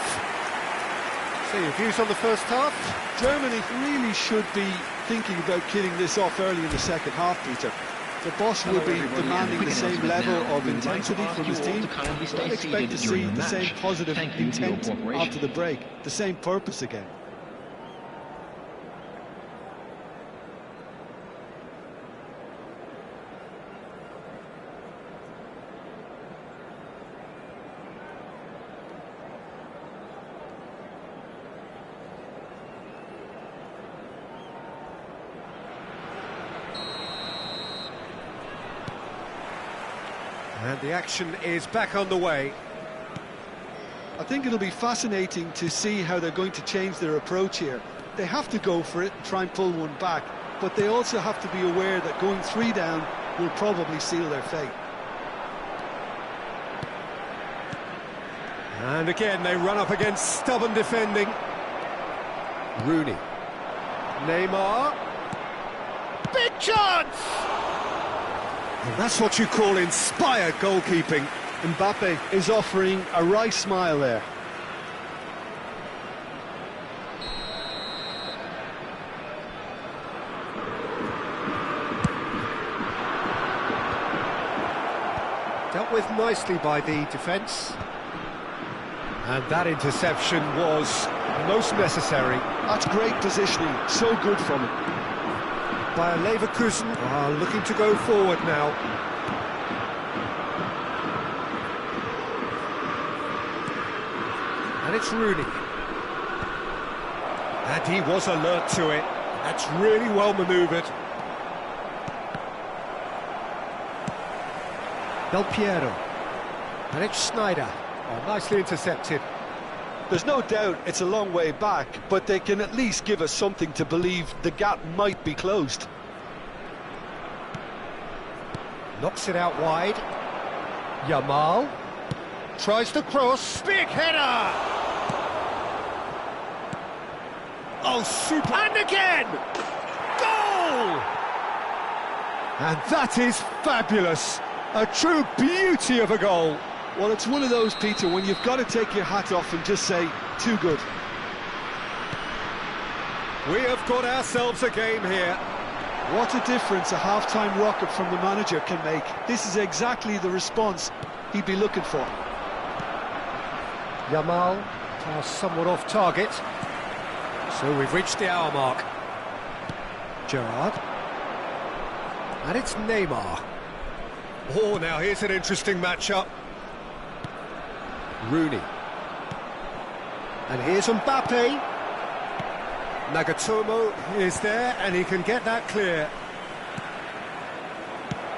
So your views on the first half? Germany really should be thinking about killing this off early in the second half, Peter. The boss will be demanding the same level of intensity from his team. Don't expect to see the same positive intent after the break, the same purpose again. And the action is back on the way. I think it'll be fascinating to see how they're going to change their approach here. They have to go for it and try and pull one back, but they also have to be aware that going 3 down will probably seal their fate. And again, they run up against stubborn defending. Rooney. Neymar. Big chance! And that's what you call inspired goalkeeping. Mbappe is offering a wry smile there. Dealt with nicely by the defence. And that interception was most necessary. That's great positioning, so good from him. Bayer Leverkusen are looking to go forward now. And it's Rooney. And he was alert to it. That's really well manoeuvred. Del Piero. And it's Schneider. Oh, nicely intercepted. There's no doubt it's a long way back, but they can at least give us something to believe the gap might be closed. Knocks it out wide. Yamal. Tries to cross. Big header! Oh, super! And again! Goal! And that is fabulous. A true beauty of a goal. Well, it's one of those, Peter, when you've got to take your hat off and just say, too good. We have got ourselves a game here. What a difference a half-time rocket from the manager can make. This is exactly the response he'd be looking for. Yamal, pass somewhat off target. So we've reached the hour mark. Gerrard. And it's Neymar. Oh, now here's an interesting matchup. Rooney. And here's Mbappe. Nagatomo is there and he can get that clear.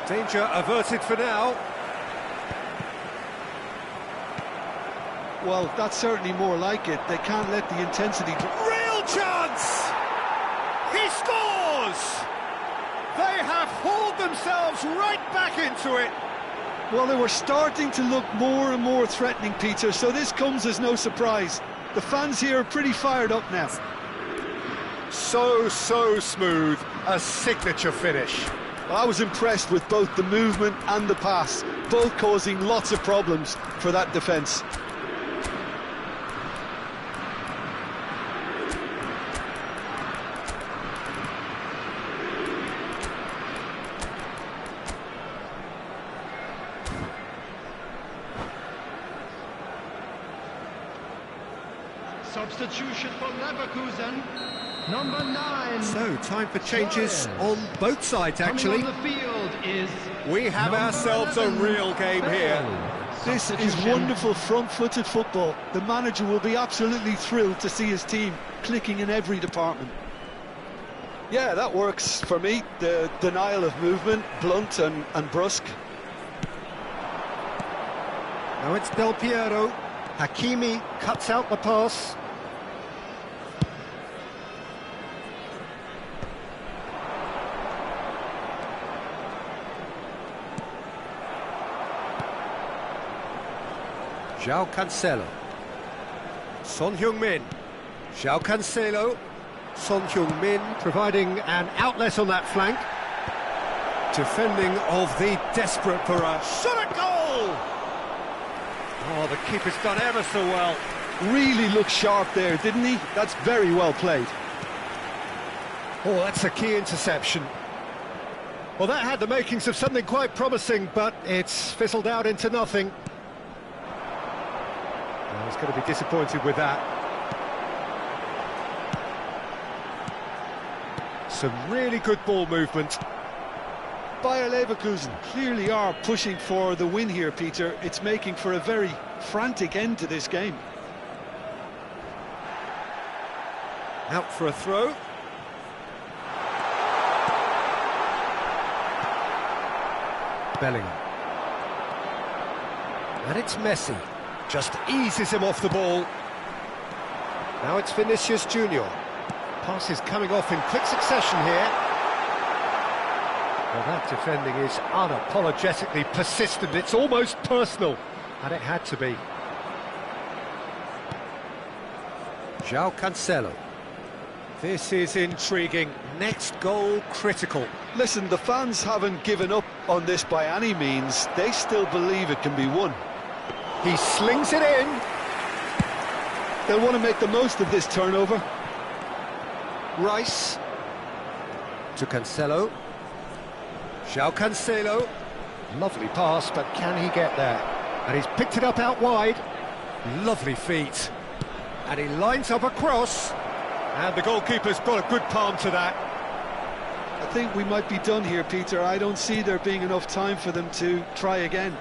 Danger averted for now. Well, that's certainly more like it. They can't let the intensity... Real chance! He scores! They have hauled themselves right back into it. Well, they were starting to look more and more threatening, Peter, so this comes as no surprise. The fans here are pretty fired up now. So smooth, a signature finish. Well, I was impressed with both the movement and the pass, both causing lots of problems for that defence. Substitution for Leverkusen, number 9. So, time for changes on both sides, actually. Coming on the field is We have number ourselves a 11, real game here. This is wonderful front-footed football. The manager will be absolutely thrilled to see his team clicking in every department. Yeah, that works for me. The denial of movement, blunt and brusque. Now it's Del Piero. Hakimi cuts out the pass. João Cancelo. Son Heung-min. João Cancelo. Son Heung-min providing an outlet on that flank. Defending of the desperate Para. Shot at goal! Oh, the keeper's done ever so well. Really looked sharp there, didn't he? That's very well played. Oh, that's a key interception. Well, that had the makings of something quite promising, but it's fizzled out into nothing. Well, he's going to be disappointed with that. Some really good ball movement. Bayer Leverkusen clearly are pushing for the win here, Peter. It's making for a very frantic end to this game. Out for a throw. Bellingham. And it's Messi. Just eases him off the ball. Now it's Vinicius Junior. Passes coming off in quick succession here. Well, that defending is unapologetically persistent. It's almost personal, and it had to be. João Cancelo. This is intriguing. Next goal critical. Listen, the fans haven't given up on this by any means. They still believe it can be won. He slings it in. They'll want to make the most of this turnover. Rice. To Cancelo. João Cancelo. Lovely pass, but can he get there? And he's picked it up out wide. Lovely feet. And he lines up a cross. And the goalkeeper's got a good palm to that. I think we might be done here, Peter. I don't see there being enough time for them to try again.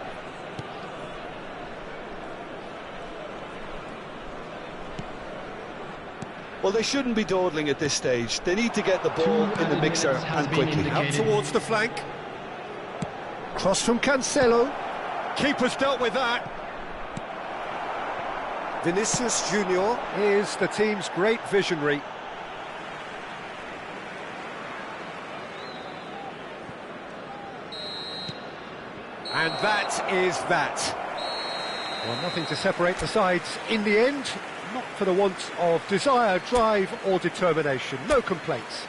Well, they shouldn't be dawdling at this stage. They need to get the ball in the mixer and quickly. Out towards the flank. Cross from Cancelo. Keeper's dealt with that. Vinicius Junior is the team's great visionary. And that is that. Well, nothing to separate the sides in the end. Not for the want of desire, drive or determination. No complaints.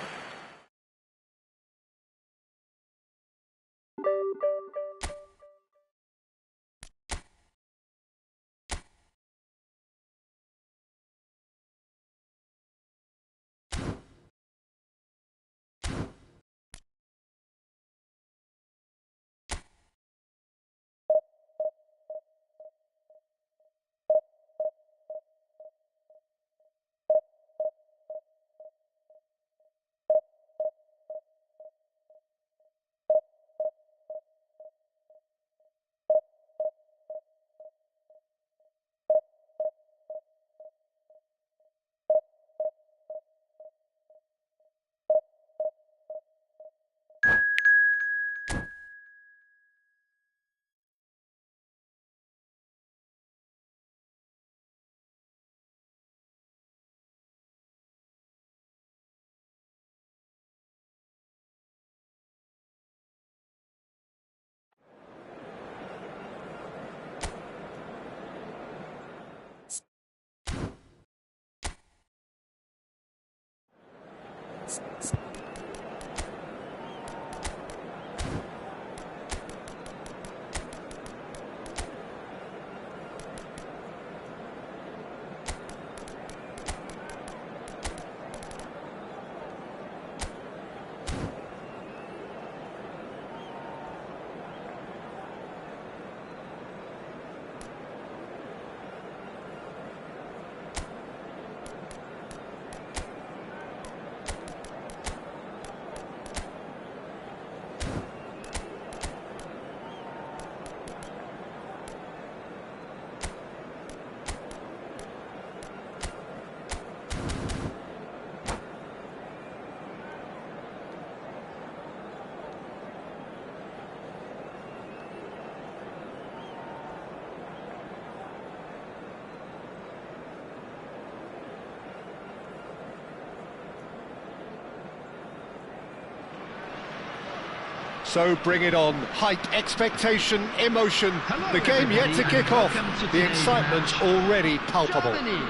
So bring it on. Hype, expectation, emotion. The game yet to kick off. The excitement already palpable. Germany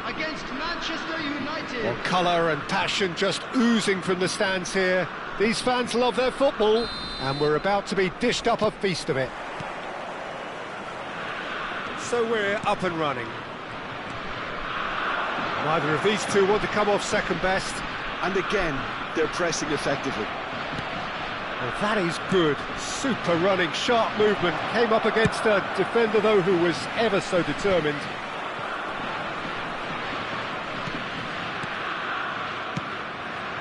against Manchester United. Well, colour and passion just oozing from the stands here. These fans love their football, and we're about to be dished up a feast of it. So we're up and running. Neither of these two want to come off second best. And again, they're pressing effectively. Well, that is good. Super running, sharp movement. Came up against a defender, though, who was ever so determined.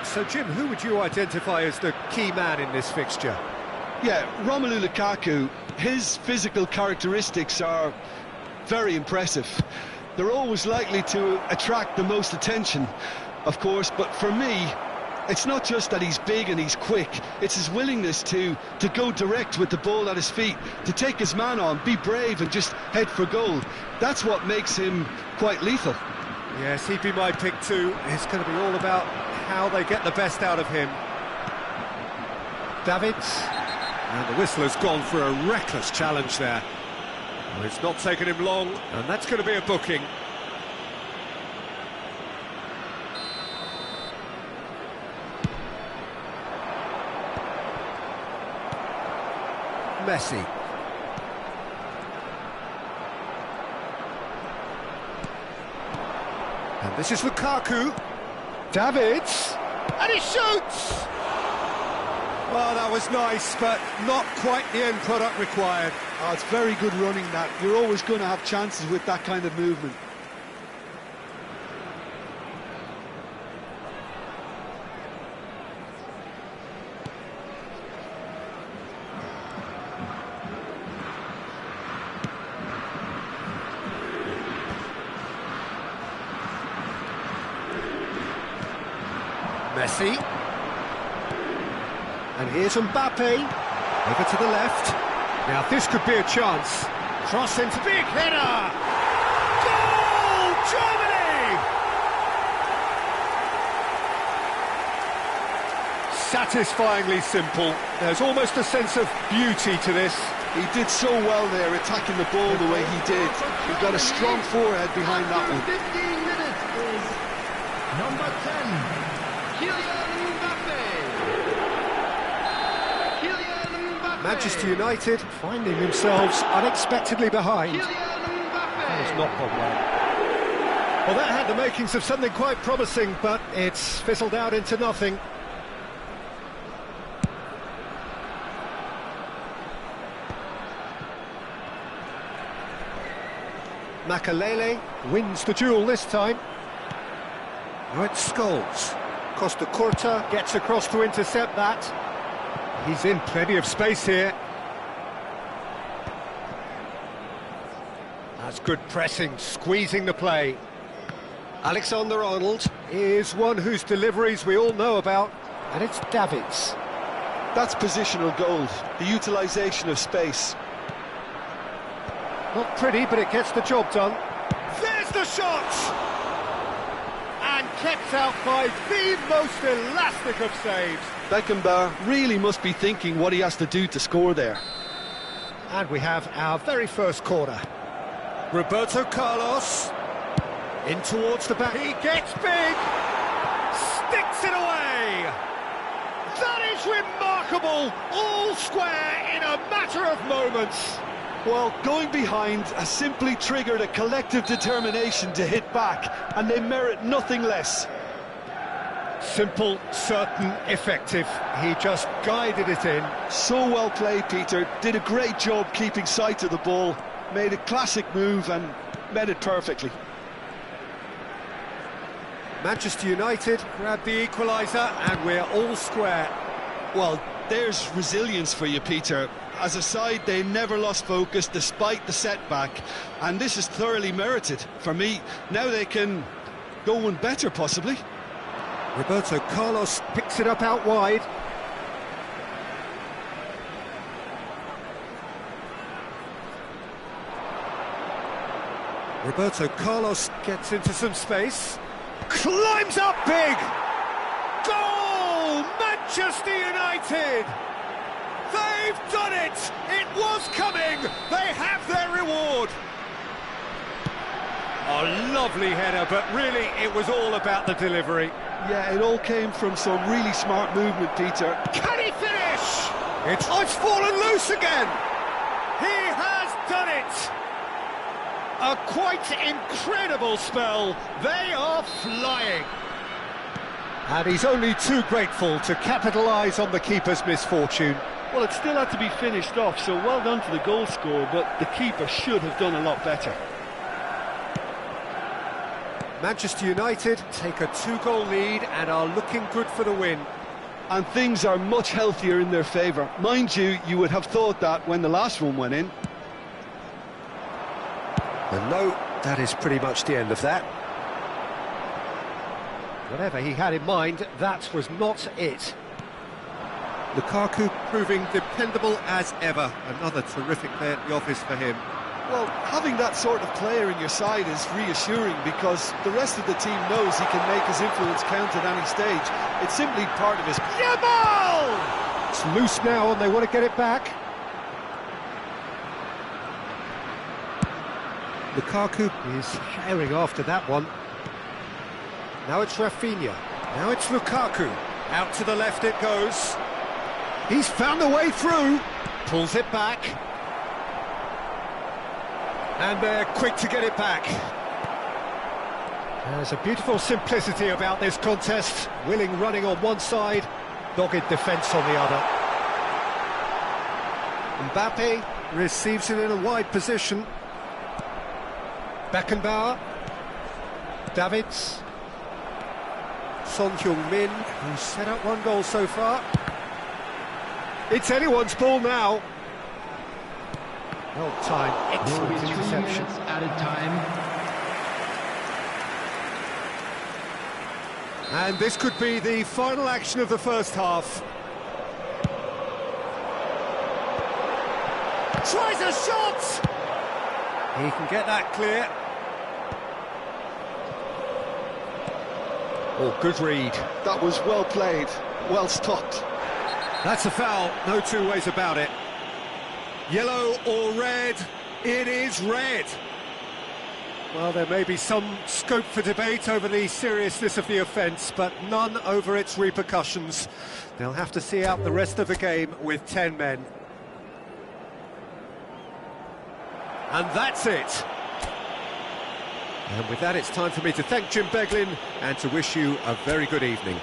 So, Jim, who would you identify as the key man in this fixture? Yeah, Romelu Lukaku, his physical characteristics are very impressive. They're always likely to attract the most attention, of course, but for me, it's not just that he's big and he's quick, it's his willingness to go direct with the ball at his feet, to take his man on, be brave and just head for goal. That's what makes him quite lethal. Yes, he'd be my pick too. It's going to be all about how they get the best out of him. Davids. And the whistle has gone for a reckless challenge there. Well, it's not taken him long, and that's going to be a booking. Messi. And this is Lukaku. Davids. And he shoots! Well, that was nice, but not quite the end product required. Oh, it's very good running, that. You're always going to have chances with that kind of movement. Messi. And here's Mbappe. Over to the left. Now this could be a chance. Cross into big header. Goal! Germany! Satisfyingly simple. There's almost a sense of beauty to this. He did so well there, attacking the ball the way he did. He got a strong forehead behind that one. 15 minutes is number 10. Manchester United finding themselves unexpectedly behind. That was not gone well. Well, that had the makings of something quite promising, but it's fizzled out into nothing. Makalele wins the duel this time. Now it's Scholes. Costa Curta gets across to intercept that. He's in plenty of space here. That's good pressing, squeezing the play. Alexander-Arnold is one whose deliveries we all know about, and it's Davids. That's positional gold, the utilisation of space. Not pretty, but it gets the job done. There's the shot! And kept out by the most elastic of saves. Beckenbauer really must be thinking what he has to do to score there. And we have our very first corner. Roberto Carlos in towards the back. He gets big. sticks it away! That is remarkable! All square in a matter of moments. Well, going behind has simply triggered a collective determination to hit back, and they merit nothing less. Simple, certain, effective. He just guided it in. So well played, Peter. Did a great job keeping sight of the ball, made a classic move and met it perfectly. Manchester United grab the equaliser and we're all square. Well, there's resilience for you, Peter. As a side, they never lost focus despite the setback, and this is thoroughly merited. For me, now they can go one better, possibly. Roberto Carlos picks it up out wide. Roberto Carlos gets into some space. Climbs up big! Goal! Manchester United! They've done it! It was coming! They have their reward! A lovely header, but really it was all about the delivery. Yeah, it all came from some really smart movement, Peter. Can he finish? It's fallen loose again! He has done it! A quite incredible spell. They are flying. And he's only too grateful to capitalise on the keeper's misfortune. Well, it still had to be finished off, so well done to the goal scorer, but the keeper should have done a lot better. Manchester United take a 2-goal lead and are looking good for the win. And things are much healthier in their favour. Mind you, you would have thought that when the last one went in. And no, that is pretty much the end of that. Whatever he had in mind, that was not it. Lukaku proving dependable as ever. Another terrific day at the office for him. Well, having that sort of player in your side is reassuring because the rest of the team knows he can make his influence count at any stage. It's simply part of his... Jamal! It's loose now and they want to get it back. Lukaku is herring after that one. Now it's Rafinha. Now it's Lukaku. Out to the left it goes. He's found a way through. Pulls it back. And they're quick to get it back. There's a beautiful simplicity about this contest. Willing running on one side, dogged defence on the other. Mbappe receives it in a wide position. Beckenbauer, Davids, Son Heung-min, who's set up one goal so far. It's anyone's ball now. Well timed, There will be excellent 3 interception. minutes added time. And this could be the final action of the first half. Tries a shot! He can get that clear. Oh, good read. That was well played, well stopped. That's a foul, no two ways about it. Yellow or red? It is red. Well, there may be some scope for debate over the seriousness of the offence, but none over its repercussions. They'll have to see out the rest of the game with 10 men. And that's it. And with that, it's time for me to thank Jim Beglin and to wish you a very good evening.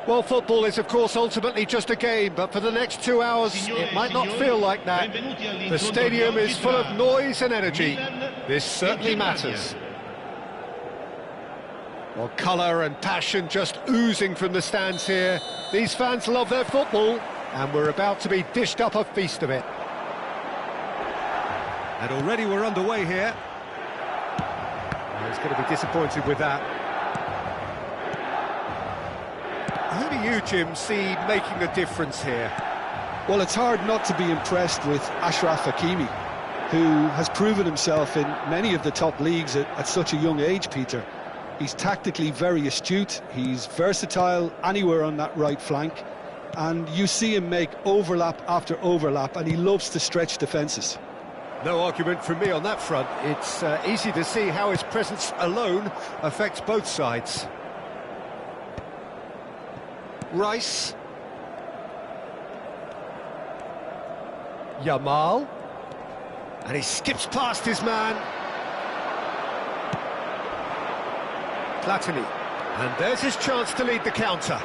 Well, football is, of course, ultimately just a game, but for the next 2 hours, it might not feel like that. The stadium is full of noise and energy. This certainly matters. Well, colour and passion just oozing from the stands here. These fans love their football, and we're about to be dished up a feast of it. And already we're underway here. He's going to be disappointed with that. Who do you, Jim, see making a difference here? Well, it's hard not to be impressed with Achraf Hakimi, who has proven himself in many of the top leagues at such a young age, Peter. He's tactically very astute, he's versatile anywhere on that right flank, and you see him make overlap after overlap, and he loves to stretch defences. No argument from me on that front. It's easy to see how his presence alone affects both sides. Rice. Yamal. And he skips past his man. Platini. And there's his chance to lead the counter.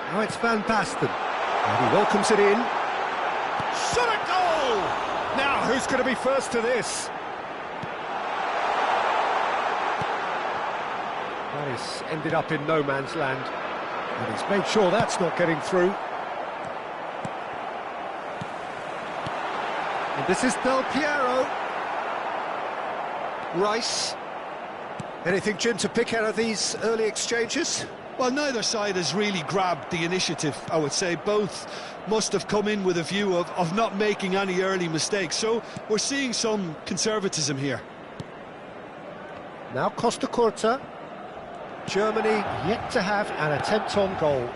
Now it's Van Basten. And he welcomes it in. Shot a goal! Now, who's going to be first to this? That has ended up in no man's land. And he's made sure that's not getting through. And this is Del Piero. Rice. Anything, Jim, to pick out of these early exchanges? Well, neither side has really grabbed the initiative, I would say. Both must have come in with a view of not making any early mistakes. So we're seeing some conservatism here. Now Costa Curta. Germany yet to have an attempt on goal.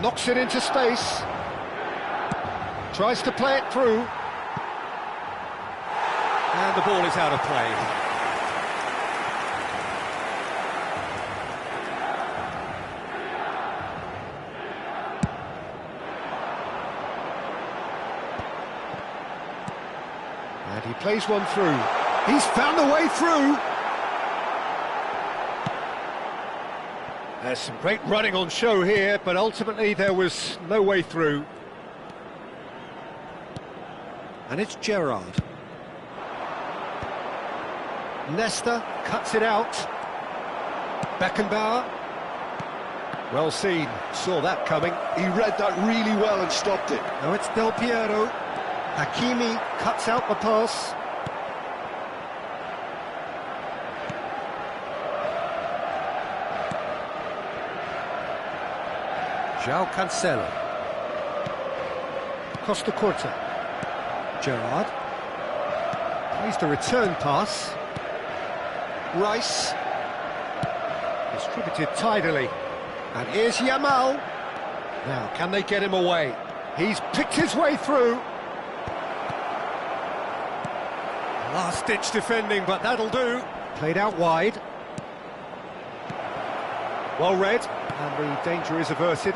Knocks it into space. Tries to play it through. And the ball is out of play. And he plays one through. He's found a way through. There's some great running on show here, but ultimately there was no way through. And it's Gerrard. Nesta cuts it out. Beckenbauer. Well seen, saw that coming. He read that really well and stopped it. Now it's Del Piero. Hakimi cuts out the pass. João Cancelo. Costa Curta. Gerrard. Plays the return pass. Rice. Distributed tidily. And here's Yamal. Now, can they get him away? He's picked his way through. Last-ditch defending, but that'll do. Played out wide. Well read, and the danger is averted.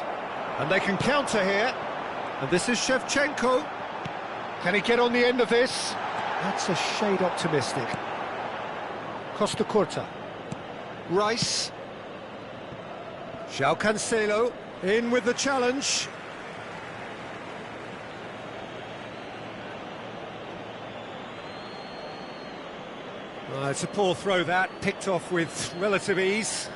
And they can counter here. And this is Shevchenko. Can he get on the end of this? That's a shade optimistic. Costa Curta. Rice. João Cancelo in with the challenge. It's a poor throw that, picked off with relative ease.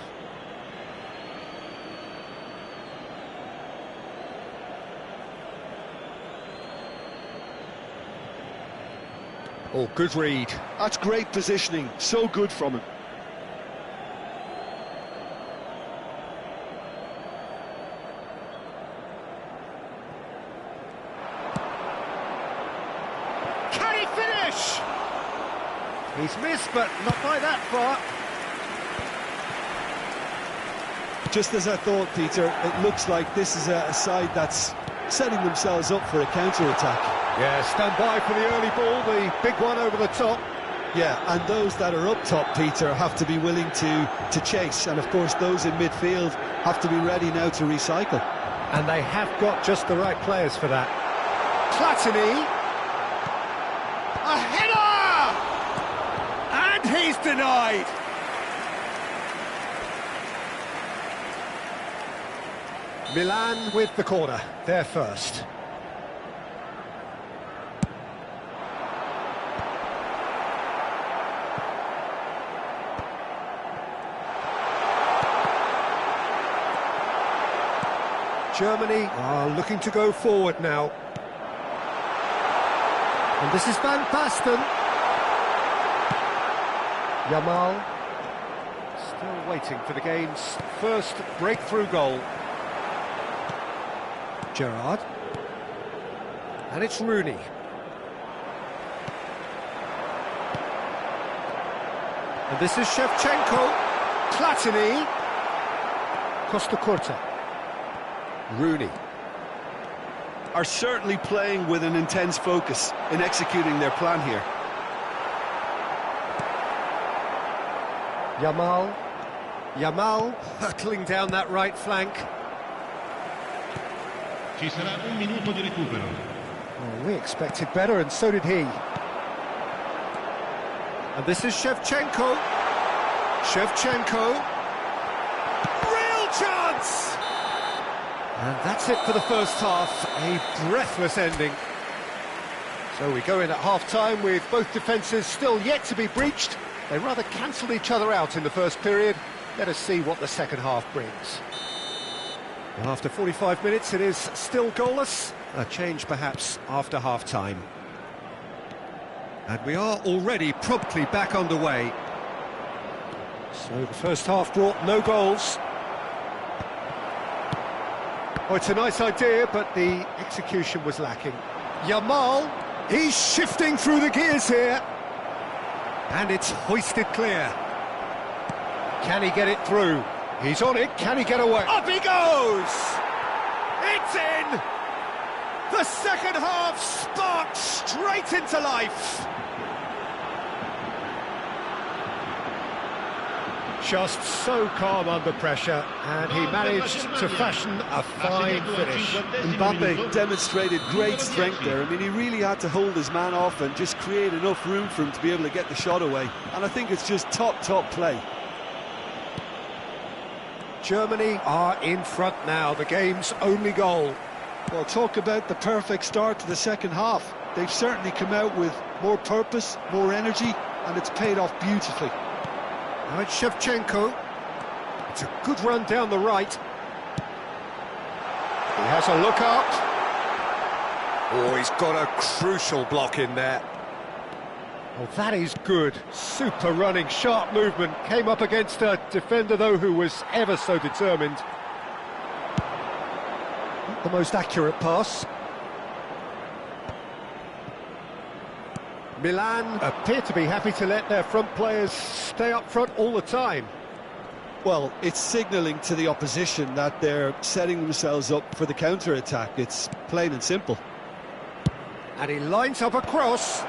Oh, good read. That's great positioning, so good from him. Can he finish? He's missed, but not by that far. Just as I thought, Peter, it looks like this is a side that's setting themselves up for a counter-attack. Yeah, stand by for the early ball, the big one over the top. Yeah, and those that are up top, Peter, have to be willing to chase. And, of course, those in midfield have to be ready now to recycle. And they have got just the right players for that. Platini. A header! And he's denied. Milan with the corner, they're first. Germany are looking to go forward now. And this is Van Basten. Yamal still waiting for the game's first breakthrough goal. Gerrard. And it's Rooney. And this is Shevchenko. Platini. Costa Curta. Rooney. Are certainly playing with an intense focus in executing their plan here. Yamal hurtling down that right flank. Ci sarà un minuto di recupero. Oh, we expected better, and so did he. And this is Shevchenko. Shevchenko. Real chance! And that's it for the first half. A breathless ending. So we go in at half-time with both defences still yet to be breached. They rather cancelled each other out in the first period. Let us see what the second half brings. Well, after 45 minutes, it is still goalless. A change, perhaps, after half-time. And we are already promptly back underway. So the first half brought no goals. Oh, it's a nice idea, but the execution was lacking. Yamal, he's shifting through the gears here. And it's hoisted clear. Can he get it through? He's on it, can he get away? Up he goes! It's in! The second half sparked straight into life. Just so calm under pressure, and he managed to fashion a fine finish. Mbappe demonstrated great strength there. I mean, he really had to hold his man off and just create enough room for him to be able to get the shot away. And I think it's just top play. Germany are in front now, the game's only goal. Well, talk about the perfect start to the second half. They've certainly come out with more purpose, more energy, and it's paid off beautifully. Now it's Shevchenko. It's a good run down the right. He has a look up. Oh, he's got a crucial block in there. Oh, that is good. Super running, sharp movement. Came up against a defender, though, who was ever so determined. Not the most accurate pass. Milan appear to be happy to let their front players stay up front all the time. Well, it's signalling to the opposition that they're setting themselves up for the counter-attack. It's plain and simple. And he lines up a cross.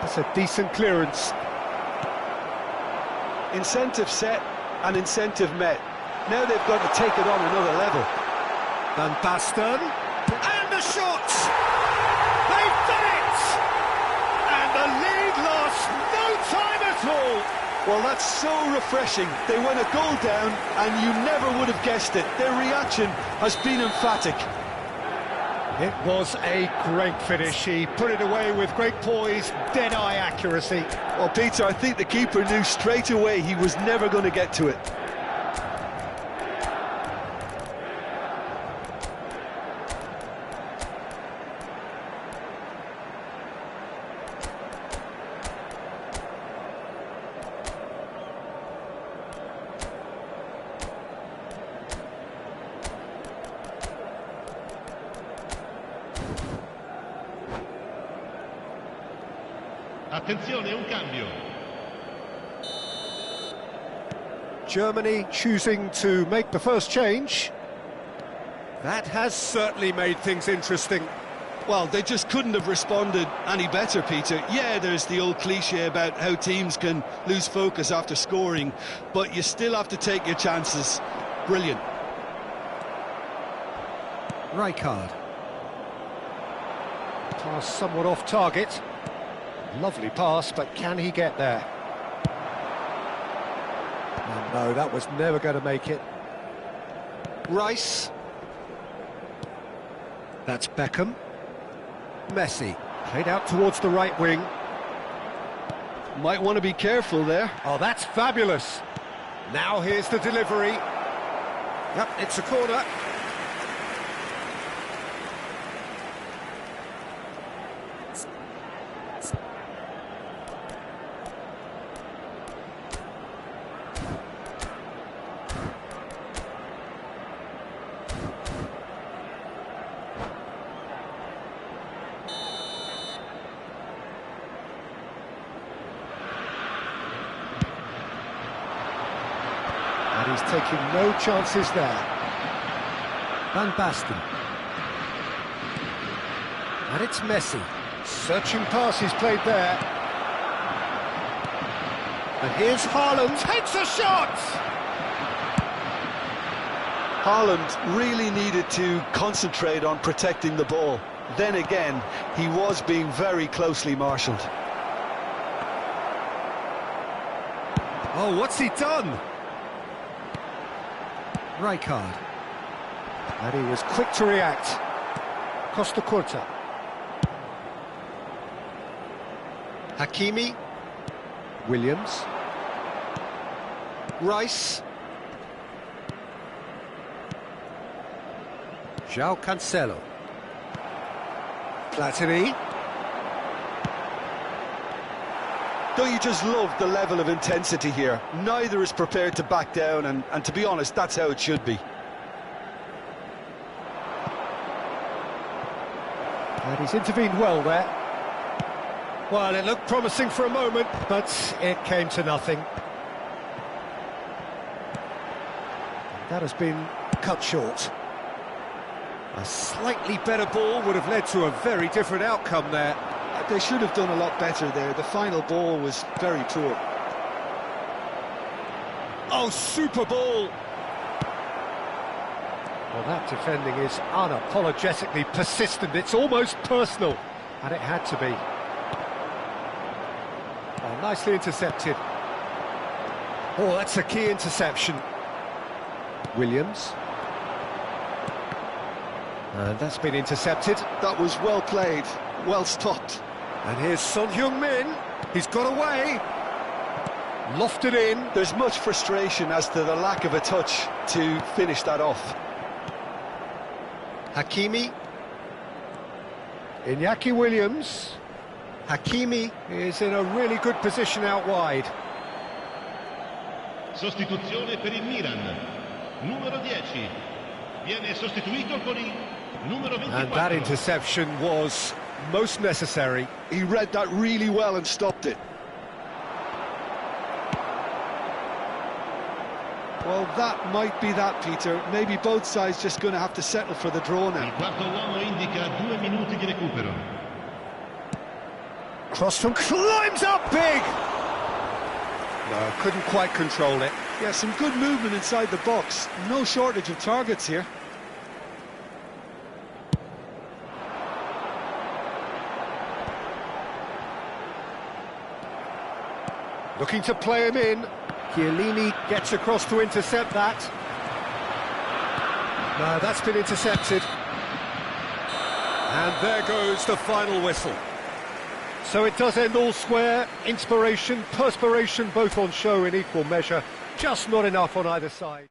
That's a decent clearance. Incentive set and incentive met. Now they've got to take it on another level. Van Basten. And the shot! They've done it! And the lead lost no time at all! Well, that's so refreshing. They went a goal down and you never would have guessed it. Their reaction has been emphatic. It was a great finish. He put it away with great poise, dead-eye accuracy. Well, Peter, I think the keeper knew straight away he was never going to get to it. Attenzione, un cambio. Germany choosing to make the first change. That has certainly made things interesting. Well, they just couldn't have responded any better, Peter. Yeah, there's the old cliche about how teams can lose focus after scoring, but you still have to take your chances. Brilliant. Rijkaard. Pass somewhat off target. Lovely pass, but can he get there? Oh, no, that was never going to make it. Rice. That's Beckham. Messi, played out towards the right wing. Might want to be careful there. Oh, that's fabulous. Now here's the delivery. Yep, it's a corner. And he's taking no chances there. Van Basten. And it's Messi. Searching pass he's played there. And here's Haaland. Takes a shot! Haaland really needed to concentrate on protecting the ball. Then again, he was being very closely marshalled. Oh, what's he done? Rijkaard. And he was quick to react. Costa Curta. Hakimi. Williams. Rice. João Cancelo. Platini. Don't you just love the level of intensity here? Neither is prepared to back down, and to be honest, that's how it should be. And he's intervened well there. Well, it looked promising for a moment, but it came to nothing. That has been cut short. A slightly better ball would have led to a very different outcome there. They should have done a lot better there. The final ball was very poor. Oh, super ball! Well, that defending is unapologetically persistent. It's almost personal, and it had to be. Oh, nicely intercepted. Oh, that's a key interception. Williams. And that's been intercepted. That was well played, well stopped. And here's Son Heung-min. He's got away. Lofted in. There's much frustration as to the lack of a touch to finish that off. Hakimi. Iñaki Williams. Hakimi is in a really good position out wide. Sostituzione per il Milan. Numero 10. Viene sostituito con il numero 24. And that interception was most necessary. He read that really well and stopped it. Well, that might be that, Peter. Maybe both sides just going to have to settle for the draw now. Il quarto uomo indica 2 minuti di recupero. Cross from climbs up big! No, couldn't quite control it. Yeah, some good movement inside the box. No shortage of targets here. Looking to play him in. Chiellini gets across to intercept that. No, that's been intercepted. And there goes the final whistle. So it does end all square. Inspiration, perspiration, both on show in equal measure. Just not enough on either side.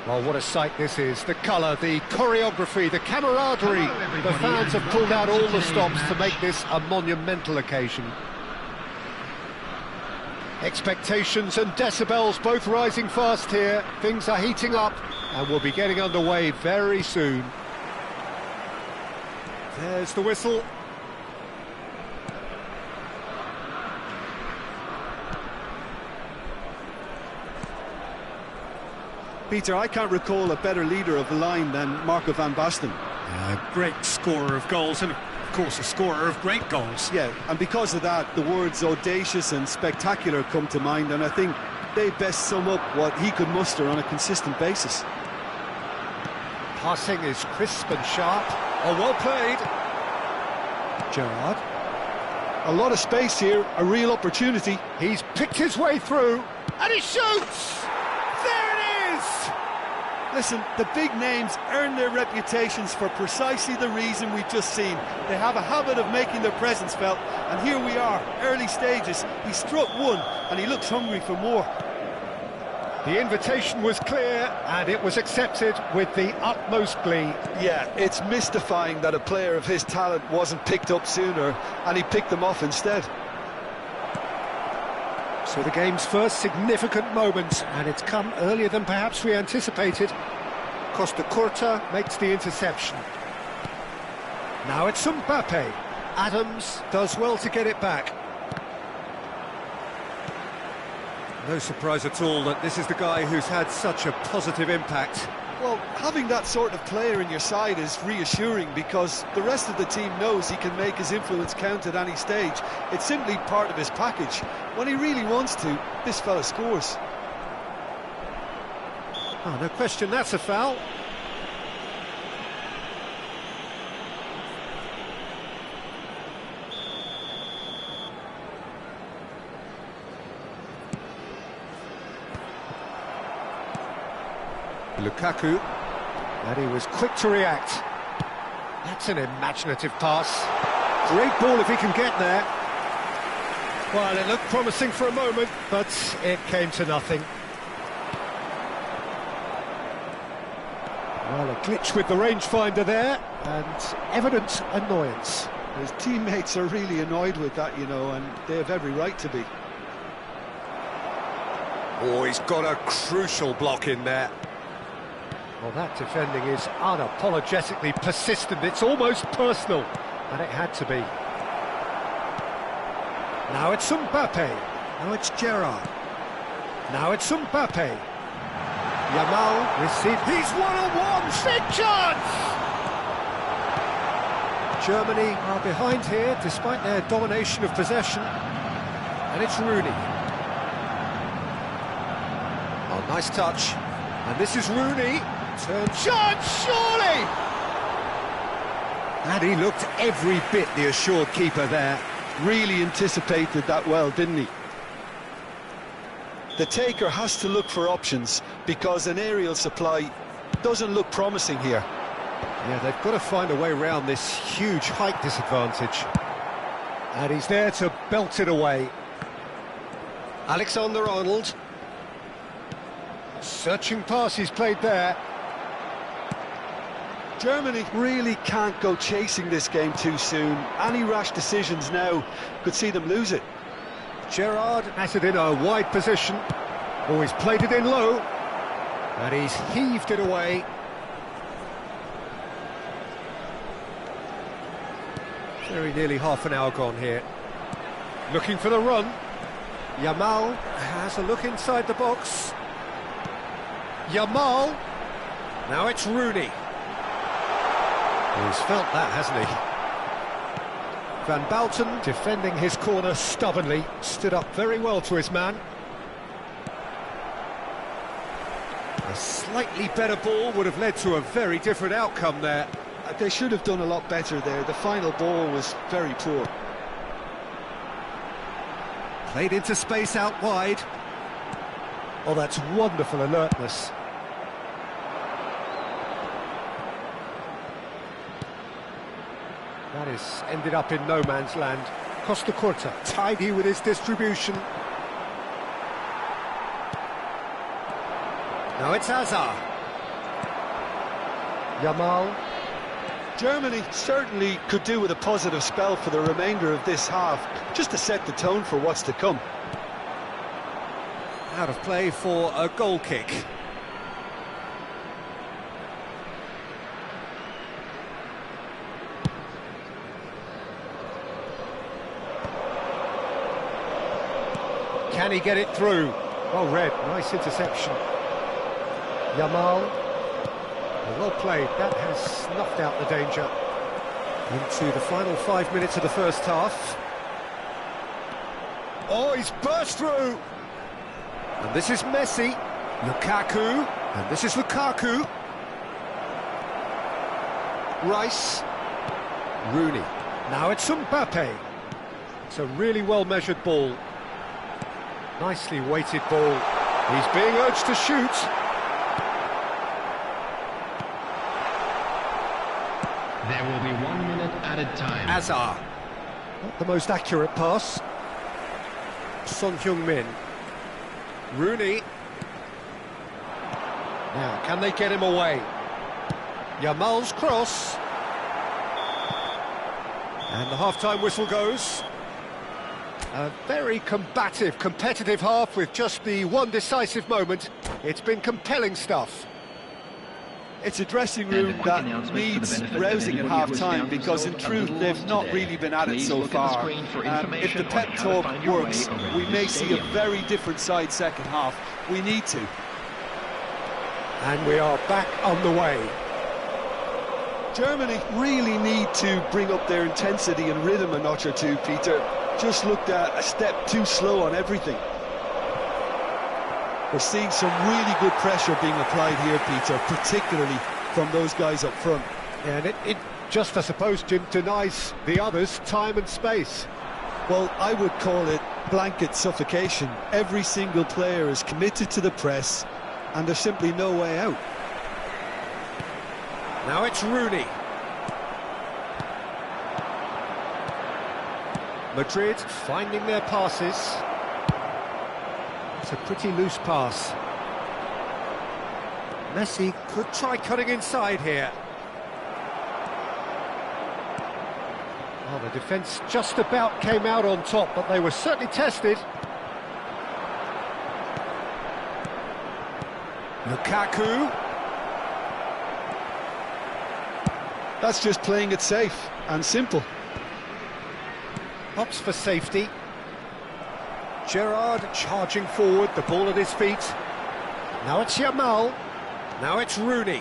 Well, what a sight this is. The colour, the choreography, the camaraderie. Hello, The everybody, fans and have pulled out welcome all to the today's stops to match. make this a monumental occasion. Expectations and decibels both rising fast here. Things are heating up and we'll be getting underway very soon. There's the whistle. Peter, I can't recall a better leader of the line than Marco van Basten. A great scorer of goals and, of course, a scorer of great goals. Yeah, and because of that, the words audacious and spectacular come to mind, and I think they best sum up what he could muster on a consistent basis. Passing is crisp and sharp. Oh, well played. Gerrard. A lot of space here, a real opportunity. He's picked his way through, and he shoots! There it is! Listen, the big names earn their reputations for precisely the reason we've just seen. They have a habit of making their presence felt, and here we are, early stages. He struck one, and he looks hungry for more. The invitation was clear, and it was accepted with the utmost glee. Yeah, it's mystifying that a player of his talent wasn't picked up sooner, and he picked them off instead. So the game's first significant moment, and it's come earlier than perhaps we anticipated. Costa Curta makes the interception. Now it's Mbappe. Adams does well to get it back. No surprise at all that this is the guy who's had such a positive impact. Well, having that sort of player in your side is reassuring because the rest of the team knows he can make his influence count at any stage. It's simply part of his package. When he really wants to, this fella scores. Oh, no question, that's a foul. Lukaku, and he was quick to react. That's an imaginative pass. Great ball if he can get there. Well, it looked promising for a moment, but it came to nothing. Well, a glitch with the rangefinder there, and evident annoyance. His teammates are really annoyed with that, you know, and they have every right to be. Oh, he's got a crucial block in there. Well, that defending is unapologetically persistent. It's almost personal, and it had to be. Now it's Mbappe. Now it's Gerrard. Now it's Mbappe. Yamal received. He's one-on-one. Big chance! Germany are behind here, despite their domination of possession. And it's Rooney. Oh, nice touch. And this is Rooney. Turn chance, surely! And he looked every bit the assured keeper there. Really anticipated that well, didn't he? The taker has to look for options because an aerial supply doesn't look promising here. Yeah, they've got to find a way around this huge height disadvantage. And he's there to belt it away. Alexander-Arnold. Searching pass he's played there. Germany really can't go chasing this game too soon. Any rash decisions now could see them lose it. Gerrard has it in a wide position. Oh, he's played it in low. And he's heaved it away. Very nearly half an hour gone here. Looking for the run. Yamal has a look inside the box. Yamal. Now it's Rooney. He's felt that, hasn't he? Van Bouten, defending his corner stubbornly, stood up very well to his man. A slightly better ball would have led to a very different outcome there. They should have done a lot better there. The final ball was very poor. Played into space out wide. Oh, that's wonderful alertness. That is ended up in no man's land. Costa Curta, tidy with his distribution. Now it's Hazard. Yamal. Germany certainly could do with a positive spell for the remainder of this half, just to set the tone for what's to come. Out of play for a goal kick. Can he get it through? Well read, nice interception. Yamal. Well played, that has snuffed out the danger. Into the final 5 minutes of the first half. Oh, he's burst through! And this is Messi. Lukaku. And this is Lukaku. Rice. Rooney. Now it's Mbappe. It's a really well-measured ball. Nicely weighted ball. He's being urged to shoot. There will be 1 minute added time. Azar. Not the most accurate pass. Son Heung-min. Rooney. Now, can they get him away? Yamal's cross. And the half-time whistle goes. A very combative, competitive half with just the one decisive moment. It's been compelling stuff. It's a dressing room that needs rousing at half-time, because in truth they've not really been at it so far. If the pep talk works, we may see a very different side second half. We need to. And we are back on the way. Germany really need to bring up their intensity and rhythm a notch or two, Peter. Just looked at a step too slow on everything. We're seeing some really good pressure being applied here, Peter, particularly from those guys up front. Yeah, and it just, I suppose, Jim, denies the others time and space. Well, I would call it blanket suffocation. Every single player is committed to the press, and there's simply no way out. Now it's Rooney. Madrid finding their passes. It's a pretty loose pass. Messi could try cutting inside here. Well, the defence just about came out on top, but they were certainly tested. Lukaku. That's just playing it safe and simple. Opts for safety. Gerrard charging forward, the ball at his feet. Now it's Yamal. Now it's Rooney.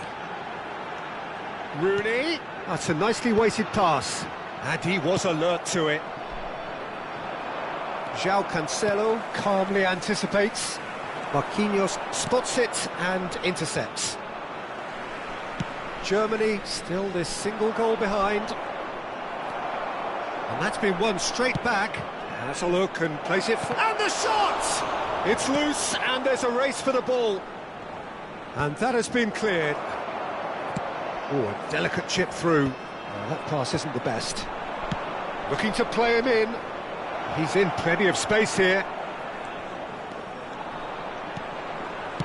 Rooney. That's a nicely weighted pass. And he was alert to it. João Cancelo calmly anticipates. Marquinhos spots it and intercepts. Germany still this single goal behind. And that's been won straight back. Has a look and plays it for... And the shot! It's loose and there's a race for the ball. And that has been cleared. Oh, a delicate chip through. Well, that pass isn't the best. Looking to play him in. He's in plenty of space here.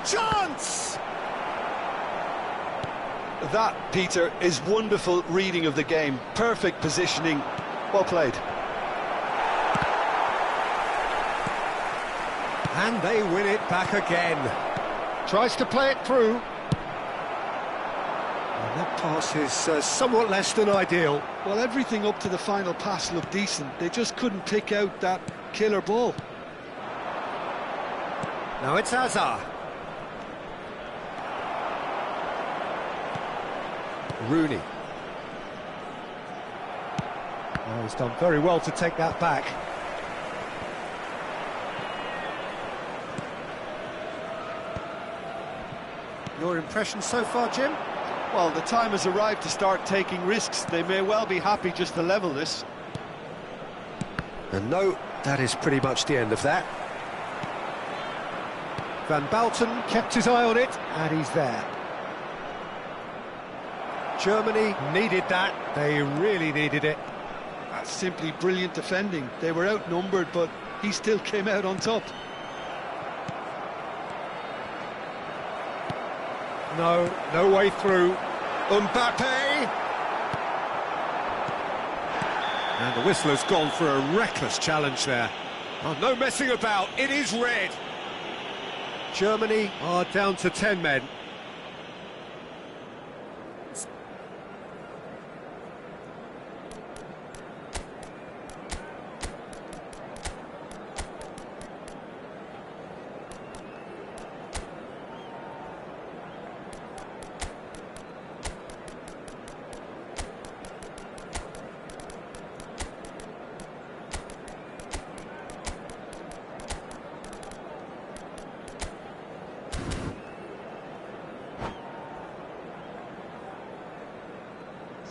Chance! That, Peter, is wonderful reading of the game. Perfect positioning. Well played. And they win it back again. Tries to play it through. And that pass is somewhat less than ideal. Well, everything up to the final pass looked decent. They just couldn't pick out that killer ball. Now it's Azar. Rooney. Oh, he's done very well to take that back. Your impression so far, Jim? Well, the time has arrived to start taking risks. They may well be happy just to level this. And no, that is pretty much the end of that. Van Bouten kept his eye on it, and he's there. Germany needed that. They really needed it. That's simply brilliant defending. They were outnumbered, but he still came out on top. No way through. Mbappe! And the whistle has gone for a reckless challenge there. Oh, no messing about, it is red. Germany are down to 10 men.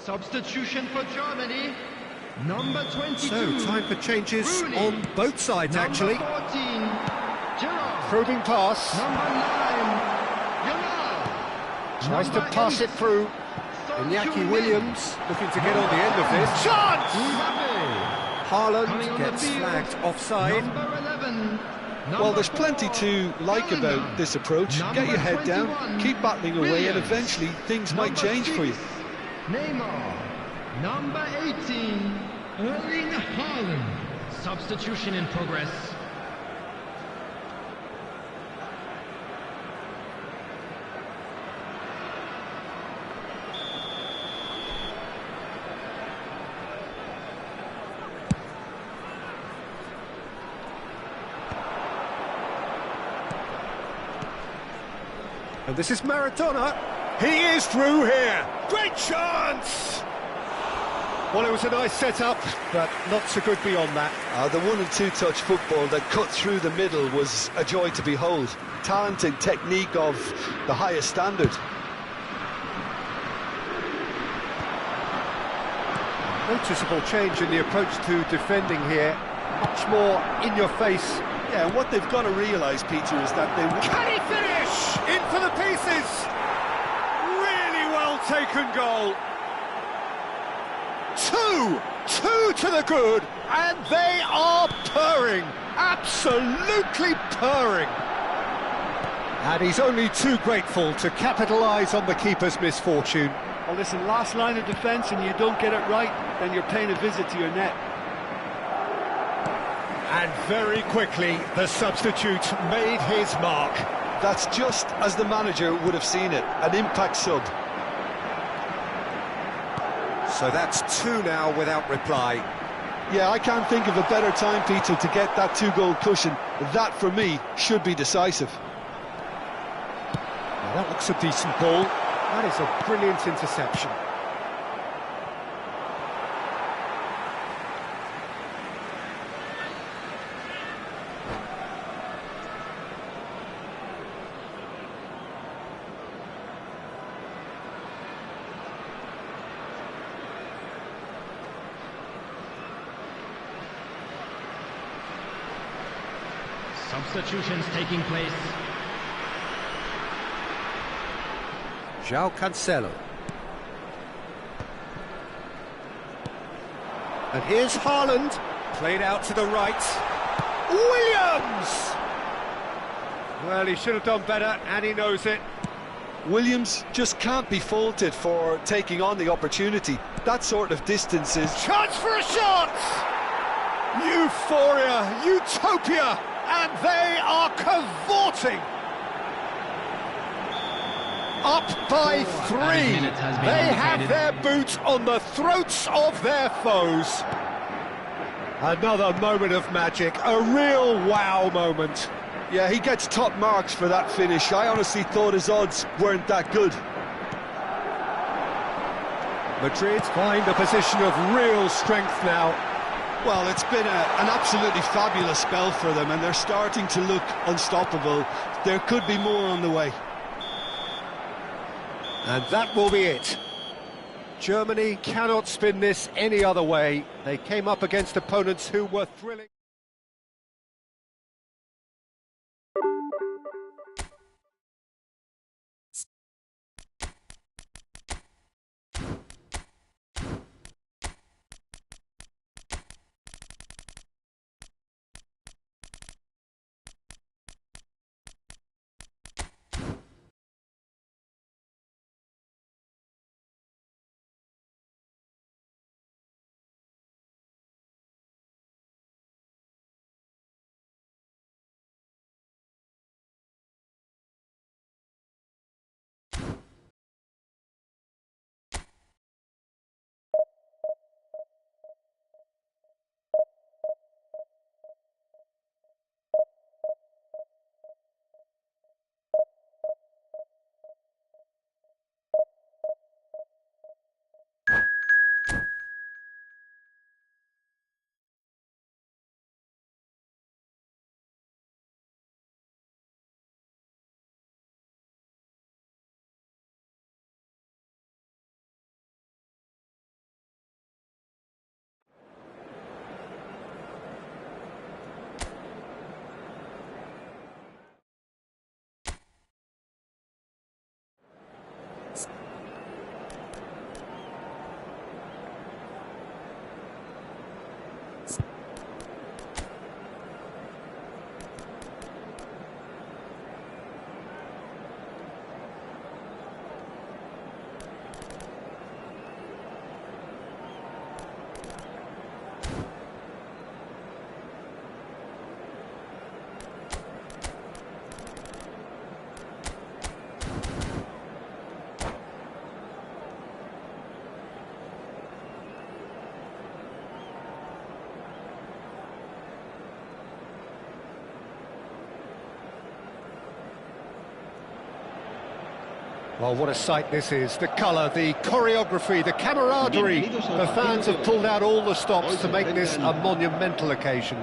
Substitution for Germany, number 22. So, time for changes Rooney. on both sides, Number actually. 14, Gerrard. Probing pass. Number 9, Yamal. Tries to Number pass 8, it through. Son Iñaki Heung-min. Williams looking to get on the end of this. Chance! Mbappe. Coming Haaland on gets the field. flagged offside. Number 11. Well, there's plenty 4, to like Bellingham. about this approach. Get your head down, 21, keep battling away, and Williams. eventually things might Number change for you. 6, Neymar. Number 18, Erling Haaland. Substitution in progress. And this is Maradona. He is through here. Great chance! Well, it was a nice setup, but not so good beyond that. The 1 and 2 touch football that cut through the middle was a joy to behold. Talent and technique of the highest standard. Noticeable change in the approach to defending here. Much more in your face. Yeah, and what they've got to realise, Peter, is that they... Can he finish? In for the pieces! Really well taken goal. Two to the good, and they are purring. Absolutely purring. And he's only too grateful to capitalise on the keeper's misfortune. Well, listen, last line of defence and you don't get it right, then you're paying a visit to your net. And very quickly, the substitute made his mark. That's just as the manager would have seen it, an impact sub. So that's 2 now without reply. Yeah, I can't think of a better time, Peter, to get that 2-goal cushion. That, for me, should be decisive. Now, that looks a decent ball. That is a brilliant interception. Substitutions taking place. João Cancelo. And here's Haaland, played out to the right. Williams! Well, he should have done better, and he knows it. Williams just can't be faulted for taking on the opportunity. That sort of distance is... Chance for a shot! Euphoria, utopia, and they are cavorting. Up by 3. They have their boot on the throats of their foes. Another moment of magic, a real wow moment. Yeah, he gets top marks for that finish. I honestly thought his odds weren't that good. Madrid find a position of real strength now. Well, it's been an absolutely fabulous spell for them, and they're starting to look unstoppable. There could be more on the way. And that will be it. Germany cannot spin this any other way. They came up against opponents who were thrilling. Well, what a sight this is. The colour, the choreography, the camaraderie. The fans have pulled out all the stops to make this a monumental occasion.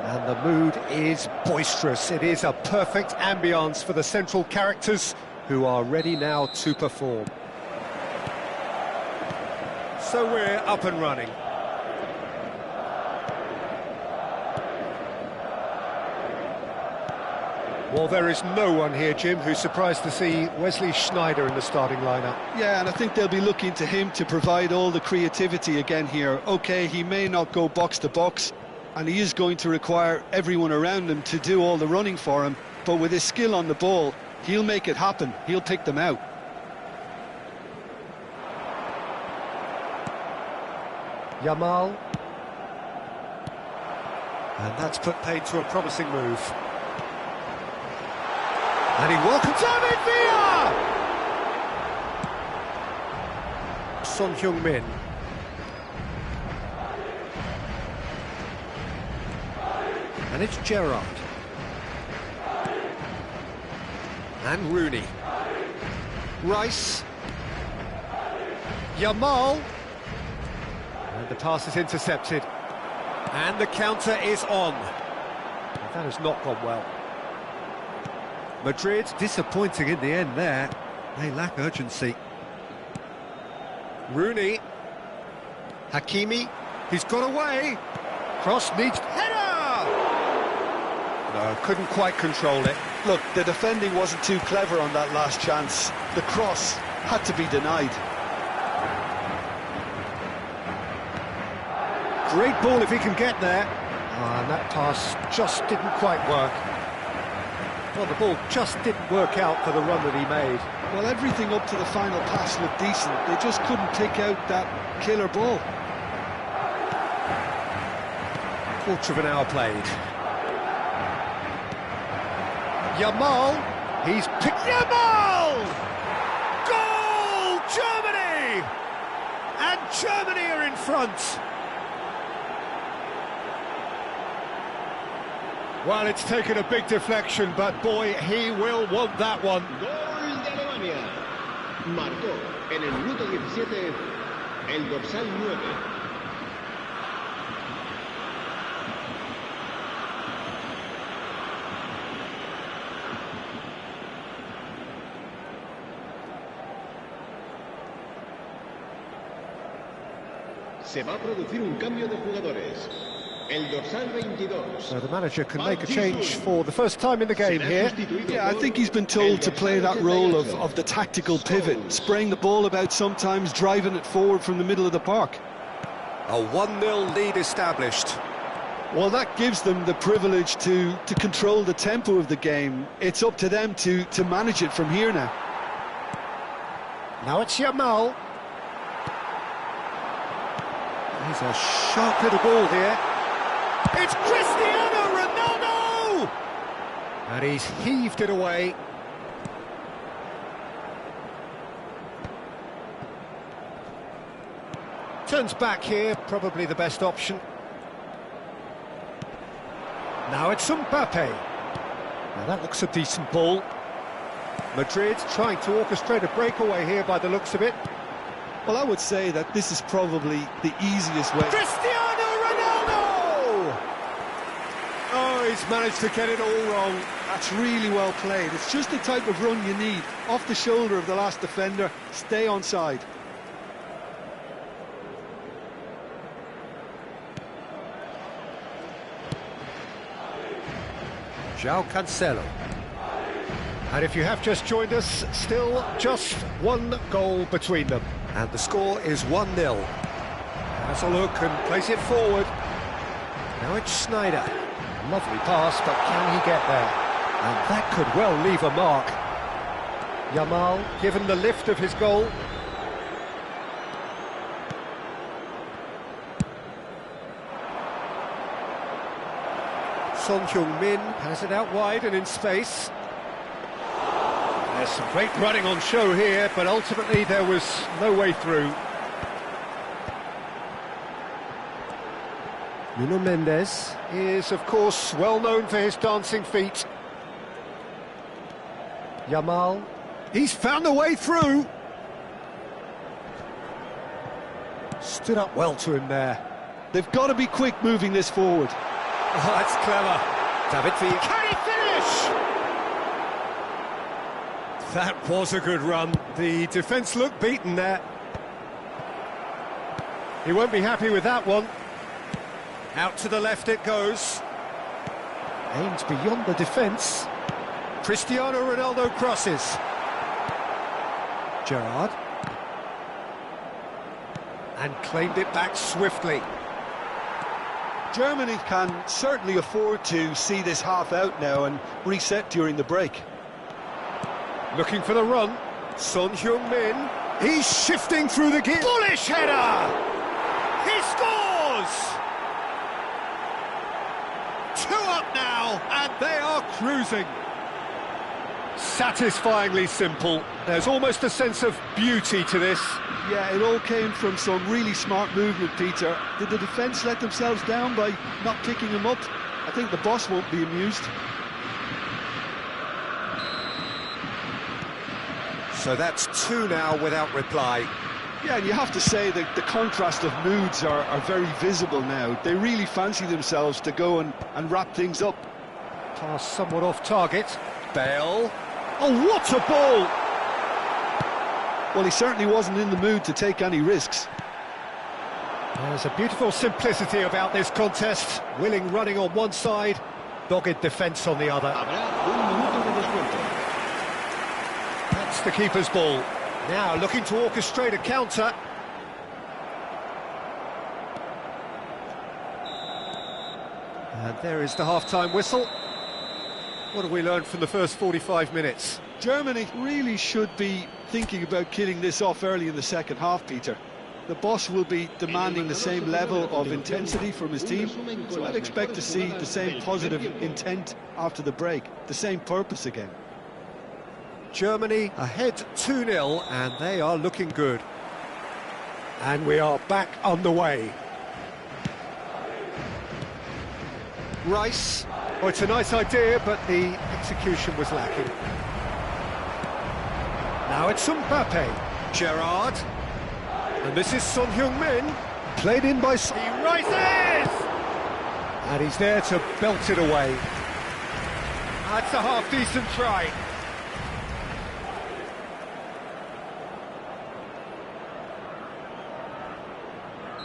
And the mood is boisterous. It is a perfect ambience for the central characters who are ready now to perform. So we're up and running. Well, there is no one here, Jim, who's surprised to see Wesley Sneijder in the starting lineup. Yeah, and I think they'll be looking to him to provide all the creativity again here. OK, he may not go box to box, and he is going to require everyone around him to do all the running for him, but with his skill on the ball, he'll make it happen. He'll pick them out. Yamal. And that's put paid to a promising move. And he welcomes David Villa! Son Heung-min. And it's Gerrard. And Rooney. Rice. Yamal. And the pass is intercepted. And the counter is on. But that has not gone well. Madrid disappointing in the end there. They lack urgency. Rooney. Hakimi. He's got away. Cross needs... Header! No, couldn't quite control it. Look, the defending wasn't too clever on that last chance. The cross had to be denied. Great ball if he can get there. And that pass just didn't quite work. Well, the ball just didn't work out for the run that he made. Well, everything up to the final pass looked decent. They just couldn't pick out that killer ball. Quarter of an hour played. Yamal. He's picked... Yamal! Goal! Germany! And Germany are in front. Well, it's taken a big deflection, but boy, he will want that one. Gol de Alemania. Marcó en el minuto 17 el dorsal 9. Se va a producir un cambio de jugadores. El dorsal 22. So the manager can make a change for the first time in the game here. Yeah, I think he's been told to play that role of the tactical pivot, spraying the ball about sometimes, driving it forward from the middle of the park. A 1-0 lead established. Well, that gives them the privilege to control the tempo of the game. It's up to them to manage it from here now. Now it's Yamal. He's a sharp little ball here. It's Cristiano Ronaldo! And he's heaved it away. Turns back here, probably the best option. Now it's Mbappe. Now that looks a decent ball. Madrid trying to orchestrate a breakaway here by the looks of it. Well, I would say that this is probably the easiest way. Cristiano Ronaldo! Oh, he's managed to get it all wrong. That's really well played. It's just the type of run you need. Off the shoulder of the last defender, stay onside. João Cancelo. And if you have just joined us, still just one goal between them. And the score is 1-0. Has a look and plays it forward. Now it's Sneijder. Lovely pass, but can he get there? And that could well leave a mark. Yamal, given the lift of his goal. Son Heung-min has it out wide and in space. There's some great running on show here, but ultimately there was no way through. Nuno Mendes is, of course, well known for his dancing feet. Yamal. He's found a way through. Stood up well to him there. They've got to be quick moving this forward. Oh, that's clever. David Villa. Can he finish? That was a good run. The defence looked beaten there. He won't be happy with that one. Out to the left it goes. Aims beyond the defence. Cristiano Ronaldo crosses. Gerrard. And claimed it back swiftly. Germany can certainly afford to see this half out now and reset during the break. Looking for the run. Son Heung-min. He's shifting through the gear. Bullish header! He scores! 2 up now, and they are cruising. Satisfyingly simple. There's almost a sense of beauty to this. Yeah, it all came from some really smart movement, Peter. Did the defence let themselves down by not picking him up? I think the boss won't be amused. So that's 2 now without reply. Yeah, and you have to say that the contrast of moods are very visible now. They really fancy themselves to go and wrap things up. Pass somewhat off target. Bale. Oh, what a ball! Well, he certainly wasn't in the mood to take any risks. There's a beautiful simplicity about this contest. Willing running on one side, dogged defence on the other. That's the keeper's ball. Now looking to orchestrate a counter. And there is the half-time whistle. What have we learned from the first 45 minutes? Germany really should be thinking about killing this off early in the second half, Peter. The boss will be demanding the same level of intensity from his team, so I'd expect to see the same positive intent after the break, the same purpose again. Germany ahead 2-0, and they are looking good. And we are back underway. Rice. Oh, it's a nice idea, but the execution was lacking. Now it's Mbappe. Gerrard. And this is Son Heung-min. Played in by Son. He rises! And he's there to belt it away. That's a half-decent try.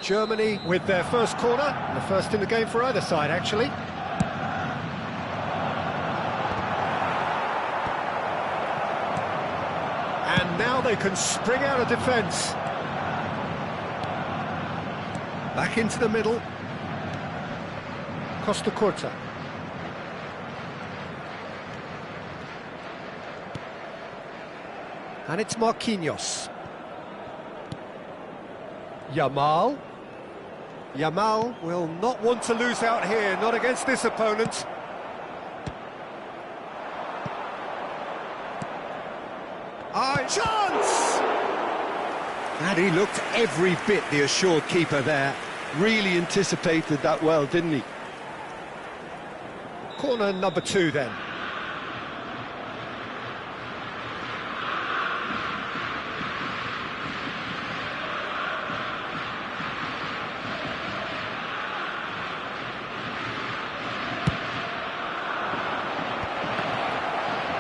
Germany with their first corner, the first in the game for either side, actually. And now they can spring out of defence. Back into the middle. Costa Curta. And it's Marquinhos. Yamal. Yamal will not want to lose out here, not against this opponent. Chance! And he looked every bit the assured keeper there. Really anticipated that well, didn't he? Corner number 2 then.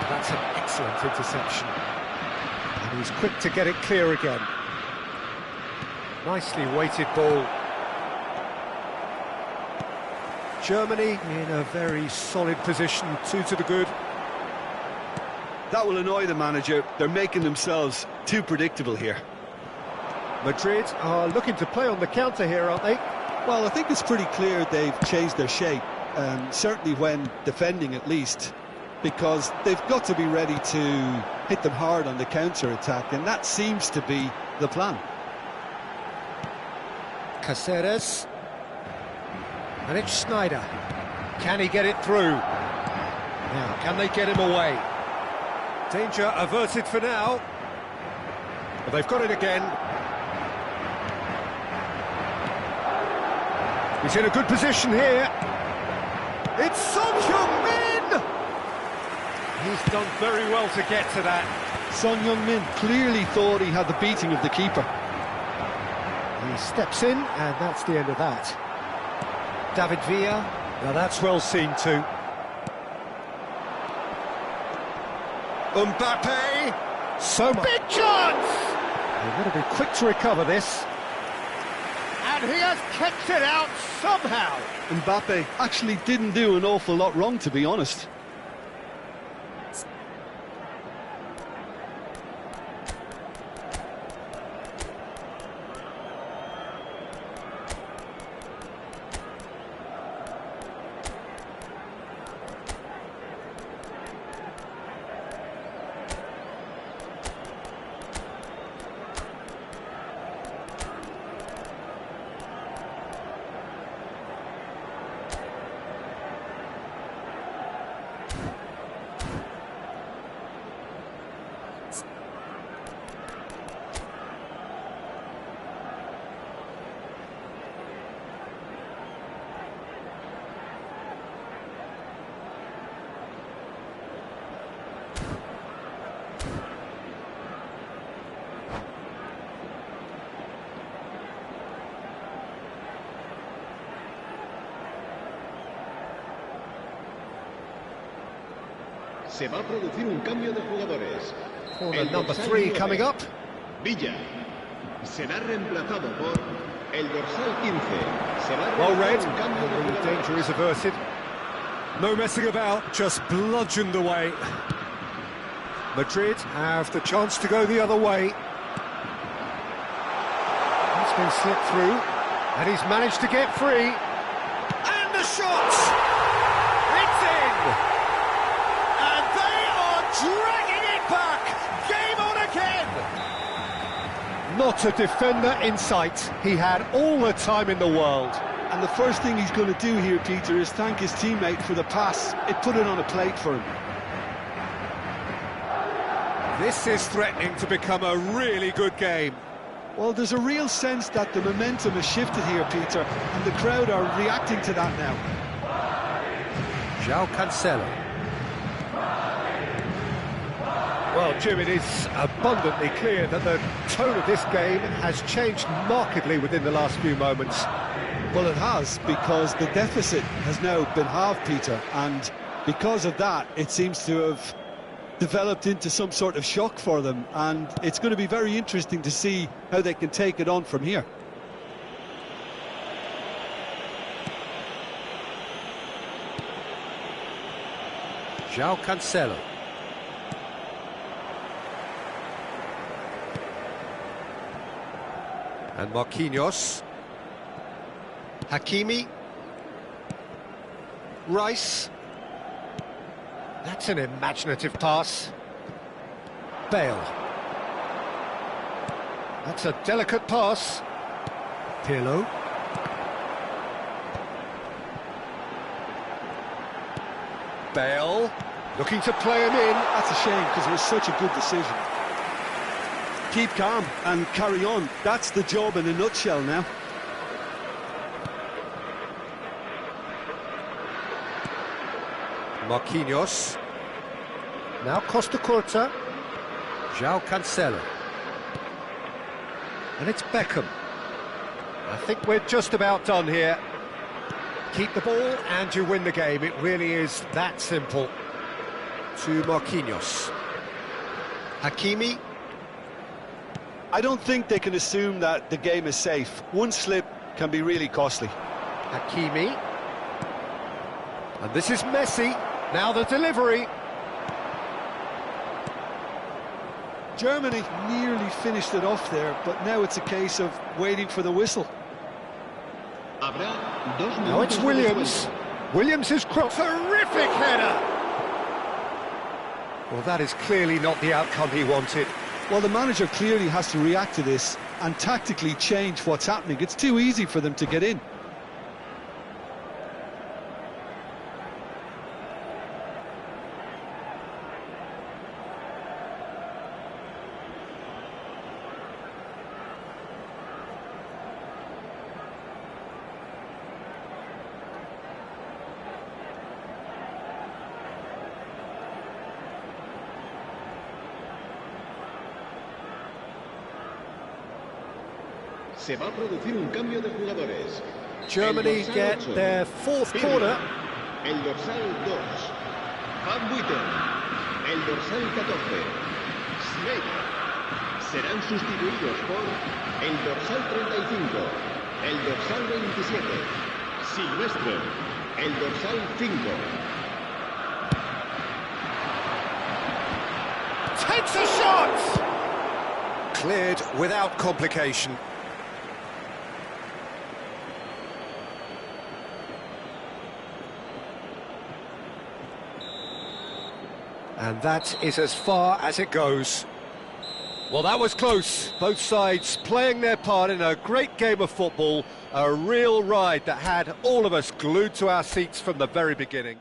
That's an excellent interception. And he's quick to get it clear again. Nicely weighted ball. Germany in a very solid position, 2 to the good. That will annoy the manager. They're making themselves too predictable here. Madrid are looking to play on the counter here, aren't they? Well, I think it's pretty clear they've changed their shape, certainly when defending at least, because they've got to be ready to hit them hard on the counter-attack, and that seems to be the plan. Caceres. And it's Sneijder. Can he get it through? Now, can they get him away? Danger averted for now. But they've got it again. He's in a good position here. It's Son Heung-min! He's done very well to get to that. Son Heung-min clearly thought he had the beating of the keeper. He steps in, and that's the end of that. David Villa. Now that's well seen too. Mbappe. So much. Big chance! They've got to be quick to recover this. And he has kept it out somehow. Mbappe actually didn't do an awful lot wrong, to be honest. Se va a producir un cambio de jugadores. Corner number 3 coming up. Villa será reemplazado por el dorsal 15. Se va a Well read, un cambio de and the jugadores. danger is averted. No messing about, just bludgeoned away. Madrid have the chance to go the other way. He's been slipped through, and he's managed to get free. And the shot! It's in! And they are dragging it back! Game on again! Not a defender in sight. He had all the time in the world. And the first thing he's going to do here, Peter, is thank his teammate for the pass. It put it on a plate for him. This is threatening to become a really good game. Well, there's a real sense that the momentum has shifted here, Peter, and the crowd are reacting to that now. João Cancelo. Well, Jim, it is abundantly clear that the tone of this game has changed markedly within the last few moments. Well, it has, because the deficit has now been halved, Peter, and because of that, it seems to have developed into some sort of shock for them, and it's going to be very interesting to see how they can take it on from here. João Cancelo. And Marquinhos. Hakimi. Rice. That's an imaginative pass. Bale. That's a delicate pass. Pirlo. Bale. Looking to play him in. That's a shame, because it was such a good decision. Keep calm and carry on. That's the job in a nutshell now. Marquinhos. Now Costa Curta. João Cancelo. And it's Beckham. I think we're just about done here. Keep the ball and you win the game. It really is that simple. To Marquinhos. Hakimi. I don't think they can assume that the game is safe. One slip can be really costly. Hakimi. And this is Messi. Now the delivery. Germany nearly finished it off there, but now it's a case of waiting for the whistle. Habrá 2 Now it's minutos de Williams. descuento. Williams is terrific header. Well, that is clearly not the outcome he wanted. Well, the manager clearly has to react to this and tactically change what's happening. It's too easy for them to get in. Se va a producir un cambio de jugadores. Germany get their fourth corner. El dorsal 2, Van Buiten. El dorsal 14, Schneider. Serán sustituidos por el dorsal 35, el dorsal 27, Silvestre, el dorsal 5. Takes a shot! Cleared without complication. And that is as far as it goes. Well, that was close. Both sides playing their part in a great game of football, a real ride that had all of us glued to our seats from the very beginning.